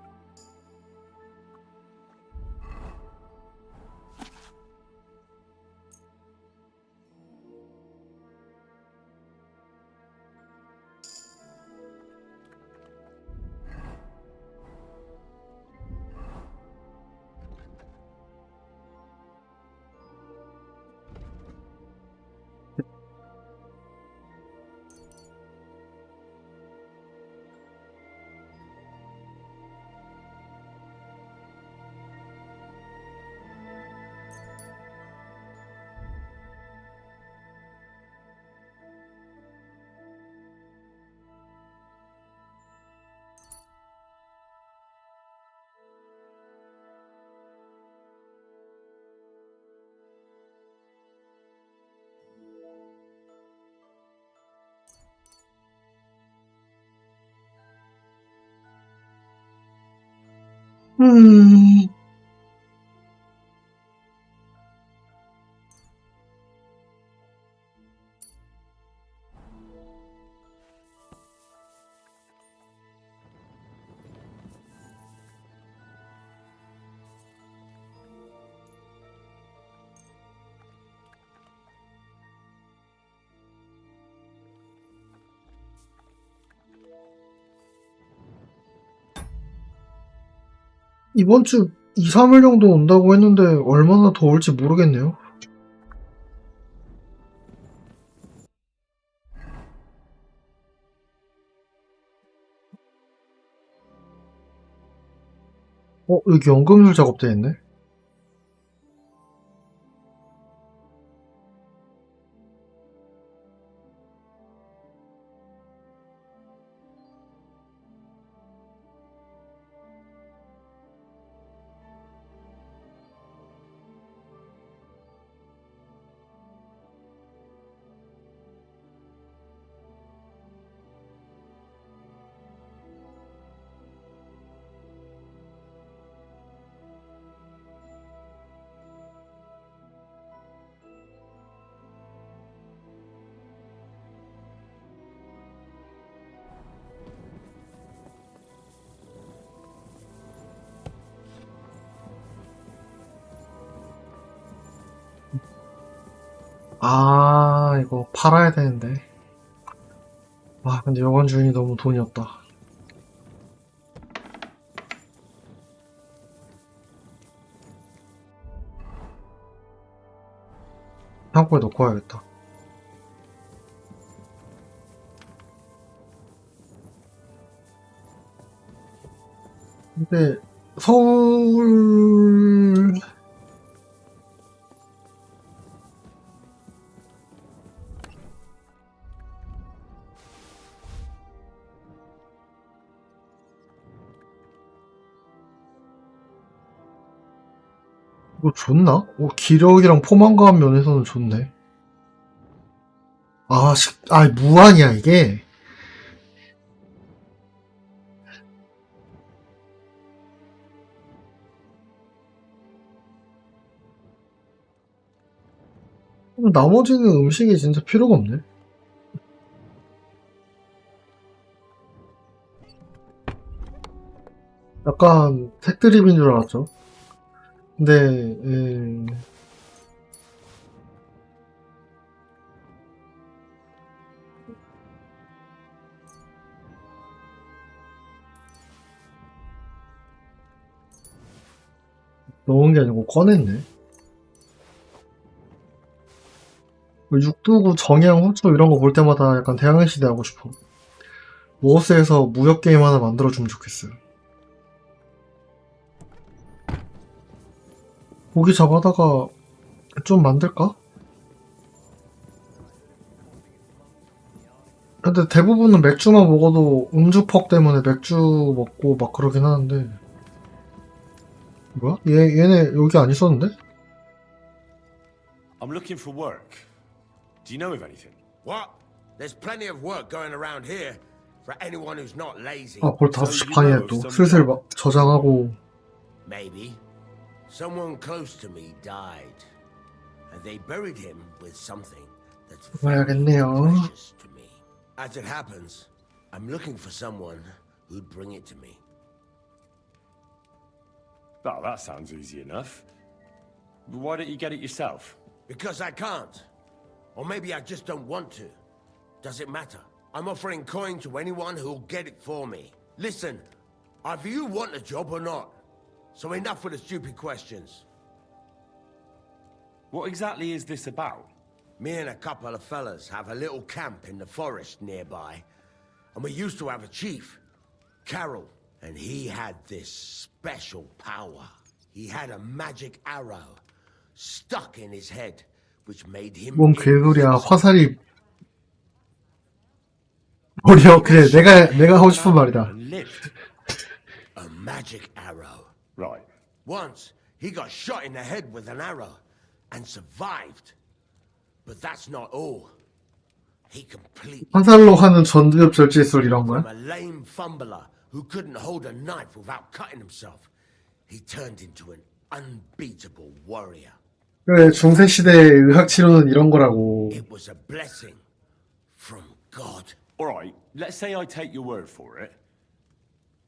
음... 이번 주 2, 3일 정도 온다고 했는데 얼마나 더 올지 모르겠네요. 여기 연금술 작업대 있네. 아, 이거 팔아야 되는데. 와, 근데 여관 주인이 너무 돈이 없다. 창고에 넣고 와야겠다. 근데 서울 이거 좋나? 기력이랑 포만감 면에서는 좋네. 무한이야 이게. 나머지는 음식이 진짜 필요가 없네. 약간 택드립인 줄 알았죠. 근데 넣은 게 아니고 꺼냈네. 육두구, 정양, 호초 이런 거 볼 때마다 약간 대항해 시대 하고 싶어. 모어스에서 무협 게임 하나 만들어주면 좋겠어요. 고기 잡아다가 좀 만들까? 근데 대부분은 맥주만 먹어도 음주퍽 때문에 맥주 먹고 막 그러긴 하는데. 뭐야? 얘네 여기 안 있었는데? I'm looking for work. Do you know of anything? What? There's plenty of work going around here for anyone who's not lazy. 벌 5시 반이네 또. 슬슬 막 저장하고. Maybe. Someone close to me died. And they buried him with something that's very precious to me. As it happens, I'm looking for someone who'd bring it to me. Oh, that sounds easy enough. Why don't you get it yourself? Because I can't. Or maybe I just don't want to. Does it matter? I'm offering coin to anyone who'll get it for me. Listen, either you want a job or not. So enough with the stupid questions. What exactly is this about? Me and a couple of fellas have a little camp in the forest nearby. And we used to have a chief, Carol. And he had this special power. He had a magic arrow stuck in his head, which made him... 뭔 개소리야. 화살이... 버려. 그래, 내가 하고 싶은 말이다. A magic arrow. Right. Once, he got shot in the head with an arrow and survived. But that's not all. He completely... 화살로 하는 전두엽 절제술 이런 거야? From a lame fumbler who couldn't hold a knife without cutting himself. he turned into an unbeatable warrior. 그래, 중세시대의 의학치료는 이런 거라고. It was a blessing from God. All right, let's say I take your word for it.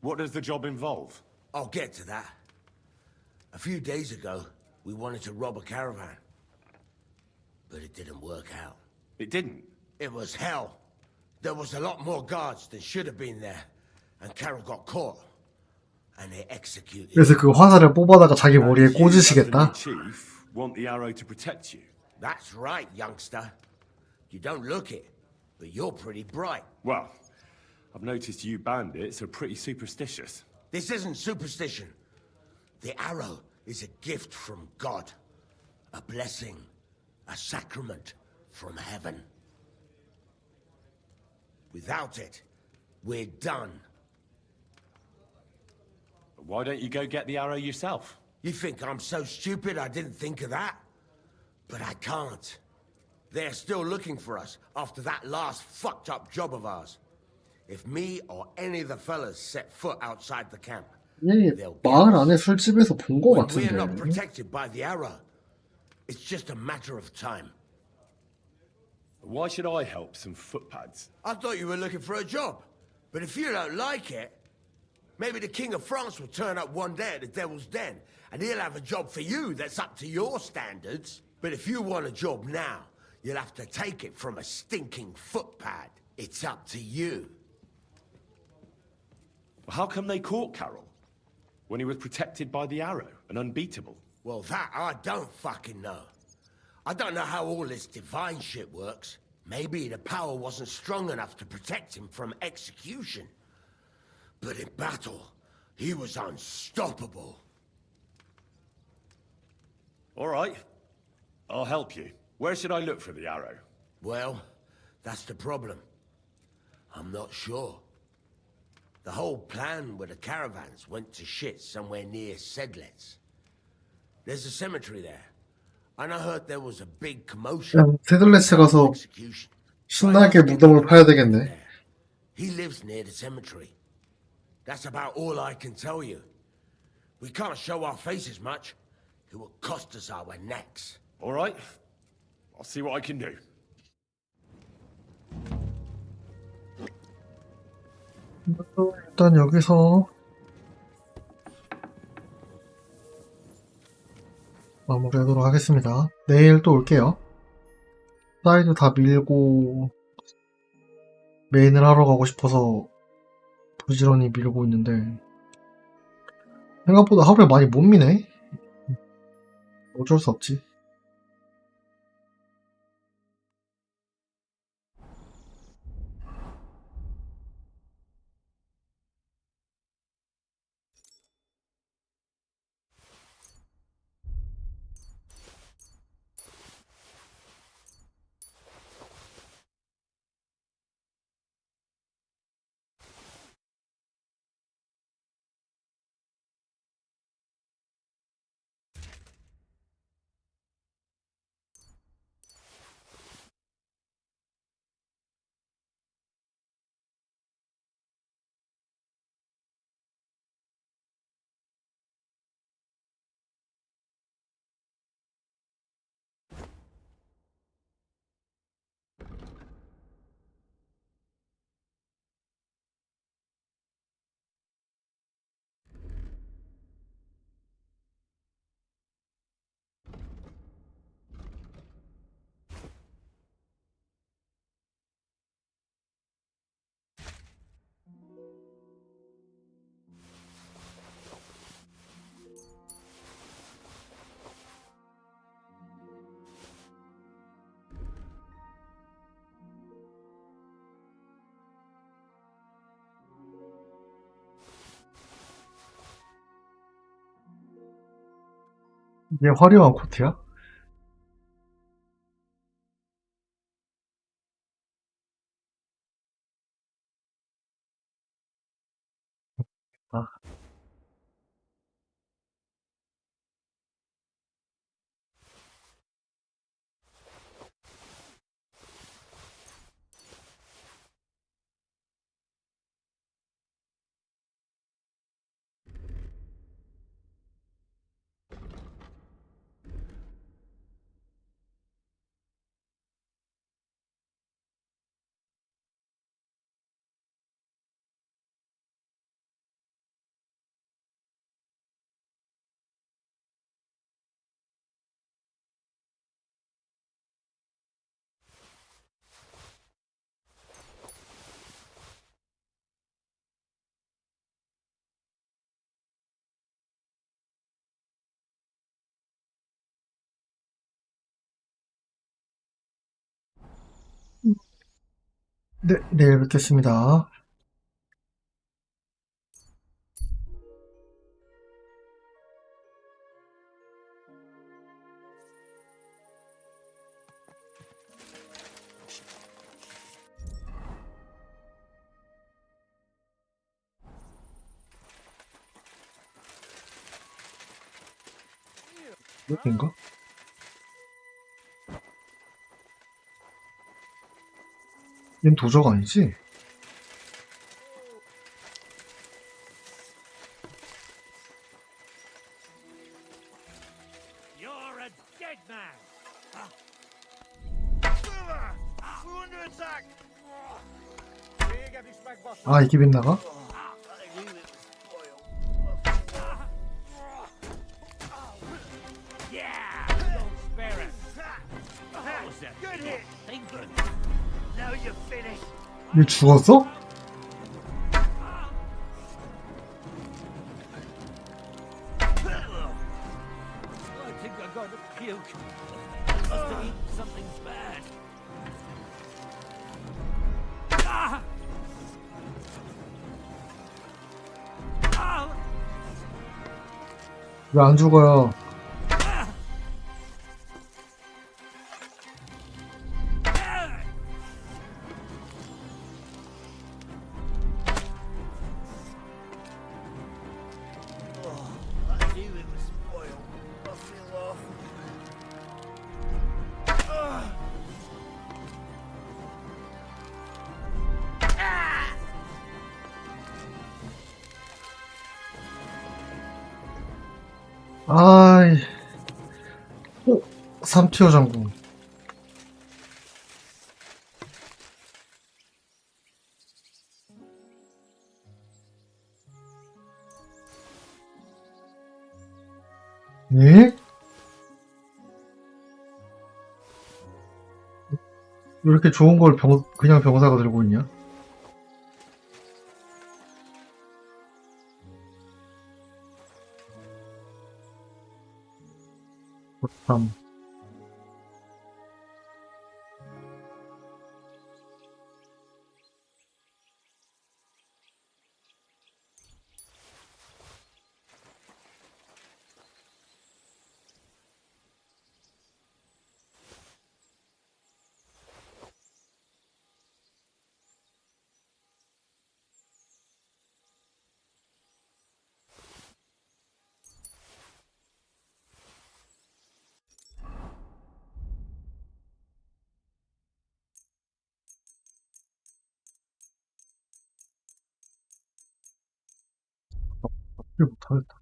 What does the job involve? I'll get to that. A few days ago, we wanted to rob a caravan. But it didn't work out. It didn't? It was hell. There was a lot more guards than should have been there. And Carol got caught. And they executed. 그래서 그 화살을 뽑아다가 자기 머리에 꽂으시겠다? Chief want the arrow to protect you. That's right, youngster. You don't look it, but you're pretty bright. Well, I've noticed you bandits are pretty superstitious. This isn't superstition. The arrow is a gift from God. A blessing. A sacrament from heaven. Without it, we're done. Why don't you go get the arrow yourself? You think I'm so stupid I didn't think of that? But I can't. They're still looking for us after that last fucked up job of ours. If me or any of the fellas set foot outside the camp, 마을 안에 술집에서 본 거 when we're not 같은데. protected by the arrow, it's just a matter of time. Why should I help some footpads? I thought you were looking for a job. But if you don't like it, maybe the King of France will turn up one day at the Devil's Den, and he'll have a job for you that's up to your standards. But if you want a job now, you'll have to take it from a stinking footpad. It's up to you. How come they caught Carol? When he was protected by the arrow and unbeatable? Well, that I don't fucking know. I don't know how all this divine shit works. Maybe the power wasn't strong enough to protect him from execution. But in battle, he was unstoppable. All right. I'll help you. Where should I look for the arrow? Well, that's the problem. I'm not sure. The whole plan with the caravans went to shit somewhere near Sedlets. There's a cemetery there. And I heard there was a big commotion. 그냥 세들레스 가서 신나게 무덤을 파야 되겠네. He lives near the cemetery. That's about all I can tell you. We can't show our faces much. It will cost us our necks. All right. I'll see what I can do. 일단 여기서 마무리하도록 하겠습니다. 내일 또 올게요. 사이드 다 밀고 메인을 하러 가고 싶어서 부지런히 밀고 있는데 생각보다 하루에 많이 못 미네. 어쩔 수 없지. 이게 화려한 코트야? 아. 네, 내일 뵙겠습니다. 여긴가? 얜 도적 아니지? You're a dead man. We're under attack. 아, 이게 빗나가? Yeah, don't spare us. That was a good hit. England. Now you're finished. 얘 죽었어? I think I got a puke. Must have eaten something bad. Ah! Ah! 왜 안 죽어요? I knew it was spoiled. I feel awful. 아이. 오! 3티어 장군. 예? 왜 이렇게 좋은 걸 그냥 병사가 들고 있냐? 참. 못하겠다.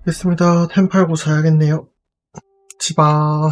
됐습니다. 템 팔고 자야겠네요. 치바.